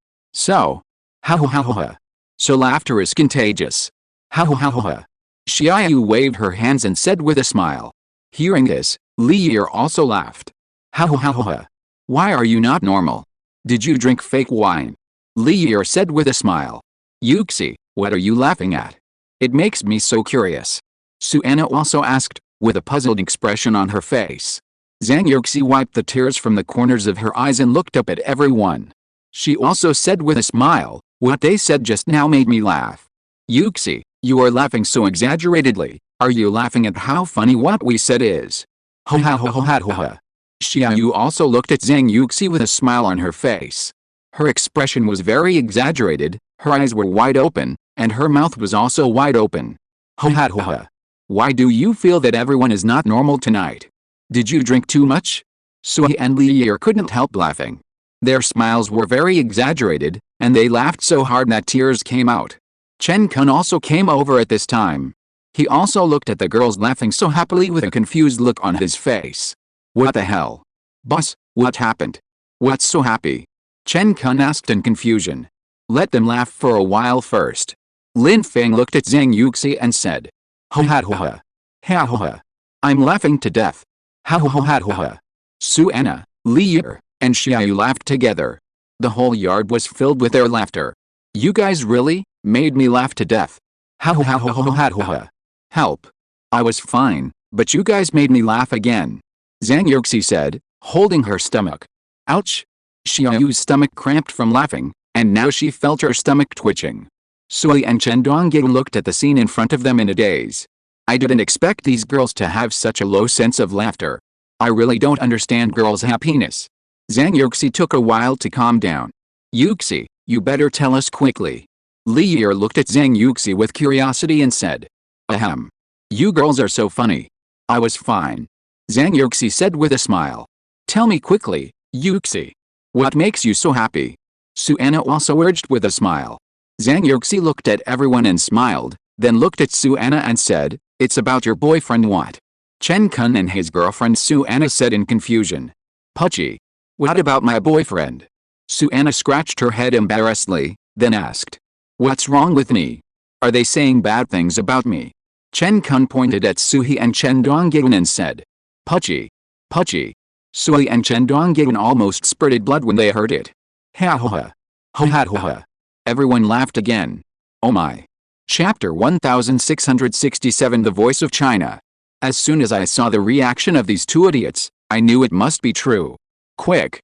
Ha ha ha ha. So laughter is contagious. Ha ha ha ha. Xiaoyu waved her hands and said with a smile. Hearing this, Li Yi also laughed. Ha ha ha ha. Why are you not normal? Did you drink fake wine? Li Yi said with a smile. Yuxi, what are you laughing at? It makes me so curious. Su Anna also asked, with a puzzled expression on her face. Zhang Yuxi wiped the tears from the corners of her eyes and looked up at everyone. She also said with a smile, what they said just now made me laugh. Yuxi, you are laughing so exaggeratedly, are you laughing at how funny what we said is? Ha ha ha ha ha ha. Xiaoyu also looked at Zhang Yuxi with a smile on her face. Her expression was very exaggerated, her eyes were wide open, and her mouth was also wide open. Ha ha ha ha. Why do you feel that everyone is not normal tonight? Did you drink too much? Sui and Li Yi couldn't help laughing. Their smiles were very exaggerated, and they laughed so hard that tears came out. Chen Kun also came over at this time. He also looked at the girls laughing so happily with a confused look on his face. What the hell? Boss, what happened? What's so happy? Chen Kun asked in confusion. Let them laugh for a while first. Lin Feng looked at Zhang Yuxi and said. Ha ha ha ha. Ha ha ha. I'm laughing to death. Ha ha ha ha ha. Su Anna, Li Yi, and Xiaoyu laughed together. The whole yard was filled with their laughter. You guys really made me laugh to death. Ha ha ha ha ha ha ha. Help. I was fine, but you guys made me laugh again. Zhang Yuxi said, holding her stomach. Ouch. Xiaoyu's stomach cramped from laughing, and now she felt her stomach twitching. Sui and Chen Dongge looked at the scene in front of them in a daze. I didn't expect these girls to have such a low sense of laughter. I really don't understand girls' happiness. Zhang Yuxi took a while to calm down. Yuxi, you better tell us quickly. Li Yi looked at Zhang Yuxi with curiosity and said. Ahem. You girls are so funny. I was fine. Zhang Yuxi said with a smile. Tell me quickly, Yuxi. What makes you so happy? Su Anna also urged with a smile. Zhang Yuxi looked at everyone and smiled, then looked at Su Anna and said, it's about your boyfriend what? Chen Kun and his girlfriend Su Anna said in confusion. Pucci. What about my boyfriend? Su Anna scratched her head embarrassedly, then asked. What's wrong with me? Are they saying bad things about me? Chen Kun pointed at Suhi and Chen Donggyun and said. Pucci. Pucci. Suhi and Chen Donggyun almost spurted blood when they heard it. Ha ha ha. Ha ha ha. Everyone laughed again. Oh my. Chapter 1667 The Voice of China. As soon as I saw the reaction of these two idiots, I knew it must be true. Quick,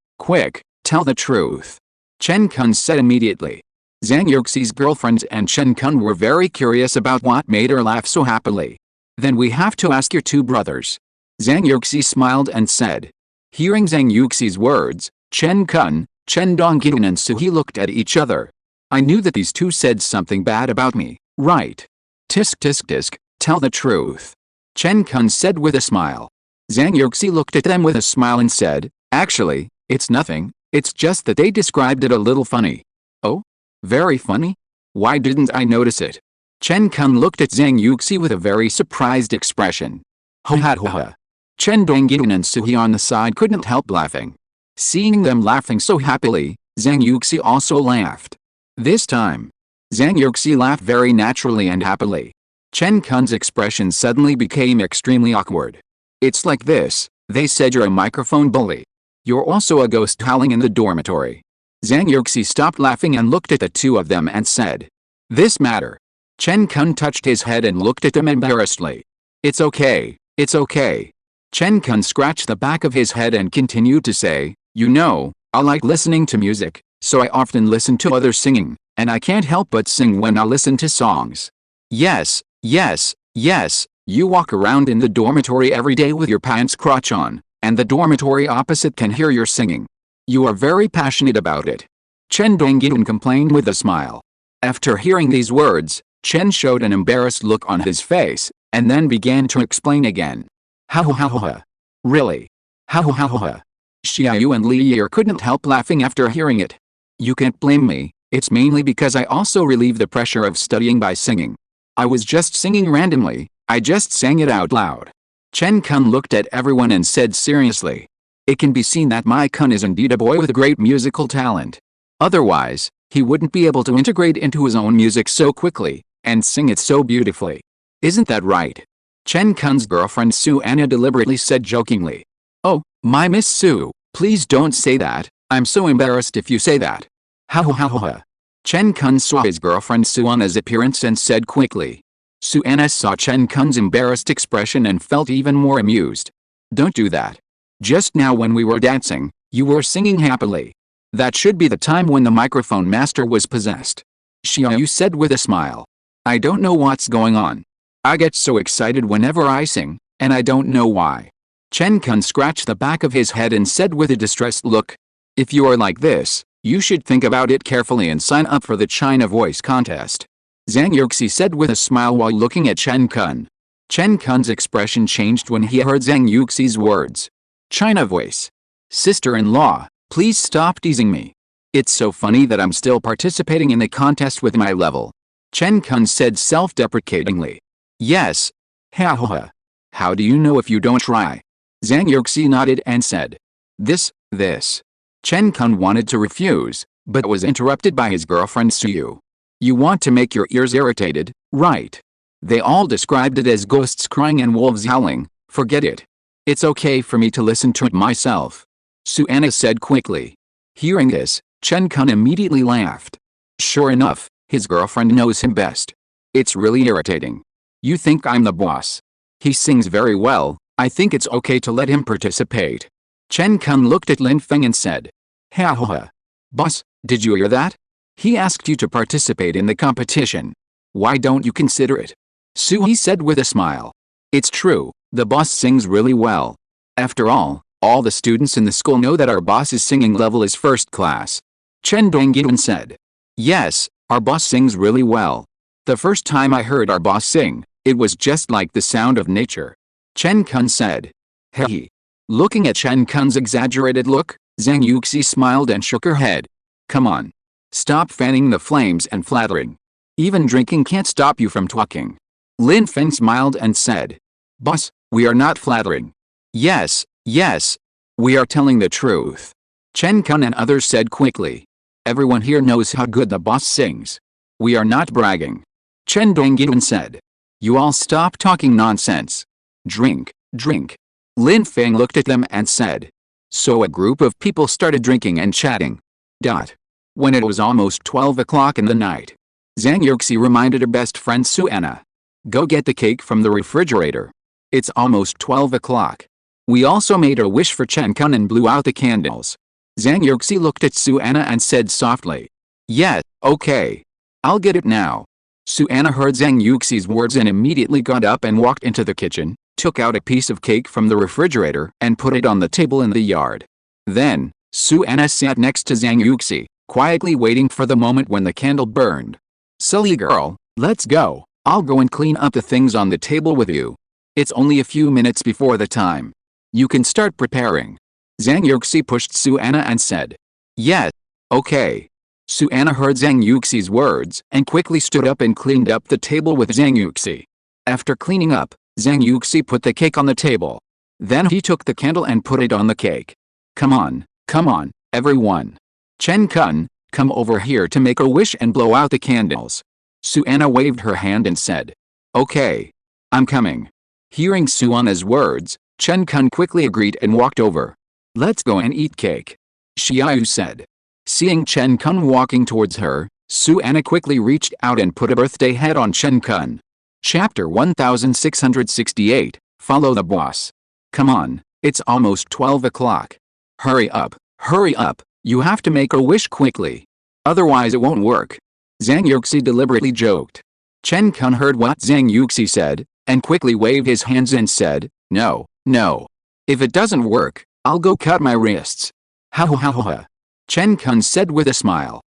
tell the truth. Chen Kun said immediately. Zhang Yuxi's girlfriend and Chen Kun were very curious about what made her laugh so happily. Then we have to ask your two brothers. Zhang Yuxi smiled and said. Hearing Zhang Yuxi's words, Chen Kun, Chen Donggyun and Suhi looked at each other. I knew that these two said something bad about me, right? Tisk tisk tisk, tell the truth. Chen Kun said with a smile. Zhang Yuxi looked at them with a smile and said, Actually, it's nothing, it's just that they described it a little funny. Oh? Very funny? Why didn't I notice it? Chen Kun looked at Zhang Yuxi with a very surprised expression. Ha ha ha ha. Chen Dongyan and Suhi on the side couldn't help laughing. Seeing them laughing so happily, Zhang Yuxi also laughed. This time, Zhang Yuxi laughed very naturally and happily. Chen Kun's expression suddenly became extremely awkward. It's like this, they said you're a microphone bully. You're also a ghost howling in the dormitory. Zhang Yuxi stopped laughing and looked at the two of them and said, "This matter." Chen Kun touched his head and looked at them embarrassedly. It's okay, it's okay. Chen Kun scratched the back of his head and continued to say, you know, I like listening to music, so I often listen to others singing, and I can't help but sing when I listen to songs. Yes, yes, yes, you walk around in the dormitory every day with your pants crotch on, and the dormitory opposite can hear your singing. You are very passionate about it. Chen Dongyan complained with a smile. After hearing these words, Chen showed an embarrassed look on his face, and then began to explain again. Ha ha ha ha. Really? Ha ha ha ha. Xiaoyu and Li Yi couldn't help laughing after hearing it. You can't blame me, it's mainly because I also relieve the pressure of studying by singing. I was just singing randomly, I just sang it out loud. Chen Kun looked at everyone and said seriously. It can be seen that my Kun is indeed a boy with great musical talent. Otherwise, he wouldn't be able to integrate into his own music so quickly, and sing it so beautifully. Isn't that right? Chen Kun's girlfriend Su Anna deliberately said jokingly. Oh, my Miss Su, please don't say that, I'm so embarrassed if you say that. Ha ha ha ha. Chen Kun saw his girlfriend Su Anna's appearance and said quickly. Su Anna saw Chen Kun's embarrassed expression and felt even more amused. Don't do that. Just now when we were dancing, you were singing happily. That should be the time when the microphone master was possessed. Xiaoyu said with a smile. I don't know what's going on. I get so excited whenever I sing, and I don't know why. Chen Kun scratched the back of his head and said with a distressed look. If you are like this, you should think about it carefully and sign up for the China Voice contest. Zhang Yuxi said with a smile while looking at Chen Kun. Chen Kun's expression changed when he heard Zhang Yuxi's words. China Voice. Sister-in-law, please stop teasing me. It's so funny that I'm still participating in the contest with my level. Chen Kun said self-deprecatingly. Yes. Ha ha ha. How do you know if you don't try? Zhang Yuxi nodded and said. This. Chen Kun wanted to refuse, but was interrupted by his girlfriend Suyu. You want to make your ears irritated, right? They all described it as ghosts crying and wolves howling, forget it. It's okay for me to listen to it myself. Su Anna said quickly. Hearing this, Chen Kun immediately laughed. Sure enough, his girlfriend knows him best. It's really irritating. You think I'm the boss? He sings very well, I think it's okay to let him participate. Chen Kun looked at Lin Feng and said. Ha ha ha. Boss, did you hear that? He asked you to participate in the competition. Why don't you consider it? Suhi said with a smile. It's true, the boss sings really well. After all the students in the school know that our boss's singing level is first class. Chen Dongyan said. Yes, our boss sings really well. The first time I heard our boss sing, it was just like the sound of nature. Chen Kun said. Hey. Looking at Chen Kun's exaggerated look, Zhang Yuxi smiled and shook her head. Come on. Stop fanning the flames and flattering. Even drinking can't stop you from talking. Lin Feng smiled and said. Boss, we are not flattering. Yes, we are telling the truth. Chen Kun and others said quickly. Everyone here knows how good the boss sings. We are not bragging. Chen Dongyan said. You all stop talking nonsense. Drink. Lin Feng looked at them and said. So a group of people started drinking and chatting. When it was almost 12 o'clock in the night, Zhang Yuxi reminded her best friend Su Anna. Go get the cake from the refrigerator. It's almost 12 o'clock. We also made a wish for Chen Kun and blew out the candles. Zhang Yuxi looked at Su Anna and said softly. Yeah, okay. I'll get it now. Su Anna heard Zhang Yuxi's words and immediately got up and walked into the kitchen, took out a piece of cake from the refrigerator and put it on the table in the yard. Then, Su Anna sat next to Zhang Yuxi, quietly waiting for the moment when the candle burned. Silly girl, let's go. I'll go and clean up the things on the table with you. It's only a few minutes before the time. You can start preparing. Zhang Yuxi pushed Suanna and said. Yes. Okay. Suanna heard Zhang Yuxi's words and quickly stood up and cleaned up the table with Zhang Yuxi. After cleaning up, Zhang Yuxi put the cake on the table. Then he took the candle and put it on the cake. Come on, everyone. Chen Kun, come over here to make a wish and blow out the candles. Suanna waved her hand and said. Okay. I'm coming. Hearing Suanna's words, Chen Kun quickly agreed and walked over. Let's go and eat cake. Xiaoyu said. Seeing Chen Kun walking towards her, Suanna quickly reached out and put a birthday hat on Chen Kun. Chapter 1668, Follow the Boss. Come on, it's almost 12 o'clock. Hurry up, you have to make a wish quickly. Otherwise it won't work. Zhang Yuxi deliberately joked. Chen Kun heard what Zhang Yuxi said, and quickly waved his hands and said, No. If it doesn't work, I'll go cut my wrists. Ha ha ha ha. Chen Kun said with a smile.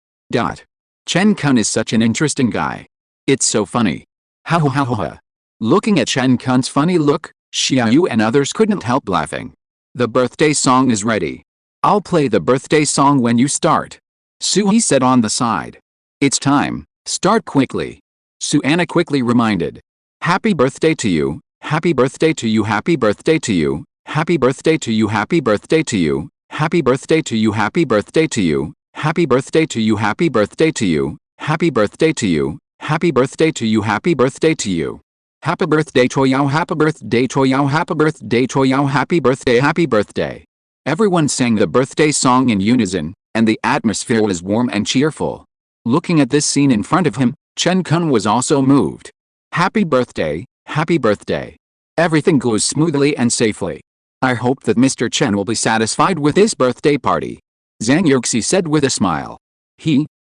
Chen Kun is such an interesting guy. It's so funny. Ha ha ha ha. Looking at Chen Kun's funny look, Xiaoyu and others couldn't help laughing. The birthday song is ready. I'll play the birthday song when you start. Suhi said on the side. It's time, start quickly. Suanna quickly reminded. Happy birthday to you, happy birthday to you, happy birthday to you, happy birthday to you, happy birthday to you, happy birthday to you, happy birthday to you, happy birthday to you, happy birthday to you, happy birthday to you, happy birthday to you, happy birthday to you. Happy birthday to you, happy birthday to you, happy birthday to you, happy birthday, happy birthday. Everyone sang the birthday song in unison, and the atmosphere was warm and cheerful. Looking at this scene in front of him, Chen Kun was also moved. Happy birthday, happy birthday. Everything goes smoothly and safely. I hope that Mr. Chen will be satisfied with this birthday party. Zhang Yuxi said with a smile.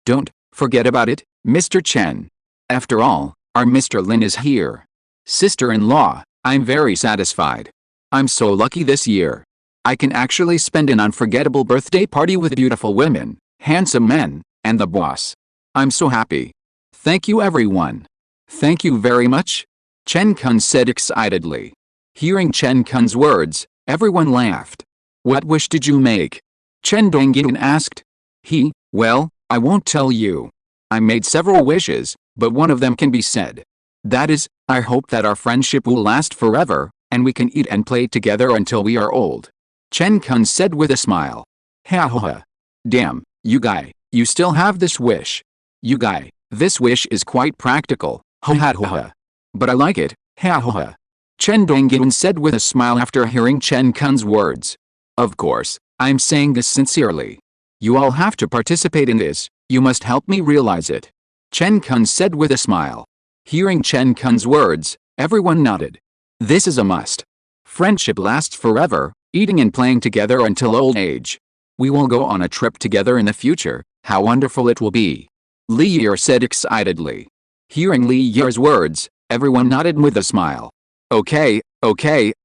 Don't forget about it, Mr. Chen. After all, our Mr. Lin is here. Sister-in-law, I'm very satisfied. I'm so lucky this year. I can actually spend an unforgettable birthday party with beautiful women, handsome men, and the boss. I'm so happy. Thank you everyone. Thank you very much. Chen Kun said excitedly. Hearing Chen Kun's words, everyone laughed. What wish did you make? Chen Dongyin asked. Well, I won't tell you. I made several wishes, but one of them can be said. That is, I hope that our friendship will last forever, and we can eat and play together until we are old. Chen Kun said with a smile. Ha ha ha. Damn, you guy, you still have this wish. You guy, this wish is quite practical. Ha ha ha. But I like it. Ha ha ha. Chen Dongyin said with a smile after hearing Chen Kun's words. Of course, I'm saying this sincerely. You all have to participate in this, you must help me realize it. Chen Kun said with a smile. Hearing Chen Kun's words, everyone nodded. This is a must. Friendship lasts forever, eating and playing together until old age. We will go on a trip together in the future, how wonderful it will be. Li Ye said excitedly. Hearing Li Ye's words, everyone nodded with a smile. Okay,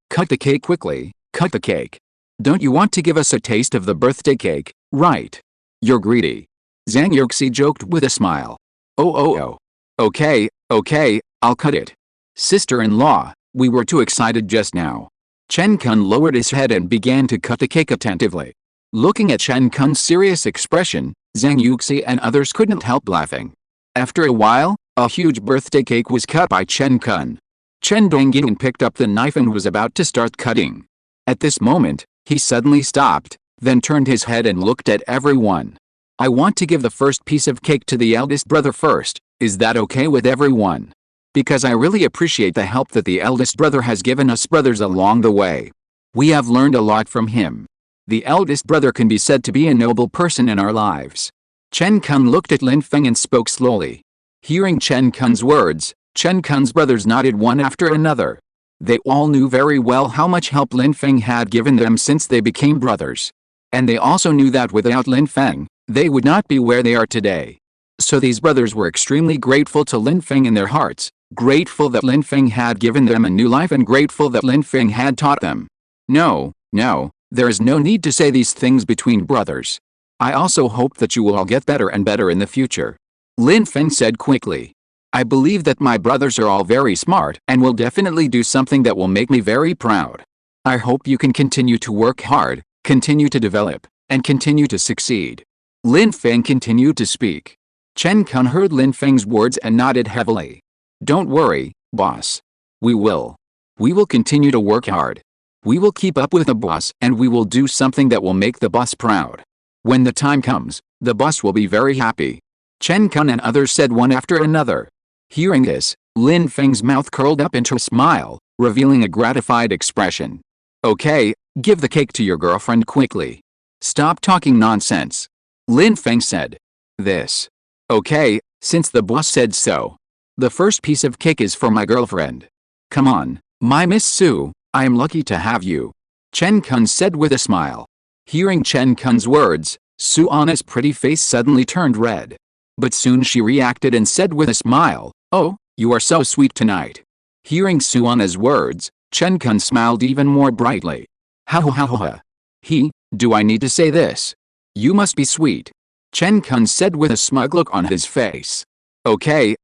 cut the cake quickly, cut the cake. Don't you want to give us a taste of the birthday cake, right? You're greedy. Zhang Yuxi joked with a smile. Oh. Okay, I'll cut it. Sister-in-law, we were too excited just now. Chen Kun lowered his head and began to cut the cake attentively. Looking at Chen Kun's serious expression, Zhang Yuxi and others couldn't help laughing. After a while, a huge birthday cake was cut by Chen Kun. Chen Dongyin picked up the knife and was about to start cutting. At this moment, he suddenly stopped, then turned his head and looked at everyone. I want to give the first piece of cake to the eldest brother first, is that okay with everyone? Because I really appreciate the help that the eldest brother has given us brothers along the way. We have learned a lot from him. The eldest brother can be said to be a noble person in our lives. Chen Kun looked at Lin Feng and spoke slowly. Hearing Chen Kun's words, Chen Kun's brothers nodded one after another. They all knew very well how much help Lin Feng had given them since they became brothers. And they also knew that without Lin Feng, they would not be where they are today. So these brothers were extremely grateful to Lin Feng in their hearts, grateful that Lin Feng had given them a new life and grateful that Lin Feng had taught them. No, there is no need to say these things between brothers. I also hope that you will all get better and better in the future. Lin Feng said quickly. I believe that my brothers are all very smart and will definitely do something that will make me very proud. I hope you can continue to work hard, continue to develop, and continue to succeed. Lin Feng continued to speak. Chen Kun heard Lin Feng's words and nodded heavily. Don't worry, boss. We will. We will continue to work hard. We will keep up with the boss and we will do something that will make the boss proud. When the time comes, the boss will be very happy. Chen Kun and others said one after another. Hearing this, Lin Feng's mouth curled up into a smile, revealing a gratified expression. Okay, give the cake to your girlfriend quickly. Stop talking nonsense. Lin Feng said. This. Okay, since the boss said so. The first piece of cake is for my girlfriend. Come on, my Miss Su, I am lucky to have you. Chen Kun said with a smile. Hearing Chen Kun's words, Su Anna's pretty face suddenly turned red. But soon she reacted and said with a smile, Oh, you are so sweet tonight. Hearing Su Anna's words, Chen Kun smiled even more brightly. Ha ha ha ha. Do I need to say this? You must be sweet. Chen Kun said with a smug look on his face. Okay,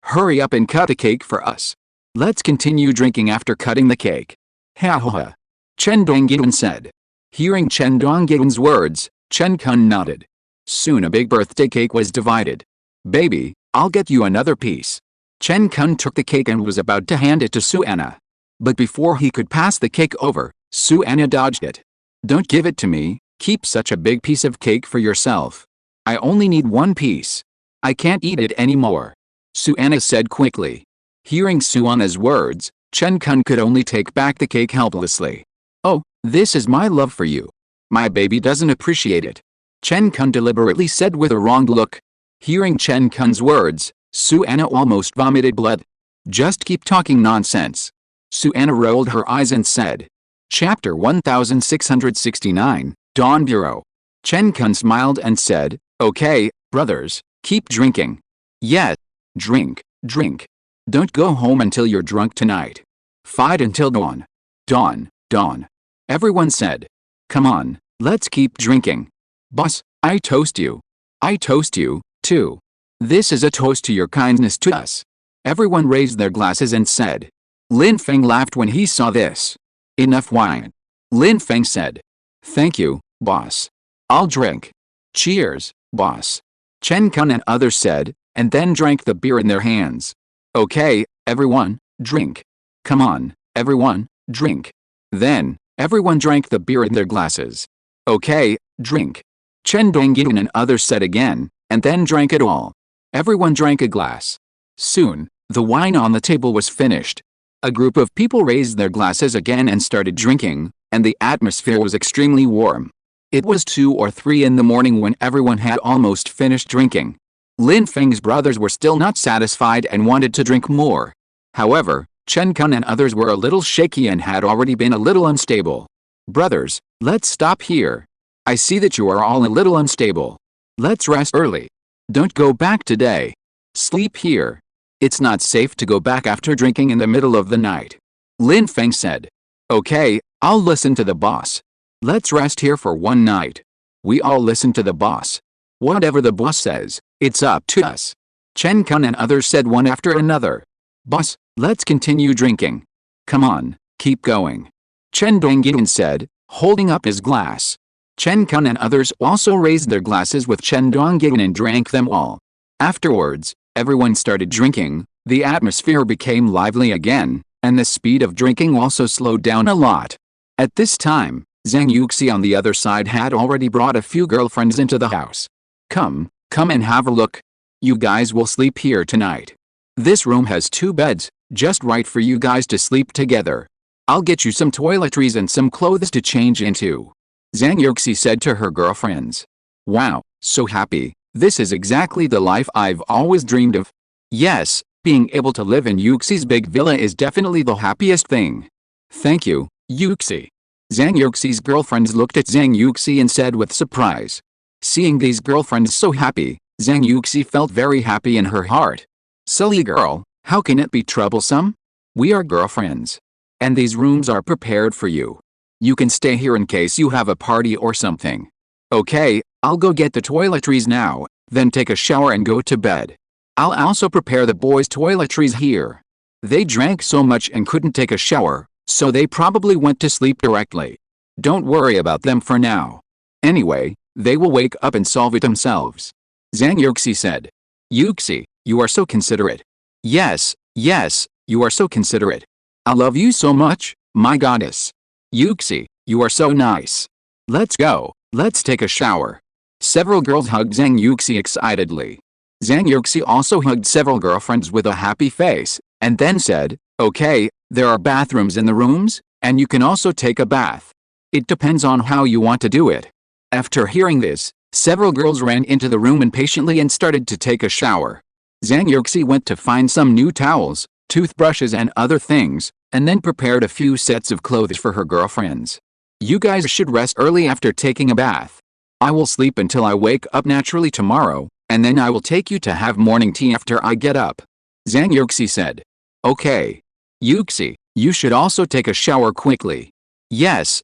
hurry up and cut a cake for us. Let's continue drinking after cutting the cake. Ha ha ha. Chen Donggyun said. Hearing Chen Donggyun's words, Chen Kun nodded. Soon a big birthday cake was divided. Baby, I'll get you another piece. Chen Kun took the cake and was about to hand it to Su Anna. But before he could pass the cake over, Su Anna dodged it. Don't give it to me, keep such a big piece of cake for yourself. I only need one piece. I can't eat it anymore. Su Anna said quickly. Hearing Su Anna's words, Chen Kun could only take back the cake helplessly. Oh, this is my love for you. My baby doesn't appreciate it. Chen Kun deliberately said with a wrong look. Hearing Chen Kun's words, Su Anna almost vomited blood. Just keep talking nonsense. Su Anna rolled her eyes and said. Chapter 1669, Dawn Bureau. Chen Kun smiled and said, Okay, brothers, keep drinking. Yes, drink. Don't go home until you're drunk tonight. Fight until dawn. Dawn. Everyone said. Come on, let's keep drinking. Boss, I toast you. I toast you, too. This is a toast to your kindness to us. Everyone raised their glasses and said. Lin Feng laughed when he saw this. Enough wine. Lin Feng said. Thank you, boss. I'll drink. Cheers, boss. Chen Kun and others said, and then drank the beer in their hands. Okay, everyone, drink. Come on, everyone, drink. Then, everyone drank the beer in their glasses. Okay, drink. Chen Donggyun and others said again, and then drank it all. Everyone drank a glass. Soon, the wine on the table was finished. A group of people raised their glasses again and started drinking, and the atmosphere was extremely warm. It was 2 or 3 in the morning when everyone had almost finished drinking. Lin Feng's brothers were still not satisfied and wanted to drink more. However, Chen Kun and others were a little shaky and had already been a little unstable. Brothers, let's stop here. I see that you are all a little unstable. Let's rest early. Don't go back today. Sleep here. It's not safe to go back after drinking in the middle of the night. Lin Feng said. Okay, I'll listen to the boss. Let's rest here for one night. We all listen to the boss. Whatever the boss says, it's up to us. Chen Kun and others said one after another. Boss, let's continue drinking. Come on, keep going. Chen Donggyun said, holding up his glass. Chen Kun and others also raised their glasses with Chen Donggyun and drank them all. Afterwards, everyone started drinking, the atmosphere became lively again, and the speed of drinking also slowed down a lot. At this time, Zhang Yuxi on the other side had already brought a few girlfriends into the house. Come and have a look. You guys will sleep here tonight. This room has 2 beds, just right for you guys to sleep together. I'll get you some toiletries and some clothes to change into. Zhang Yuxi said to her girlfriends. Wow, so happy, this is exactly the life I've always dreamed of. Yes, being able to live in Yuxi's big villa is definitely the happiest thing. Thank you, Yuxi. Zhang Yuxi's girlfriends looked at Zhang Yuxi and said with surprise. Seeing these girlfriends so happy, Zhang Yuxi felt very happy in her heart. Silly girl, how can it be troublesome? We are girlfriends. And these rooms are prepared for you. You can stay here in case you have a party or something. Okay, I'll go get the toiletries now, then take a shower and go to bed. I'll also prepare the boys' toiletries here. They drank so much and couldn't take a shower, so they probably went to sleep directly. Don't worry about them for now. Anyway, they will wake up and solve it themselves. Zhang Yuxi said. Yuxi, you are so considerate. Yes, you are so considerate. I love you so much, my goddess. Yuxi, you are so nice. Let's go, let's take a shower. Several girls hugged Zhang Yuxi excitedly. Zhang Yuxi also hugged several girlfriends with a happy face, and then said, okay, there are bathrooms in the rooms, and you can also take a bath. It depends on how you want to do it. After hearing this, several girls ran into the room impatiently and started to take a shower. Zhang Yuxi went to find some new towels, toothbrushes and other things, and then prepared a few sets of clothes for her girlfriends. You guys should rest early after taking a bath. I will sleep until I wake up naturally tomorrow, and then I will take you to have morning tea after I get up. Zhang Yuxi said. Okay. Yuxi, you should also take a shower quickly. Yes.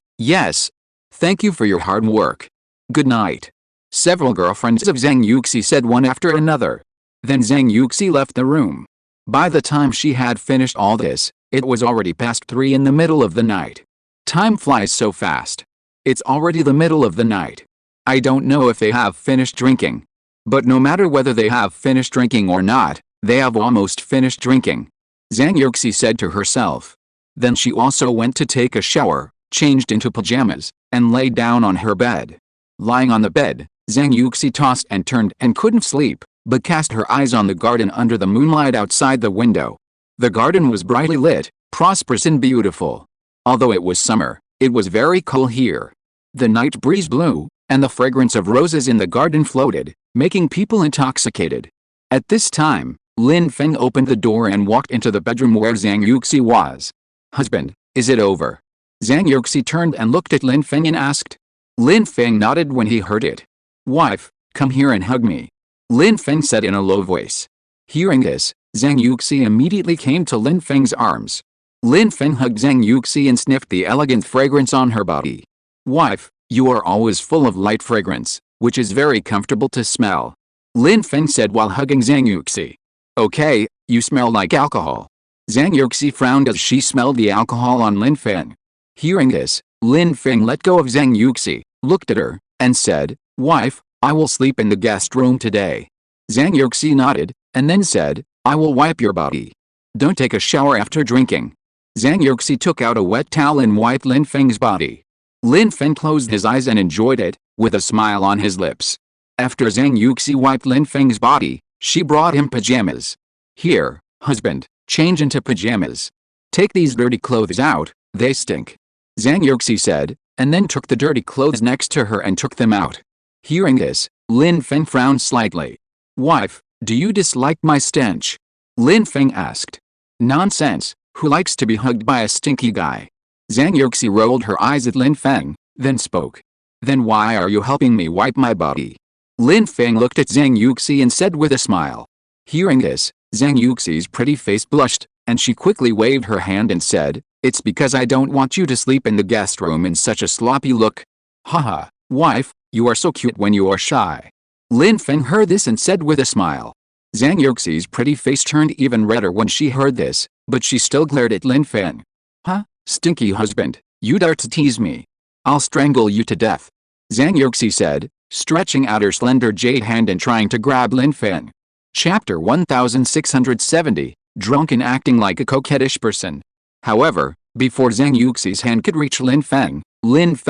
Thank you for your hard work. Good night. Several girlfriends of Zhang Yuxi said one after another. Then Zhang Yuxi left the room. By the time she had finished all this, it was already past 3 in the middle of the night. Time flies so fast. It's already the middle of the night. I don't know if they have finished drinking. But no matter whether they have finished drinking or not, they have almost finished drinking. Zhang Yuxi said to herself. Then she also went to take a shower, changed into pajamas, and lay down on her bed. Lying on the bed, Zhang Yuxi tossed and turned and couldn't sleep, but cast her eyes on the garden under the moonlight outside the window. The garden was brightly lit, prosperous and beautiful. Although it was summer, it was very cool here. The night breeze blew, and the fragrance of roses in the garden floated, making people intoxicated. At this time, Lin Feng opened the door and walked into the bedroom where Zhang Yuxi was. Husband, is it over? Zhang Yuxi turned and looked at Lin Feng and asked. Lin Feng nodded when he heard it. Wife, come here and hug me. Lin Feng said in a low voice. Hearing this, Zhang Yuxi immediately came to Lin Feng's arms. Lin Feng hugged Zhang Yuxi and sniffed the elegant fragrance on her body. Wife, you are always full of light fragrance, which is very comfortable to smell. Lin Feng said while hugging Zhang Yuxi. Okay, you smell like alcohol. Zhang Yuxi frowned as she smelled the alcohol on Lin Feng. Hearing this, Lin Feng let go of Zhang Yuxi, looked at her, and said, Wife, I will sleep in the guest room today. Zhang Yuxi nodded, and then said, I will wipe your body. Don't take a shower after drinking. Zhang Yuxi took out a wet towel and wiped Lin Feng's body. Lin Feng closed his eyes and enjoyed it, with a smile on his lips. After Zhang Yuxi wiped Lin Feng's body, she brought him pajamas. Here, husband, change into pajamas. Take these dirty clothes out, they stink. Zhang Yuxi said, and then took the dirty clothes next to her and took them out. Hearing this, Lin Feng frowned slightly. Wife, do you dislike my stench? Lin Feng asked. Nonsense, who likes to be hugged by a stinky guy? Zhang Yuxi rolled her eyes at Lin Feng, then spoke. Then why are you helping me wipe my body? Lin Feng looked at Zhang Yuxi and said with a smile. Hearing this, Zhang Yuxi's pretty face blushed, and she quickly waved her hand and said, It's because I don't want you to sleep in the guest room in such a sloppy look. Haha, wife, you are so cute when you are shy. Lin Feng heard this and said with a smile. Zhang Yuxi's pretty face turned even redder when she heard this, but she still glared at Lin Feng. Huh, stinky husband, you dare to tease me. I'll strangle you to death. Zhang Yuxi said, stretching out her slender jade hand and trying to grab Lin Feng. Chapter 1670, Drunken acting like a coquettish person. However, before Zhang Yuxi's hand could reach Lin Feng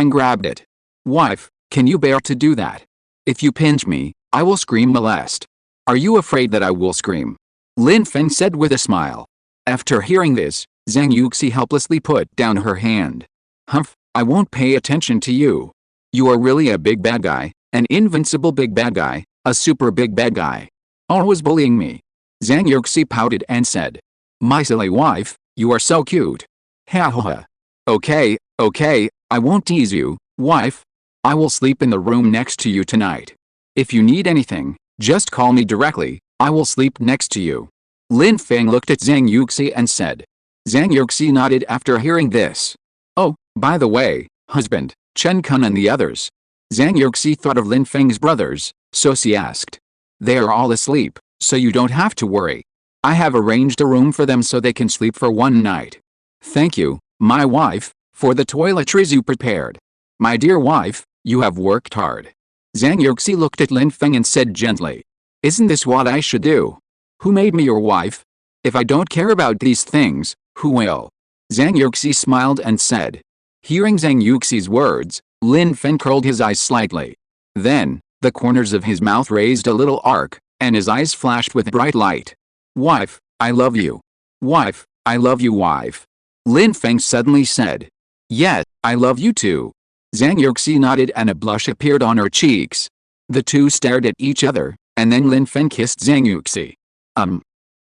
grabbed it. Wife, can you bear to do that? If you pinch me, I will scream molest. Are you afraid that I will scream? Lin Feng said with a smile. After hearing this, Zhang Yuxi helplessly put down her hand. Humph, I won't pay attention to you. You are really a big bad guy, an invincible big bad guy, a super big bad guy. Always bullying me. Zhang Yuxi pouted and said. My silly wife, you are so cute. Ha ha ha. Okay, I won't tease you, wife. I will sleep in the room next to you tonight. If you need anything, just call me directly, I will sleep next to you. Lin Feng looked at Zhang Yuxi and said. Zhang Yuxi nodded after hearing this. Oh, by the way, husband, Chen Kun and the others. Zhang Yuxi thought of Lin Feng's brothers, so she asked. They are all asleep, so you don't have to worry. I have arranged a room for them so they can sleep for one night. Thank you, my wife, for the toiletries you prepared. My dear wife, you have worked hard. Zhang Yuxi looked at Lin Feng and said gently. Isn't this what I should do? Who made me your wife? If I don't care about these things, who will? Zhang Yuxi smiled and said. Hearing Zhang Yuxi's words, Lin Feng curled his eyes slightly. Then, the corners of his mouth raised a little arc, and his eyes flashed with bright light. Wife, I love you. Wife, I love you, wife. Lin Feng suddenly said. Yes, I love you too. Zhang Yuxi nodded and a blush appeared on her cheeks. The two stared at each other, and then Lin Feng kissed Zhang Yuxi.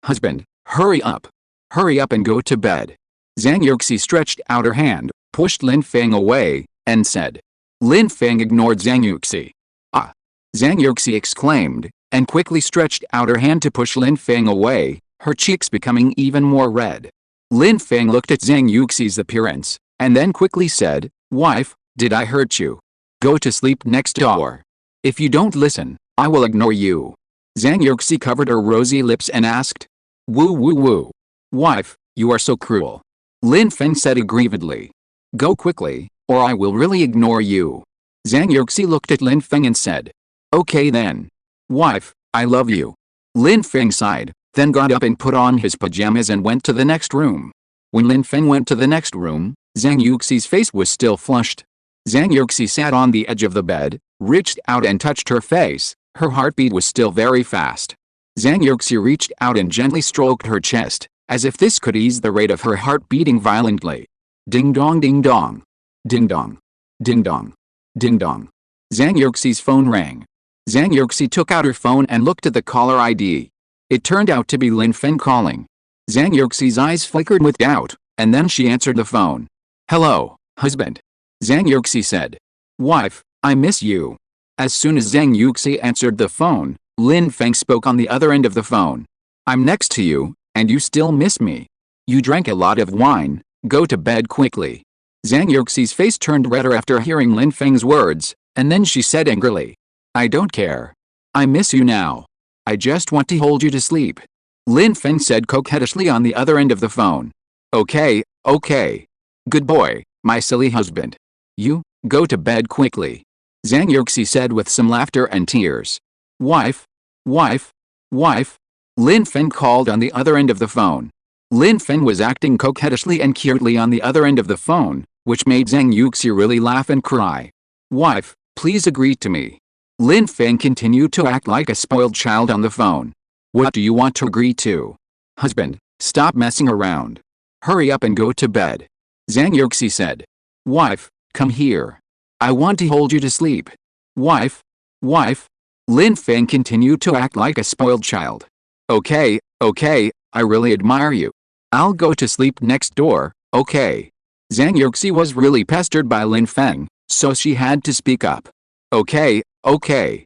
Husband, hurry up. Hurry up and go to bed. Zhang Yuxi stretched out her hand, pushed Lin Feng away, and said. Lin Feng ignored Zhang Yuxi. Ah! Zhang Yuxi exclaimed, and quickly stretched out her hand to push Lin Feng away, her cheeks becoming even more red. Lin Feng looked at Zhang Yuxi's appearance, and then quickly said, Wife, did I hurt you? Go to sleep next door. If you don't listen, I will ignore you. Zhang Yuxi covered her rosy lips and asked. Woo woo woo. Wife, you are so cruel. Lin Feng said aggrievedly. Go quickly, or I will really ignore you. Zhang Yuxi looked at Lin Feng and said. Okay then. Wife, I love you. Lin Feng sighed, then got up and put on his pajamas and went to the next room. When Lin Feng went to the next room, Zhang Yuxi's face was still flushed. Zhang Yuxi sat on the edge of the bed, reached out and touched her face. Her heartbeat was still very fast. Zhang Yuxi reached out and gently stroked her chest, as if this could ease the rate of her heart beating violently. Ding dong ding dong. Ding dong. Ding dong. Ding dong. Zhang Yuxi's phone rang. Zhang Yuxi took out her phone and looked at the caller ID. It turned out to be Lin Feng calling. Zhang Yuxi's eyes flickered with doubt, and then she answered the phone. Hello, husband. Zhang Yuxi said. Wife, I miss you. As soon as Zhang Yuxi answered the phone, Lin Feng spoke on the other end of the phone. I'm next to you, and you still miss me. You drank a lot of wine, go to bed quickly. Zhang Yuxi's face turned redder after hearing Lin Feng's words, and then she said angrily. I don't care. I miss you now. I just want to hold you to sleep. Lin Feng said coquettishly on the other end of the phone. Okay, okay. Good boy, my silly husband. You, go to bed quickly. Zhang Yuxi said with some laughter and tears. Wife, wife, wife. Lin Feng called on the other end of the phone. Lin Feng was acting coquettishly and cutely on the other end of the phone, which made Zhang Yuxi really laugh and cry. Wife, please agree to me. Lin Feng continued to act like a spoiled child on the phone. What do you want to agree to? Husband, stop messing around. Hurry up and go to bed. Zhang Yuxi said. Wife, come here. I want to hold you to sleep. Wife, wife. Lin Feng continued to act like a spoiled child. Okay, okay, I really admire you. I'll go to sleep next door, okay. Zhang Yuxi was really pestered by Lin Feng, so she had to speak up. Okay, okay.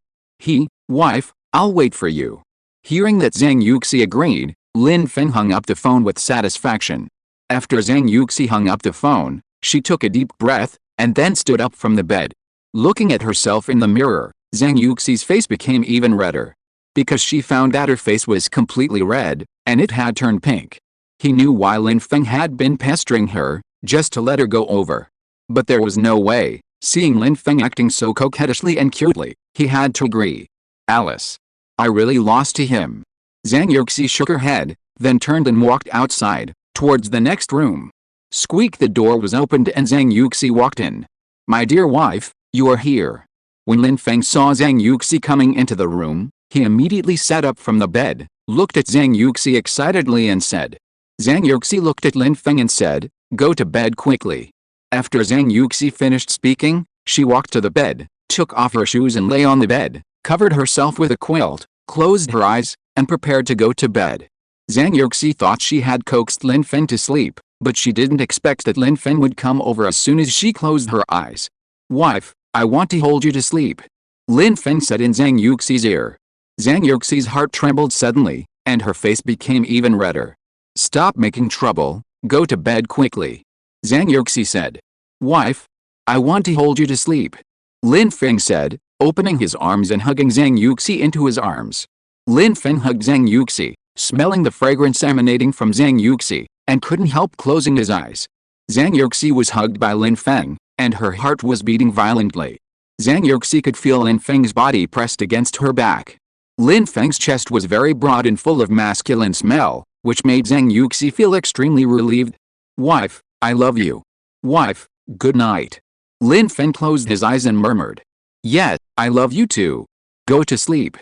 Wife, I'll wait for you. Hearing that Zhang Yuxi agreed, Lin Feng hung up the phone with satisfaction. After Zhang Yuxi hung up the phone, she took a deep breath, and then stood up from the bed. Looking at herself in the mirror, Zhang Yuxi's face became even redder. Because she found that her face was completely red, and it had turned pink. He knew why Lin Feng had been pestering her, just to let her go over. But there was no way, seeing Lin Feng acting so coquettishly and cutely, he had to agree. Alice. I really lost to him. Zhang Yuxi shook her head, then turned and walked outside, towards the next room. Squeak, the door was opened and Zhang Yuxi walked in. My dear wife, you are here. When Lin Feng saw Zhang Yuxi coming into the room, he immediately sat up from the bed, looked at Zhang Yuxi excitedly and said. Zhang Yuxi looked at Lin Feng and said, go to bed quickly. After Zhang Yuxi finished speaking, she walked to the bed, took off her shoes and lay on the bed, covered herself with a quilt, closed her eyes, and prepared to go to bed. Zhang Yuxi thought she had coaxed Lin Feng to sleep, but she didn't expect that Lin Feng would come over as soon as she closed her eyes. Wife, I want to hold you to sleep. Lin Feng said in Zhang Yuxi's ear. Zhang Yuxi's heart trembled suddenly, and her face became even redder. Stop making trouble, go to bed quickly. Zhang Yuxi said. Wife, I want to hold you to sleep. Lin Feng said, opening his arms and hugging Zhang Yuxi into his arms. Lin Feng hugged Zhang Yuxi, smelling the fragrance emanating from Zhang Yuxi, and couldn't help closing his eyes. Zhang Yuxi was hugged by Lin Feng, and her heart was beating violently. Zhang Yuxi could feel Lin Feng's body pressed against her back. Lin Feng's chest was very broad and full of masculine smell, which made Zhang Yuxi feel extremely relieved. "Wife, I love you. Wife, good night." Lin Feng closed his eyes and murmured, "Yes, I love you too. Go to sleep."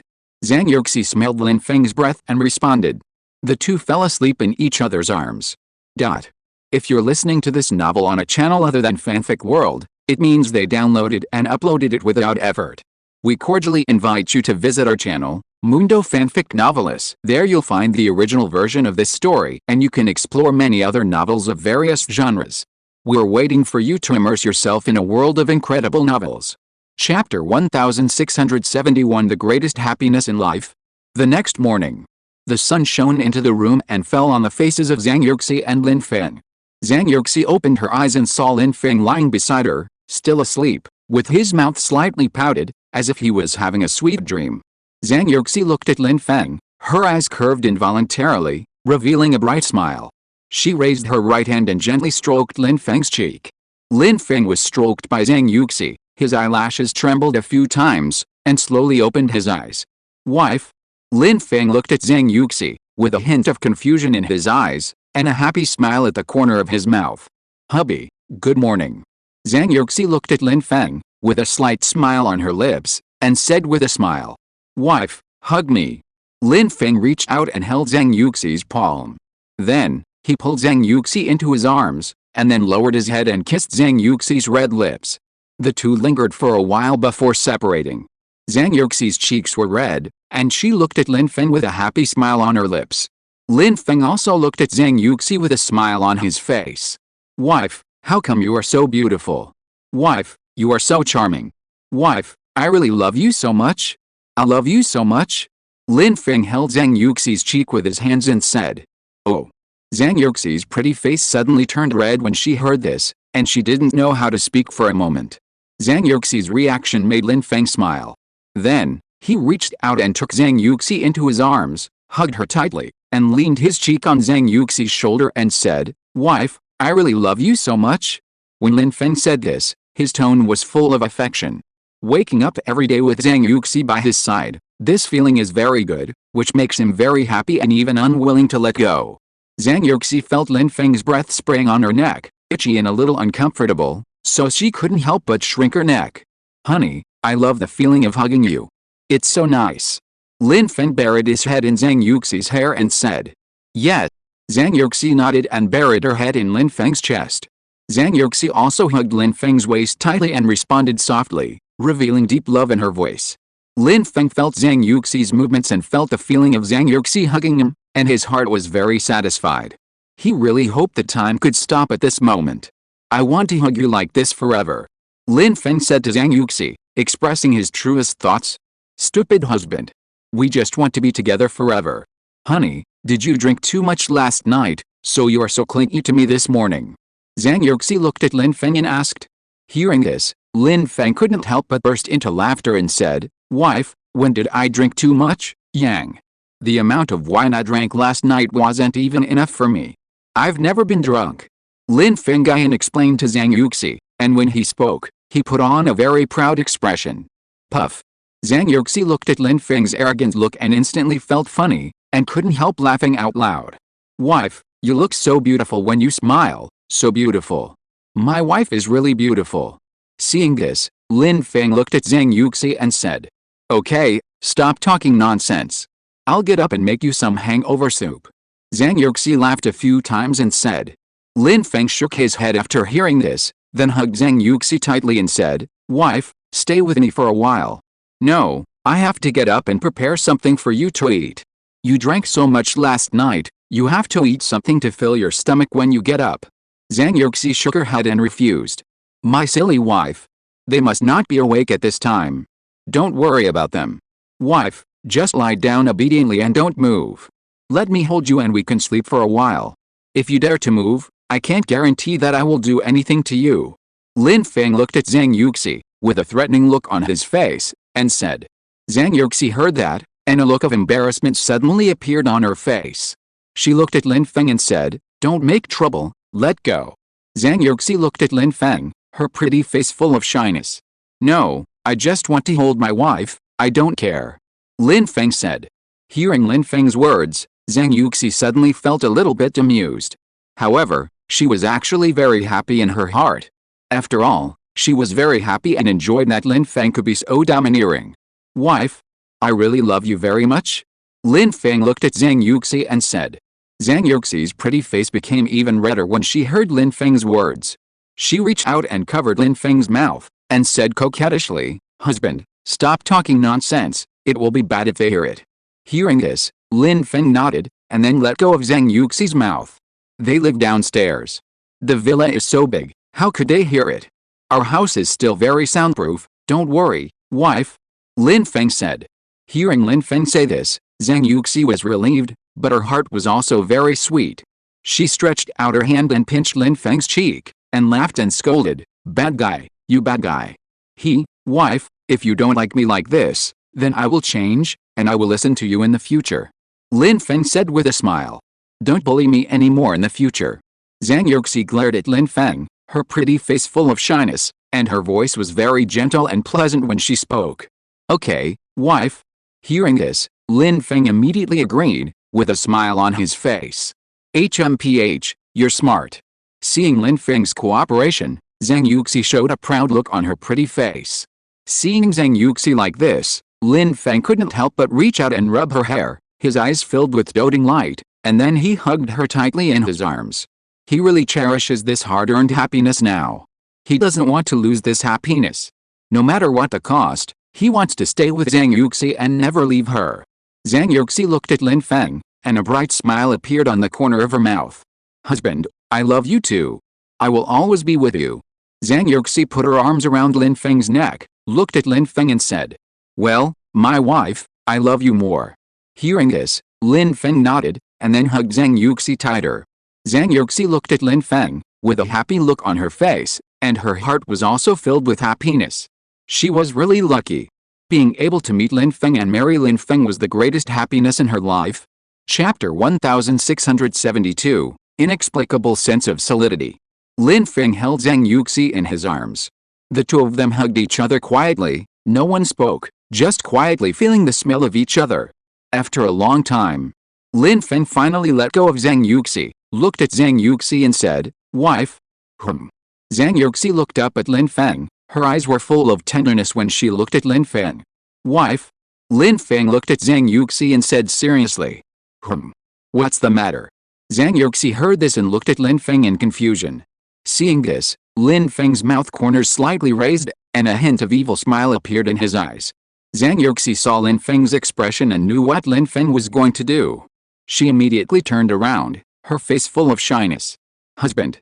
Zhang Yuxi smelled Lin Feng's breath and responded. The two fell asleep in each other's arms. If you're listening to this novel on a channel other than Fanfic World, it means they downloaded and uploaded it without effort. We cordially invite you to visit our channel, Mundo Fanfic Novelists. There you'll find the original version of this story, and you can explore many other novels of various genres. We're waiting for you to immerse yourself in a world of incredible novels. Chapter 1671, The Greatest Happiness in Life. The next morning, the sun shone into the room and fell on the faces of Zhang Yuxi and Lin Feng. Zhang Yuxi opened her eyes and saw Lin Feng lying beside her, still asleep, with his mouth slightly pouted, as if he was having a sweet dream. Zhang Yuxi looked at Lin Feng, her eyes curved involuntarily, revealing a bright smile. She raised her right hand and gently stroked Lin Feng's cheek. Lin Feng was stroked by Zhang Yuxi, his eyelashes trembled a few times, and slowly opened his eyes. "Wife?" Lin Feng looked at Zhang Yuxi, with a hint of confusion in his eyes, and a happy smile at the corner of his mouth. "Hubby, good morning." Zhang Yuxi looked at Lin Feng, with a slight smile on her lips, and said with a smile, "Wife, hug me." Lin Feng reached out and held Zhang Yuxi's palm. Then, he pulled Zhang Yuxi into his arms, and then lowered his head and kissed Zhang Yuxi's red lips. The two lingered for a while before separating. Zhang Yuxi's cheeks were red, and she looked at Lin Feng with a happy smile on her lips. Lin Feng also looked at Zhang Yuxi with a smile on his face. "Wife, how come you are so beautiful? Wife, you are so charming. Wife, I really love you so much. I love you so much." Lin Feng held Zhang Yuxi's cheek with his hands and said, "Oh." Zhang Yuxi's pretty face suddenly turned red when she heard this, and she didn't know how to speak for a moment. Zhang Yuxi's reaction made Lin Feng smile. Then, he reached out and took Zhang Yuxi into his arms, hugged her tightly, and leaned his cheek on Zhang Yuxi's shoulder and said, "Wife, I really love you so much." When Lin Feng said this, his tone was full of affection. Waking up every day with Zhang Yuxi by his side, this feeling is very good, which makes him very happy and even unwilling to let go. Zhang Yuxi felt Lin Feng's breath spraying on her neck, itchy and a little uncomfortable, so she couldn't help but shrink her neck. "Honey, I love the feeling of hugging you. It's so nice." Lin Feng buried his head in Zhang Yuxi's hair and said, "Yes." Zhang Yuxi nodded and buried her head in Lin Feng's chest. Zhang Yuxi also hugged Lin Feng's waist tightly and responded softly, revealing deep love in her voice. Lin Feng felt Zhang Yuxi's movements and felt the feeling of Zhang Yuxi hugging him, and his heart was very satisfied. He really hoped the time could stop at this moment. "I want to hug you like this forever," Lin Feng said to Zhang Yuxi, expressing his truest thoughts. "Stupid husband. We just want to be together forever. Honey, did you drink too much last night, so you are so clingy to me this morning?" Zhang Yuxi looked at Lin Feng and asked. Hearing this, Lin Feng couldn't help but burst into laughter and said, "Wife, when did I drink too much, Yang? The amount of wine I drank last night wasn't even enough for me. I've never been drunk." Lin Feng explained to Zhang Yuxi, and when he spoke, he put on a very proud expression. Puff. Zhang Yuxi looked at Lin Feng's arrogant look and instantly felt funny, and couldn't help laughing out loud. "Wife, you look so beautiful when you smile, so beautiful. My wife is really beautiful." Seeing this, Lin Feng looked at Zhang Yuxi and said, "Okay, stop talking nonsense. I'll get up and make you some hangover soup." Zhang Yuxi laughed a few times and said. Lin Feng shook his head after hearing this, then hugged Zhang Yuxi tightly and said, "Wife, stay with me for a while." "No, I have to get up and prepare something for you to eat. You drank so much last night, you have to eat something to fill your stomach when you get up." Zhang Yuxi shook her head and refused. "My silly wife. They must not be awake at this time. Don't worry about them. Wife, just lie down obediently and don't move. Let me hold you and we can sleep for a while. If you dare to move, I can't guarantee that I will do anything to you." Lin Feng looked at Zhang Yuxi, with a threatening look on his face, and said. Zhang Yuxi heard that, and a look of embarrassment suddenly appeared on her face. She looked at Lin Feng and said, "Don't make trouble, let go." Zhang Yuxi looked at Lin Feng, her pretty face full of shyness. "No, I just want to hold my wife, I don't care," Lin Feng said. Hearing Lin Feng's words, Zhang Yuxi suddenly felt a little bit amused. However, she was actually very happy in her heart. After all, she was very happy and enjoyed that Lin Feng could be so domineering. "Wife, I really love you very much." Lin Feng looked at Zhang Yuxi and said. Zhang Yuxi's pretty face became even redder when she heard Lin Feng's words. She reached out and covered Lin Feng's mouth, and said coquettishly, "Husband, stop talking nonsense, it will be bad if they hear it." Hearing this, Lin Feng nodded, and then let go of Zhang Yuxi's mouth. They live downstairs. The villa is so big, how could they hear it? Our house is still very soundproof, don't worry, wife, Lin Feng said. Hearing Lin Feng say this, Zhang Yuxi was relieved, but her heart was also very sweet. She stretched out her hand and pinched Lin Feng's cheek, and laughed and scolded, "Bad guy, you bad guy. Wife, if you don't like me like this, then I will change, and I will listen to you in the future," Lin Feng said with a smile. "Don't bully me anymore in the future." Zhang Yuxi glared at Lin Feng, her pretty face full of shyness, and her voice was very gentle and pleasant when she spoke. "Okay, wife." Hearing this, Lin Feng immediately agreed, with a smile on his face. "HMPH, you're smart." Seeing Lin Feng's cooperation, Zhang Yuxi showed a proud look on her pretty face. Seeing Zhang Yuxi like this, Lin Feng couldn't help but reach out and rub her hair, his eyes filled with doting light, and then he hugged her tightly in his arms. He really cherishes this hard-earned happiness now. He doesn't want to lose this happiness. No matter what the cost, he wants to stay with Zhang Yuxi and never leave her. Zhang Yuxi looked at Lin Feng, and a bright smile appeared on the corner of her mouth. "Husband, I love you too. I will always be with you." Zhang Yuxi put her arms around Lin Feng's neck, looked at Lin Feng and said, "Well, my wife, I love you more." Hearing this, Lin Feng nodded, and then hugged Zhang Yuxi tighter. Zhang Yuxi looked at Lin Feng, with a happy look on her face, and her heart was also filled with happiness. She was really lucky. Being able to meet Lin Feng and marry Lin Feng was the greatest happiness in her life. Chapter 1672, Inexplicable Sense of Solidity. Lin Feng held Zhang Yuxi in his arms. The two of them hugged each other quietly, no one spoke, just quietly feeling the smell of each other. After a long time, Lin Feng finally let go of Zhang Yuxi, looked at Zhang Yuxi and said, "Wife." Zhang Yuxi looked up at Lin Feng, her eyes were full of tenderness when she looked at Lin Feng. "Wife." Lin Feng looked at Zhang Yuxi and said seriously, "What's the matter?" Zhang Yuxi heard this and looked at Lin Feng in confusion. Seeing this, Lin Feng's mouth corners slightly raised, and a hint of evil smile appeared in his eyes. Zhang Yuxi saw Lin Feng's expression and knew what Lin Feng was going to do. She immediately turned around, her face full of shyness. "Husband,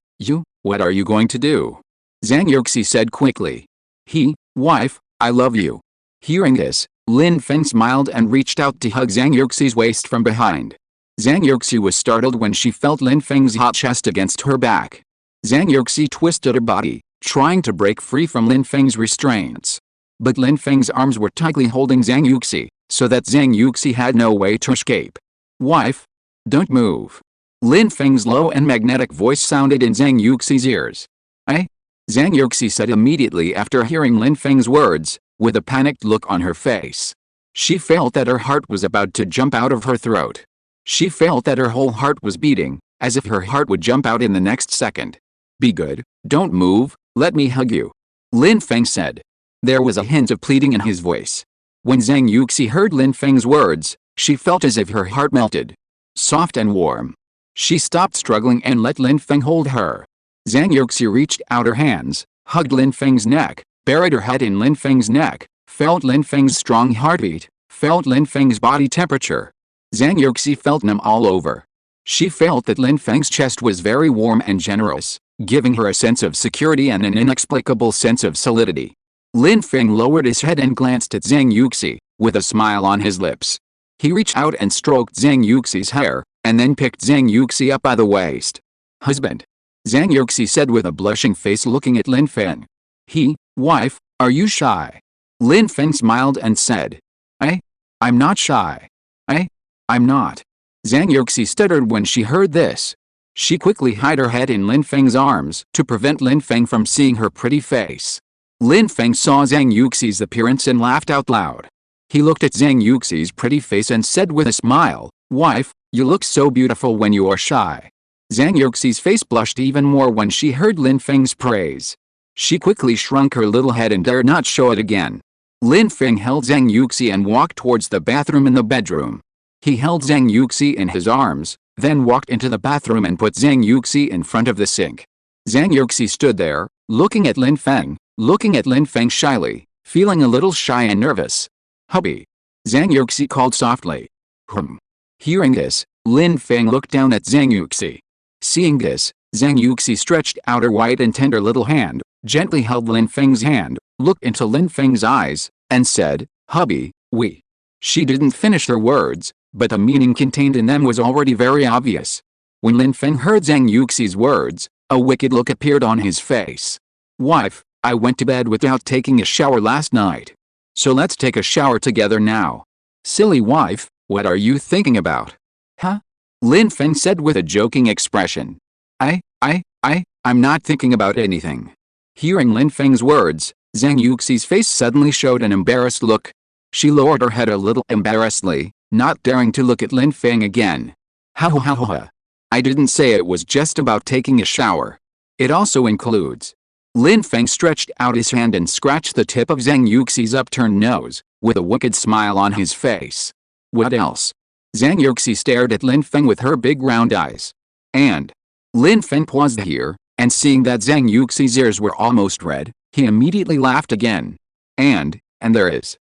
what are you going to do?" Zhang Yuxi said quickly. "Wife, I love you." Hearing this, Lin Feng smiled and reached out to hug Zhang Yuxi's waist from behind. Zhang Yuxi was startled when she felt Lin Feng's hot chest against her back. Zhang Yuxi twisted her body, trying to break free from Lin Feng's restraints. But Lin Feng's arms were tightly holding Zhang Yuxi, so that Zhang Yuxi had no way to escape. "Wife, don't move." Lin Feng's low and magnetic voice sounded in Zhang Yuxi's ears. Zhang Yuxi said immediately after hearing Lin Feng's words, with a panicked look on her face. She felt that her heart was about to jump out of her throat. She felt that her whole heart was beating, as if her heart would jump out in the next second. "Be good, don't move, let me hug you," Lin Feng said. There was a hint of pleading in his voice. When Zhang Yuxi heard Lin Feng's words, she felt as if her heart melted. Soft and warm. She stopped struggling and let Lin Feng hold her. Zhang Yuxi reached out her hands, hugged Lin Feng's neck, buried her head in Lin Feng's neck, felt Lin Feng's strong heartbeat, felt Lin Feng's body temperature. Zhang Yuxi felt numb all over. She felt that Lin Feng's chest was very warm and generous, giving her a sense of security and an inexplicable sense of solidity. Lin Feng lowered his head and glanced at Zhang Yuxi, with a smile on his lips. He reached out and stroked Zhang Yuxi's hair, and then picked Zhang Yuxi up by the waist. "Husband," Zhang Yuxi said with a blushing face looking at Lin Feng. "Wife, are you shy?" Lin Feng smiled and said, I'm not shy. I'm not." Zhang Yuxi stuttered when she heard this. She quickly hid her head in Lin Feng's arms to prevent Lin Feng from seeing her pretty face. Lin Feng saw Zhang Yuxi's appearance and laughed out loud. He looked at Zhang Yuxi's pretty face and said with a smile, "Wife, you look so beautiful when you are shy." Zhang Yuxi's face blushed even more when she heard Lin Feng's praise. She quickly shrunk her little head and dared not show it again. Lin Feng held Zhang Yuxi and walked towards the bathroom in the bedroom. He held Zhang Yuxi in his arms, then walked into the bathroom and put Zhang Yuxi in front of the sink. Zhang Yuxi stood there, looking at Lin Feng shyly, feeling a little shy and nervous. "Hubby." Zhang Yuxi called softly. Hearing this, Lin Feng looked down at Zhang Yuxi. Seeing this, Zhang Yuxi stretched out her white and tender little hand, gently held Lin Feng's hand, looked into Lin Feng's eyes, and said, "Hubby, we." She didn't finish her words, but the meaning contained in them was already very obvious. When Lin Feng heard Zhang Yuxi's words, a wicked look appeared on his face. "Wife, I went to bed without taking a shower last night. So let's take a shower together now." "Silly wife, what are you thinking about?" "Huh?" Lin Feng said with a joking expression. I'm not thinking about anything." Hearing Lin Feng's words, Zhang Yuxi's face suddenly showed an embarrassed look. She lowered her head a little embarrassedly, not daring to look at Lin Feng again. Ha. I didn't say it was just about taking a shower. It also includes. Lin Feng stretched out his hand and scratched the tip of Zhang Yuxi's upturned nose, with a wicked smile on his face. "What else?" Zhang Yuxi stared at Lin Feng with her big round eyes. And Lin Feng paused here, and seeing that Zhang Yuxi's ears were almost red, he immediately laughed again. And there is.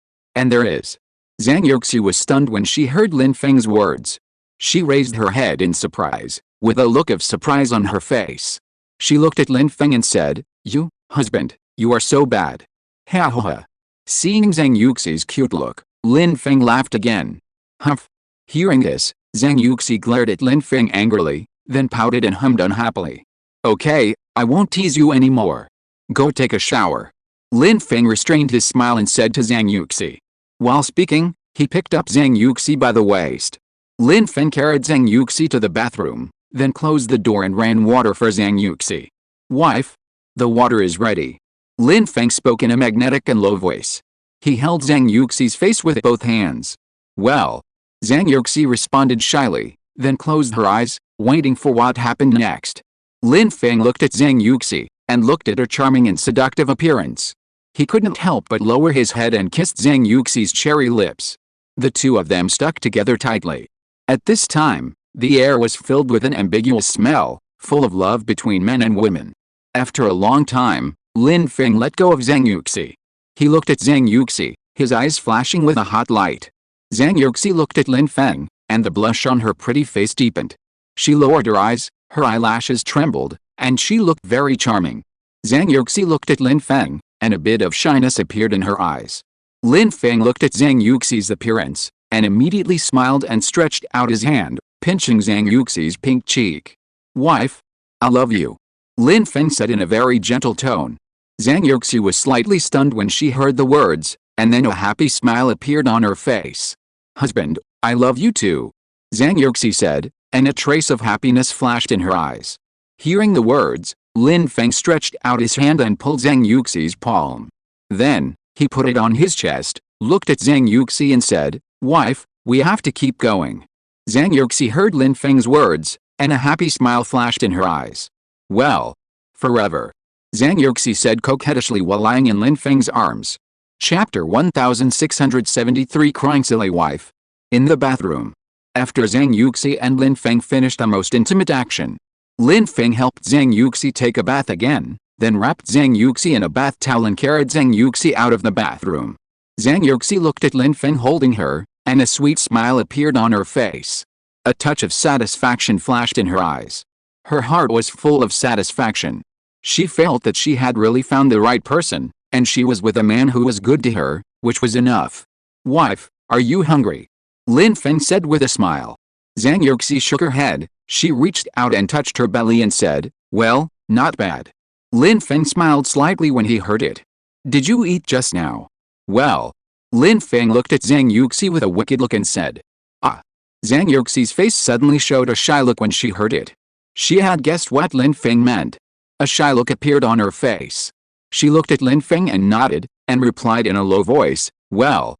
Zhang Yuxi was stunned when she heard Lin Feng's words. She raised her head in surprise, with a look of surprise on her face. She looked at Lin Feng and said, "You, husband, you are so bad." Ha. Seeing Zhang Yuxi's cute look, Lin Feng laughed again. Humph. Hearing this, Zhang Yuxi glared at Lin Feng angrily, then pouted and hummed unhappily. "Okay, I won't tease you anymore. Go take a shower." Lin Feng restrained his smile and said to Zhang Yuxi. While speaking, he picked up Zhang Yuxi by the waist. Lin Feng carried Zhang Yuxi to the bathroom, then closed the door and ran water for Zhang Yuxi. "Wife, the water is ready." Lin Feng spoke in a magnetic and low voice. He held Zhang Yuxi's face with both hands. "Well." Zhang Yuxi responded shyly, then closed her eyes, waiting for what happened next. Lin Feng looked at Zhang Yuxi, and looked at her charming and seductive appearance. He couldn't help but lower his head and kissed Zhang Yuxi's cherry lips. The two of them stuck together tightly. At this time, the air was filled with an ambiguous smell, full of love between men and women. After a long time, Lin Feng let go of Zhang Yuxi. He looked at Zhang Yuxi, his eyes flashing with a hot light. Zhang Yuxi looked at Lin Feng, and the blush on her pretty face deepened. She lowered her eyes, her eyelashes trembled, and she looked very charming. Zhang Yuxi looked at Lin Feng, and a bit of shyness appeared in her eyes. Lin Feng looked at Zhang Yuxi's appearance, and immediately smiled and stretched out his hand, pinching Zhang Yuxi's pink cheek. "Wife, I love you," Lin Feng said in a very gentle tone. Zhang Yuxi was slightly stunned when she heard the words, and then a happy smile appeared on her face. "Husband, I love you too," Zhang Yuxi said, and a trace of happiness flashed in her eyes. Hearing the words, Lin Feng stretched out his hand and pulled Zhang Yuxi's palm. Then, he put it on his chest, looked at Zhang Yuxi and said, "Wife, we have to keep going." Zhang Yuxi heard Lin Feng's words, and a happy smile flashed in her eyes. "Well, forever," Zhang Yuxi said coquettishly while lying in Lin Feng's arms. Chapter 1673 Crying Silly Wife. In the bathroom. After Zhang Yuxi and Lin Feng finished a most intimate action, Lin Feng helped Zhang Yuxi take a bath again, then wrapped Zhang Yuxi in a bath towel and carried Zhang Yuxi out of the bathroom. Zhang Yuxi looked at Lin Feng holding her, and a sweet smile appeared on her face. A touch of satisfaction flashed in her eyes. Her heart was full of satisfaction. She felt that she had really found the right person, and she was with a man who was good to her, which was enough. "Wife, are you hungry?" Lin Feng said with a smile. Zhang Yuxi shook her head. She reached out and touched her belly and said, "Well, not bad." Lin Feng smiled slightly when he heard it. "Did you eat just now?" "Well." Lin Feng looked at Zhang Yuxi with a wicked look and said, "Ah." Zhang Yuxi's face suddenly showed a shy look when she heard it. She had guessed what Lin Feng meant. A shy look appeared on her face. She looked at Lin Feng and nodded, and replied in a low voice, well,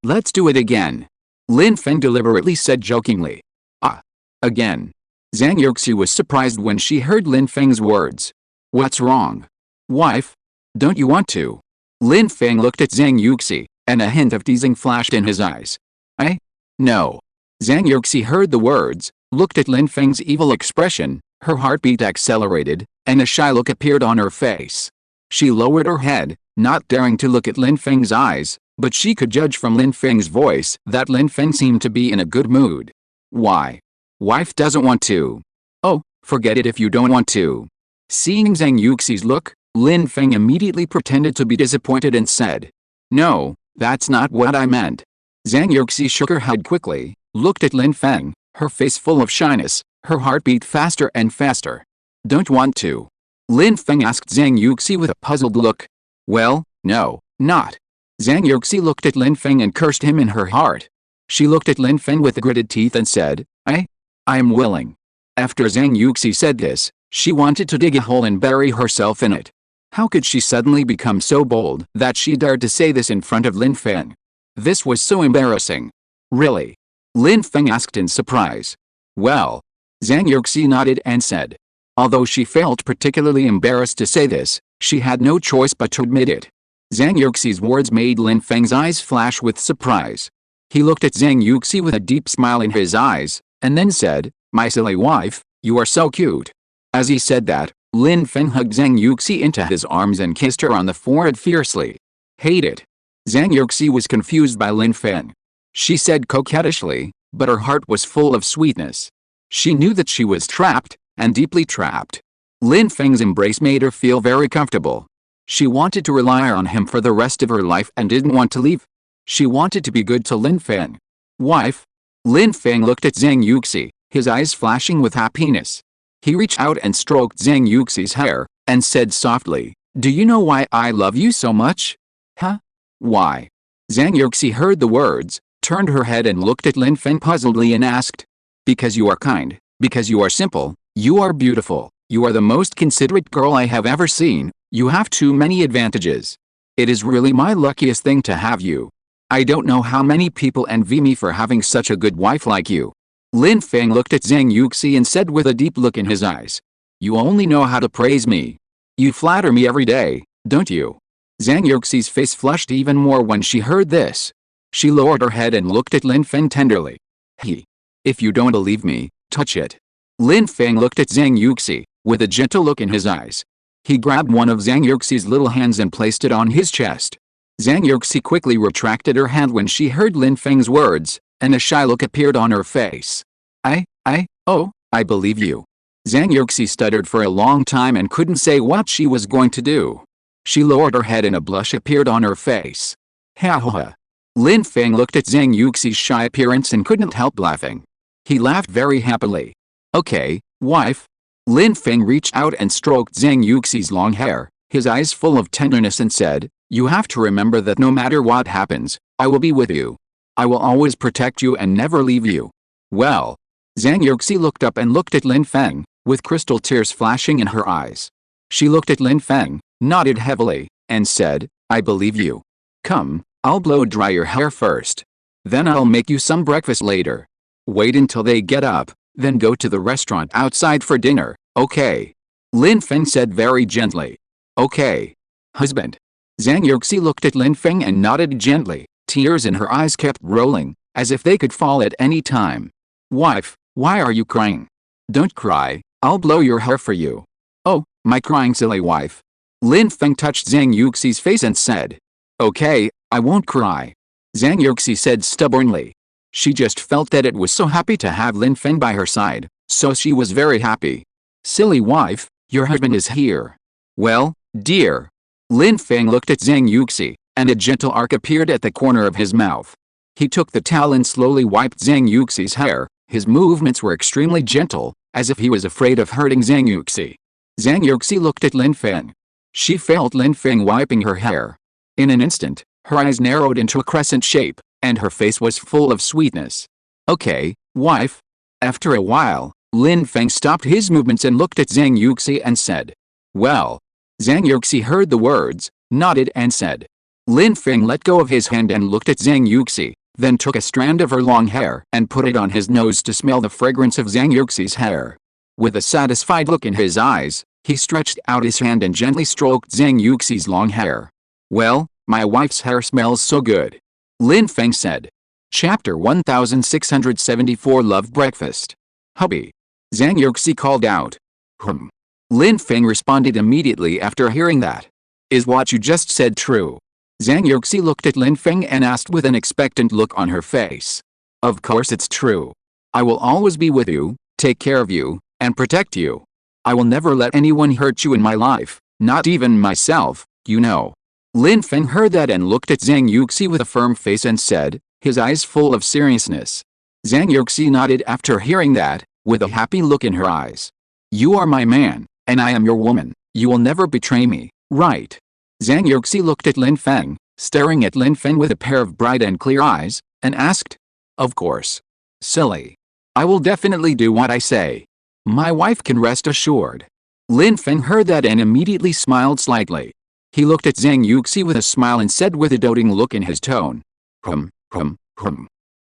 let's do it again. Lin Feng deliberately said jokingly. Ah. Again. Zhang Yuxi was surprised when she heard Lin Feng's words. What's wrong? Wife? Don't you want to? Lin Feng looked at Zhang Yuxi, and a hint of teasing flashed in his eyes. No. Zhang Yuxi heard the words, looked at Lin Feng's evil expression, her heartbeat accelerated, and a shy look appeared on her face. She lowered her head, not daring to look at Lin Feng's eyes, but she could judge from Lin Feng's voice that Lin Feng seemed to be in a good mood. Why? Wife doesn't want to. Oh, forget it if you don't want to. Seeing Zhang Yuxi's look, Lin Feng immediately pretended to be disappointed and said, no, that's not what I meant. Zhang Yuxi shook her head quickly, looked at Lin Feng, her face full of shyness, her heartbeat faster and faster. Don't want to? Lin Feng asked Zhang Yuxi with a puzzled look. Well, no, not. Zhang Yuxi looked at Lin Feng and cursed him in her heart. She looked at Lin Feng with gritted teeth and said, I'm willing. After Zhang Yuxi said this, she wanted to dig a hole and bury herself in it. How could she suddenly become so bold that she dared to say this in front of Lin Feng? This was so embarrassing. Really? Lin Feng asked in surprise. Well. Zhang Yuxi nodded and said. Although she felt particularly embarrassed to say this, she had no choice but to admit it. Zhang Yuxi's words made Lin Feng's eyes flash with surprise. He looked at Zhang Yuxi with a deep smile in his eyes, and then said, my silly wife, you are so cute. As he said that, Lin Feng hugged Zhang Yuxi into his arms and kissed her on the forehead fiercely. Hate it. Zhang Yuxi was confused by Lin Feng. She said coquettishly, but her heart was full of sweetness. She knew that she was trapped, and deeply trapped. Lin Feng's embrace made her feel very comfortable. She wanted to rely on him for the rest of her life and didn't want to leave. She wanted to be good to Lin Feng. Wife? Lin Feng looked at Zhang Yuxi, his eyes flashing with happiness. He reached out and stroked Zhang Yuxi's hair, and said softly, do you know why I love you so much? Huh? Why? Zhang Yuxi heard the words, turned her head and looked at Lin Feng puzzledly and asked. Because you are kind, because you are simple, you are beautiful, you are the most considerate girl I have ever seen, you have too many advantages. It is really my luckiest thing to have you. I don't know how many people envy me for having such a good wife like you. Lin Feng looked at Zhang Yuxi and said with a deep look in his eyes. You only know how to praise me. You flatter me every day, don't you? Zhang Yuxi's face flushed even more when she heard this. She lowered her head and looked at Lin Feng tenderly. If you don't believe me, touch it. Lin Feng looked at Zhang Yuxi, with a gentle look in his eyes. He grabbed one of Zhang Yuxi's little hands and placed it on his chest. Zhang Yuxi quickly retracted her hand when she heard Lin Feng's words, and a shy look appeared on her face. I believe you. Zhang Yuxi stuttered for a long time and couldn't say what she was going to do. She lowered her head and a blush appeared on her face. Ha ha ha. Lin Feng looked at Zhang Yuxi's shy appearance and couldn't help laughing. He laughed very happily. Okay, wife. Lin Feng reached out and stroked Zhang Yuxi's long hair, his eyes full of tenderness and said, you have to remember that no matter what happens, I will be with you. I will always protect you and never leave you. Well. Zhang Yuxi looked up and looked at Lin Feng, with crystal tears flashing in her eyes. She looked at Lin Feng, nodded heavily, and said, I believe you. Come, I'll blow dry your hair first. Then I'll make you some breakfast later. Wait until they get up, then go to the restaurant outside for dinner, okay? Lin Feng said very gently. Okay. Husband. Zhang Yuxi looked at Lin Feng and nodded gently. Tears in her eyes kept rolling, as if they could fall at any time. Wife, why are you crying? Don't cry, I'll blow your hair for you. Oh, my crying silly wife. Lin Feng touched Zhang Yuxi's face and said. Okay, I won't cry. Zhang Yuxi said stubbornly. She just felt that it was so happy to have Lin Feng by her side, so she was very happy. Silly wife, your husband is here. Well, dear. Lin Feng looked at Zhang Yuxi, and a gentle arc appeared at the corner of his mouth. He took the towel and slowly wiped Zhang Yuxi's hair. His movements were extremely gentle, as if he was afraid of hurting Zhang Yuxi. Zhang Yuxi looked at Lin Feng. She felt Lin Feng wiping her hair. In an instant, her eyes narrowed into a crescent shape, and her face was full of sweetness. Okay, wife. After a while, Lin Feng stopped his movements and looked at Zhang Yuxi and said, "Well." Zhang Yuxi heard the words, nodded and said. Lin Feng let go of his hand and looked at Zhang Yuxi, then took a strand of her long hair and put it on his nose to smell the fragrance of Zhang Yuxi's hair. With a satisfied look in his eyes, he stretched out his hand and gently stroked Zhang Yuxi's long hair. "Well, my wife's hair smells so good," Lin Feng said. Chapter 1674 Love Breakfast. "Hubby," Zhang Yuxi called out. Lin Feng responded immediately after hearing that. "Is what you just said true?" Zhang Yuxi looked at Lin Feng and asked with an expectant look on her face. "Of course it's true. I will always be with you, take care of you, and protect you. I will never let anyone hurt you in my life, not even myself, you know." Lin Feng heard that and looked at Zhang Yuxi with a firm face and said, his eyes full of seriousness. Zhang Yuxi nodded after hearing that, with a happy look in her eyes. "You are my man, and I am your woman. You will never betray me, right?" Zhang Yuxi looked at Lin Feng, staring at Lin Feng with a pair of bright and clear eyes, and asked, "Of course. Silly. I will definitely do what I say. My wife can rest assured." Lin Feng heard that and immediately smiled slightly. He looked at Zhang Yuxi with a smile and said with a doting look in his tone, "Hum.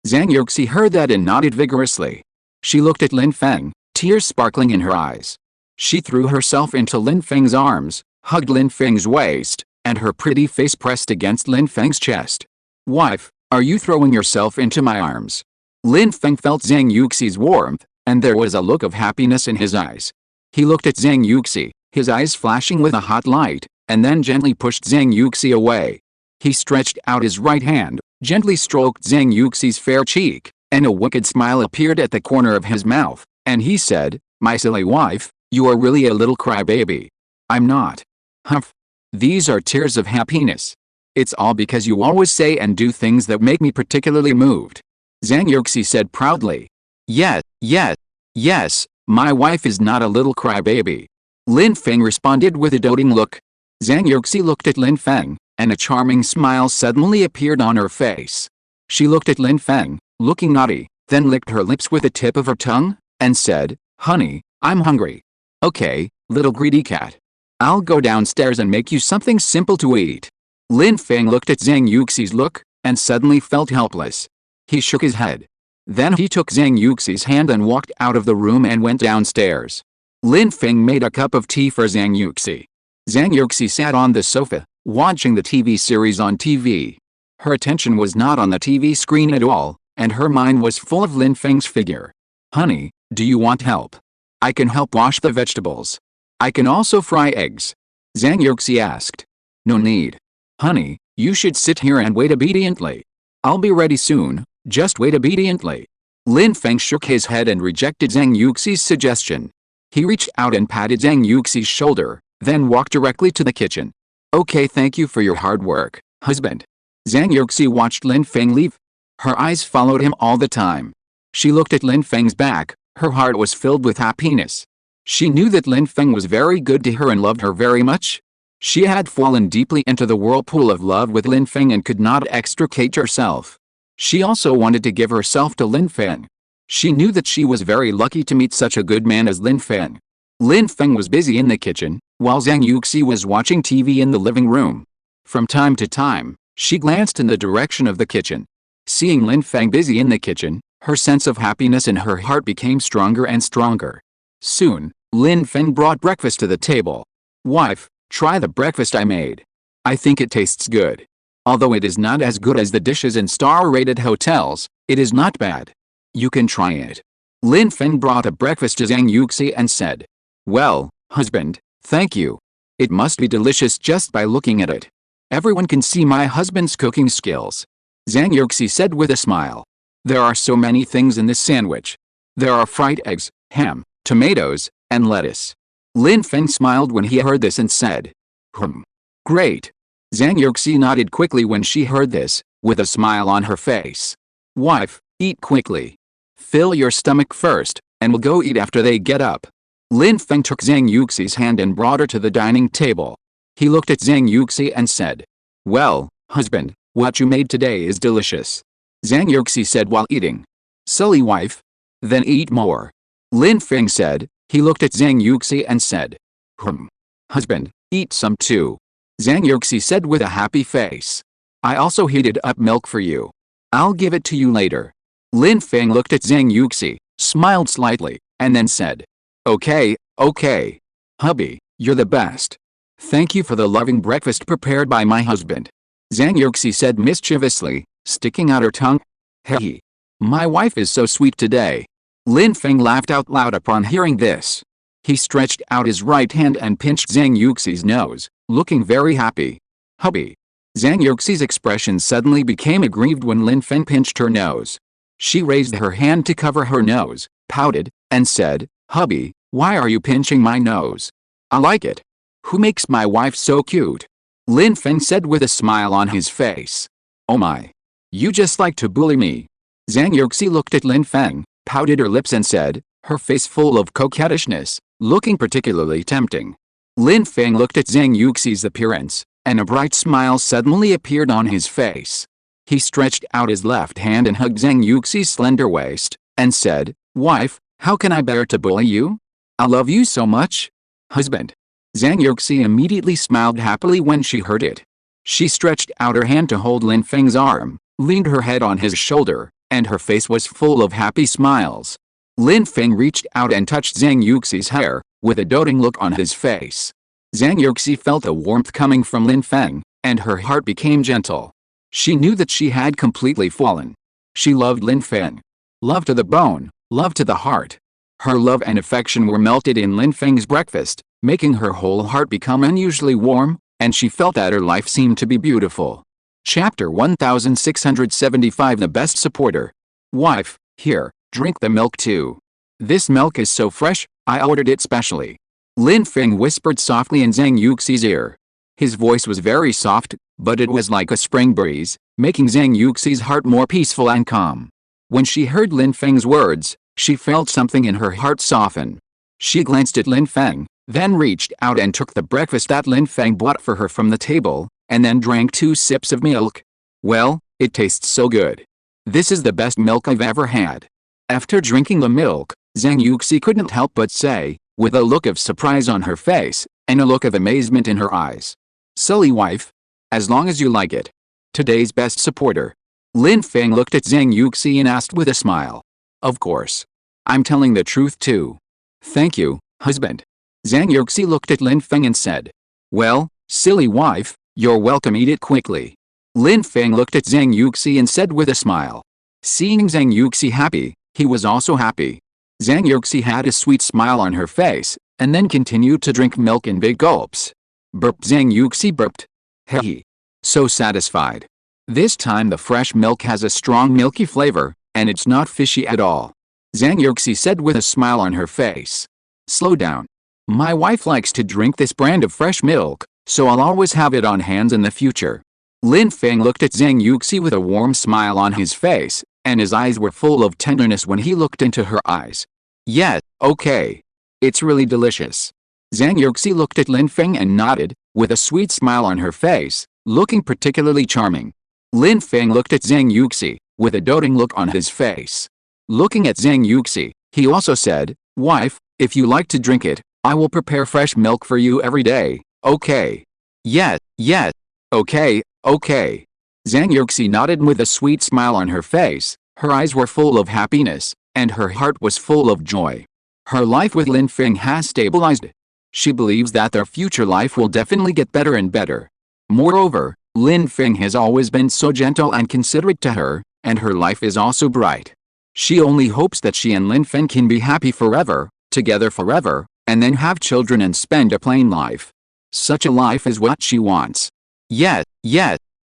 Zhang Yuxi heard that and nodded vigorously. She looked at Lin Feng, tears sparkling in her eyes. She threw herself into Lin Feng's arms, hugged Lin Feng's waist, and her pretty face pressed against Lin Feng's chest. "Wife, are you throwing yourself into my arms?" Lin Feng felt Zhang Yuxi's warmth, and there was a look of happiness in his eyes. He looked at Zhang Yuxi, his eyes flashing with a hot light, and then gently pushed Zhang Yuxi away. He stretched out his right hand, gently stroked Zhang Yuxi's fair cheek, and a wicked smile appeared at the corner of his mouth, and he said, "My silly wife, you are really a little crybaby." "I'm not." "Humph. These are tears of happiness. It's all because you always say and do things that make me particularly moved," Zhang Yuxi said proudly. Yes, my wife is not a little crybaby," Lin Feng responded with a doting look. Zhang Yuxi looked at Lin Feng, and a charming smile suddenly appeared on her face. She looked at Lin Feng, looking naughty, then licked her lips with the tip of her tongue, and said, "Honey, I'm hungry." "Okay, little greedy cat. I'll go downstairs and make you something simple to eat." Lin Feng looked at Zhang Yuxi's look, and suddenly felt helpless. He shook his head. Then he took Zhang Yuxi's hand and walked out of the room and went downstairs. Lin Feng made a cup of tea for Zhang Yuxi. Zhang Yuxi sat on the sofa, watching the TV series on TV. Her attention was not on the TV screen at all, and her mind was full of Lin Feng's figure. "Honey, do you want help? I can help wash the vegetables. I can also fry eggs," Zhang Yuxi asked. "No need. Honey, you should sit here and wait obediently. I'll be ready soon, just wait obediently." Lin Feng shook his head and rejected Zhang Yuxi's suggestion. He reached out and patted Zhang Yuxi's shoulder, then walked directly to the kitchen. "Okay, thank you for your hard work, husband." Zhang Yuxi watched Lin Feng leave. Her eyes followed him all the time. She looked at Lin Feng's back, her heart was filled with happiness. She knew that Lin Feng was very good to her and loved her very much. She had fallen deeply into the whirlpool of love with Lin Feng and could not extricate herself. She also wanted to give herself to Lin Feng. She knew that she was very lucky to meet such a good man as Lin Feng. Lin Feng was busy in the kitchen, while Zhang Yuxi was watching TV in the living room. From time to time, she glanced in the direction of the kitchen. Seeing Lin Feng busy in the kitchen, her sense of happiness in her heart became stronger and stronger. Soon, Lin Feng brought breakfast to the table. "Wife, try the breakfast I made. I think it tastes good. Although it is not as good as the dishes in star-rated hotels, it is not bad. You can try it." Lin Feng brought a breakfast to Zhang Yuxi and said, "Well, husband, thank you. It must be delicious just by looking at it. Everyone can see my husband's cooking skills," Zhang Yuxi said with a smile. "There are so many things in this sandwich. There are fried eggs, ham, tomatoes, and lettuce." Lin Feng smiled when he heard this and said, "Great." Zhang Yuxi nodded quickly when she heard this, with a smile on her face. "Wife, eat quickly. Fill your stomach first, and we'll go eat after they get up." Lin Feng took Zhang Yuxi's hand and brought her to the dining table. He looked at Zhang Yuxi and said, "Well, husband, what you made today is delicious," Zhang Yuxi said while eating. "Silly wife. Then eat more." Lin Feng said. He looked at Zhang Yuxi and said, Husband, eat some too. Zhang Yuxi said with a happy face. I also heated up milk for you. I'll give it to you later. Lin Feng looked at Zhang Yuxi, smiled slightly, and then said, Okay, okay. Hubby, you're the best. Thank you for the loving breakfast prepared by my husband. Zhang Yuxi said mischievously, sticking out her tongue. Hey. My wife is so sweet today. Lin Feng laughed out loud upon hearing this. He stretched out his right hand and pinched Zhang Yuxi's nose, looking very happy. Hubby. Zhang Yuxi's expression suddenly became aggrieved when Lin Feng pinched her nose. She raised her hand to cover her nose, pouted, and said, Hubby, why are you pinching my nose? I like it. Who makes my wife so cute? Lin Feng said with a smile on his face. Oh my. You just like to bully me. Zhang Yuxi looked at Lin Feng, pouted her lips and said, her face full of coquettishness, looking particularly tempting. Lin Feng looked at Zhang Yuxi's appearance, and a bright smile suddenly appeared on his face. He stretched out his left hand and hugged Zhang Yuxi's slender waist, and said, Wife, how can I bear to bully you? I love you so much. Husband. Zhang Yuxi immediately smiled happily when she heard it. She stretched out her hand to hold Lin Feng's arm, leaned her head on his shoulder, and her face was full of happy smiles. Lin Feng reached out and touched Zhang Yuxi's hair, with a doting look on his face. Zhang Yuxi felt a warmth coming from Lin Feng, and her heart became gentle. She knew that she had completely fallen. She loved Lin Feng. Love to the bone, love to the heart. Her love and affection were melted in Lin Feng's breakfast, making her whole heart become unusually warm, and she felt that her life seemed to be beautiful. Chapter 1675 The Best Supporter. Wife, here, drink the milk too. This milk is so fresh, I ordered it specially. Lin Feng whispered softly in Zhang Yuxi's ear. His voice was very soft, but it was like a spring breeze, making Zhang Yuxi's heart more peaceful and calm. When she heard Lin Feng's words, she felt something in her heart soften. She glanced at Lin Feng, then reached out and took the breakfast that Lin Feng brought for her from the table, and then drank 2 sips of milk. Well, it tastes so good. This is the best milk I've ever had. After drinking the milk, Zhang Yuxi couldn't help but say, with a look of surprise on her face, and a look of amazement in her eyes. Silly wife. As long as you like it. Today's best supporter. Lin Feng looked at Zhang Yuxi and asked with a smile. Of course. I'm telling the truth too. Thank you, husband. Zhang Yuxi looked at Lin Feng and said. Well, silly wife, you're welcome, eat it quickly. Lin Feng looked at Zhang Yuxi and said with a smile. Seeing Zhang Yuxi happy, he was also happy. Zhang Yuxi had a sweet smile on her face, and then continued to drink milk in big gulps. Burped. Zhang Yuxi burped. Hey. So satisfied. This time the fresh milk has a strong milky flavor, and it's not fishy at all. Zhang Yuxi said with a smile on her face. Slow down. My wife likes to drink this brand of fresh milk, so I'll always have it on hand in the future. Lin Feng looked at Zhang Yuxi with a warm smile on his face, and his eyes were full of tenderness when he looked into her eyes. Yeah, okay. It's really delicious. Zhang Yuxi looked at Lin Feng and nodded, with a sweet smile on her face, looking particularly charming. Lin Feng looked at Zhang Yuxi, with a doting look on his face. Looking at Zhang Yuxi, he also said, Wife, if you like to drink it, I will prepare fresh milk for you every day, okay? Yeah, okay. Zhang Yuxi nodded with a sweet smile on her face, her eyes were full of happiness, and her heart was full of joy. Her life with Lin Feng has stabilized. She believes that their future life will definitely get better and better. Moreover, Lin Feng has always been so gentle and considerate to her, and her life is also bright. She only hopes that she and Lin Feng can be happy forever, together forever, and then have children and spend a plain life. Such a life is what she wants. Yeah.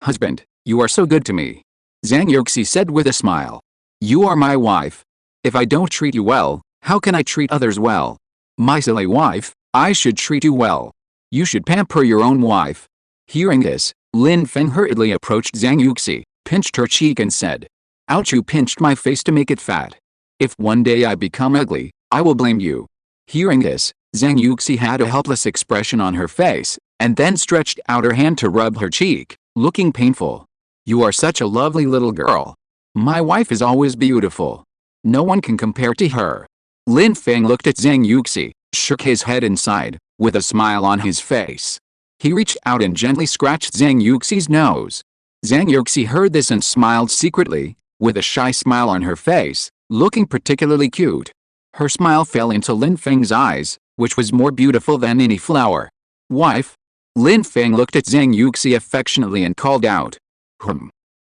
Husband, you are so good to me. Zhang Yuxi said with a smile. You are my wife. If I don't treat you well, how can I treat others well? My silly wife, I should treat you well. You should pamper your own wife. Hearing this, Lin Feng hurriedly approached Zhang Yuxi, pinched her cheek and said. Ouch, you pinched my face to make it fat. If one day I become ugly, I will blame you. Hearing this, Zhang Yuxi had a helpless expression on her face, and then stretched out her hand to rub her cheek, looking painful. You are such a lovely little girl. My wife is always beautiful. No one can compare to her. Lin Feng looked at Zhang Yuxi, shook his head and sighed, with a smile on his face. He reached out and gently scratched Zhang Yuxi's nose. Zhang Yuxi heard this and smiled secretly, with a shy smile on her face, looking particularly cute. Her smile fell into Lin Feng's eyes, which was more beautiful than any flower. Wife? Lin Feng looked at Zhang Yuxi affectionately and called out.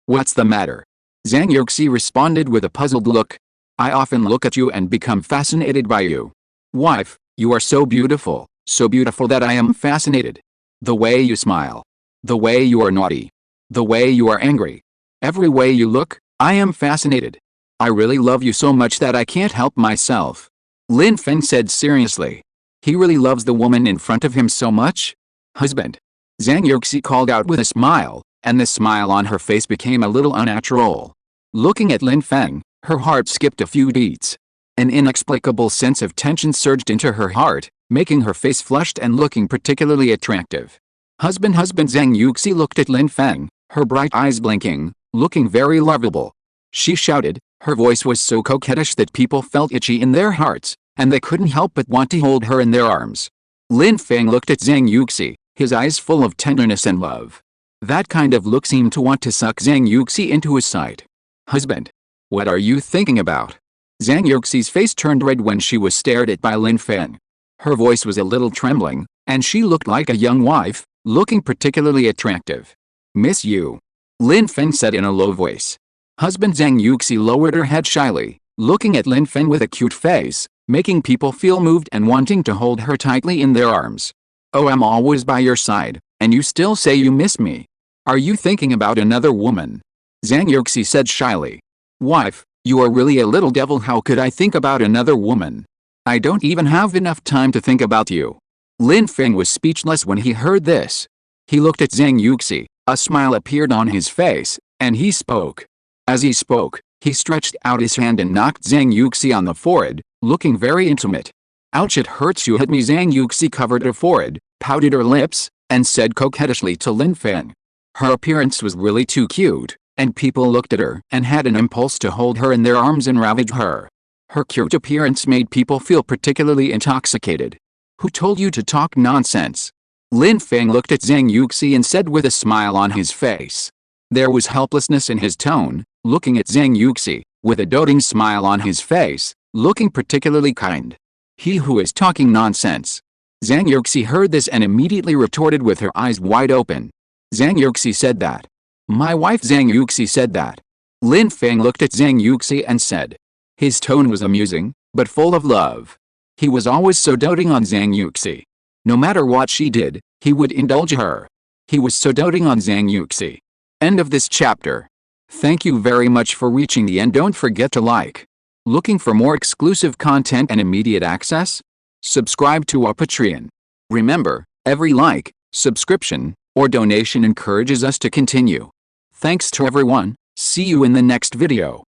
What's the matter? Zhang Yuxi responded with a puzzled look. I often look at you and become fascinated by you. Wife, you are so beautiful that I am fascinated. The way you smile. The way you are naughty. The way you are angry. Every way you look, I am fascinated. I really love you so much that I can't help myself. Lin Feng said seriously. He really loves the woman in front of him so much? Husband. Zhang Yuxi called out with a smile, and the smile on her face became a little unnatural. Looking at Lin Feng, her heart skipped a few beats. An inexplicable sense of tension surged into her heart, making her face flushed and looking particularly attractive. Husband Zhang Yuxi looked at Lin Feng, her bright eyes blinking, looking very lovable. She shouted, her voice was so coquettish that people felt itchy in their hearts, and they couldn't help but want to hold her in their arms. Lin Feng looked at Zhang Yuxi, his eyes full of tenderness and love. That kind of look seemed to want to suck Zhang Yuxi into his sight. Husband. What are you thinking about? Zhang Yuxi's face turned red when she was stared at by Lin Feng. Her voice was a little trembling, and she looked like a young wife, looking particularly attractive. Miss you. Lin Feng said in a low voice. Husband Zhang Yuxi lowered her head shyly, looking at Lin Feng with a cute face, making people feel moved and wanting to hold her tightly in their arms. Oh, I'm always by your side, and you still say you miss me. Are you thinking about another woman? Zhang Yuxi said shyly. Wife, you are really a little devil. How could I think about another woman? I don't even have enough time to think about you. Lin Feng was speechless when he heard this. He looked at Zhang Yuxi, a smile appeared on his face, and he spoke. As he spoke, he stretched out his hand and knocked Zhang Yuxi on the forehead, looking very intimate. Ouch, it hurts, you hit me. Zhang Yuxi covered her forehead, pouted her lips, and said coquettishly to Lin Feng. Her appearance was really too cute, and people looked at her and had an impulse to hold her in their arms and ravage her. Her cute appearance made people feel particularly intoxicated. Who told you to talk nonsense? Lin Feng looked at Zhang Yuxi and said with a smile on his face. There was helplessness in his tone, looking at Zhang Yuxi, with a doting smile on his face, looking particularly kind. He who is talking nonsense. Zhang Yuxi heard this and immediately retorted with her eyes wide open. Zhang Yuxi said that. My wife Zhang Yuxi said that. Lin Feng looked at Zhang Yuxi and said. His tone was amusing, but full of love. He was always so doting on Zhang Yuxi. No matter what she did, he would indulge her. He was so doting on Zhang Yuxi. End of this chapter. Thank you very much for reaching the end. Don't forget to like. Looking for more exclusive content and immediate access? Subscribe to our Patreon. Remember, every like, subscription, or donation encourages us to continue. Thanks to everyone. See you in the next video.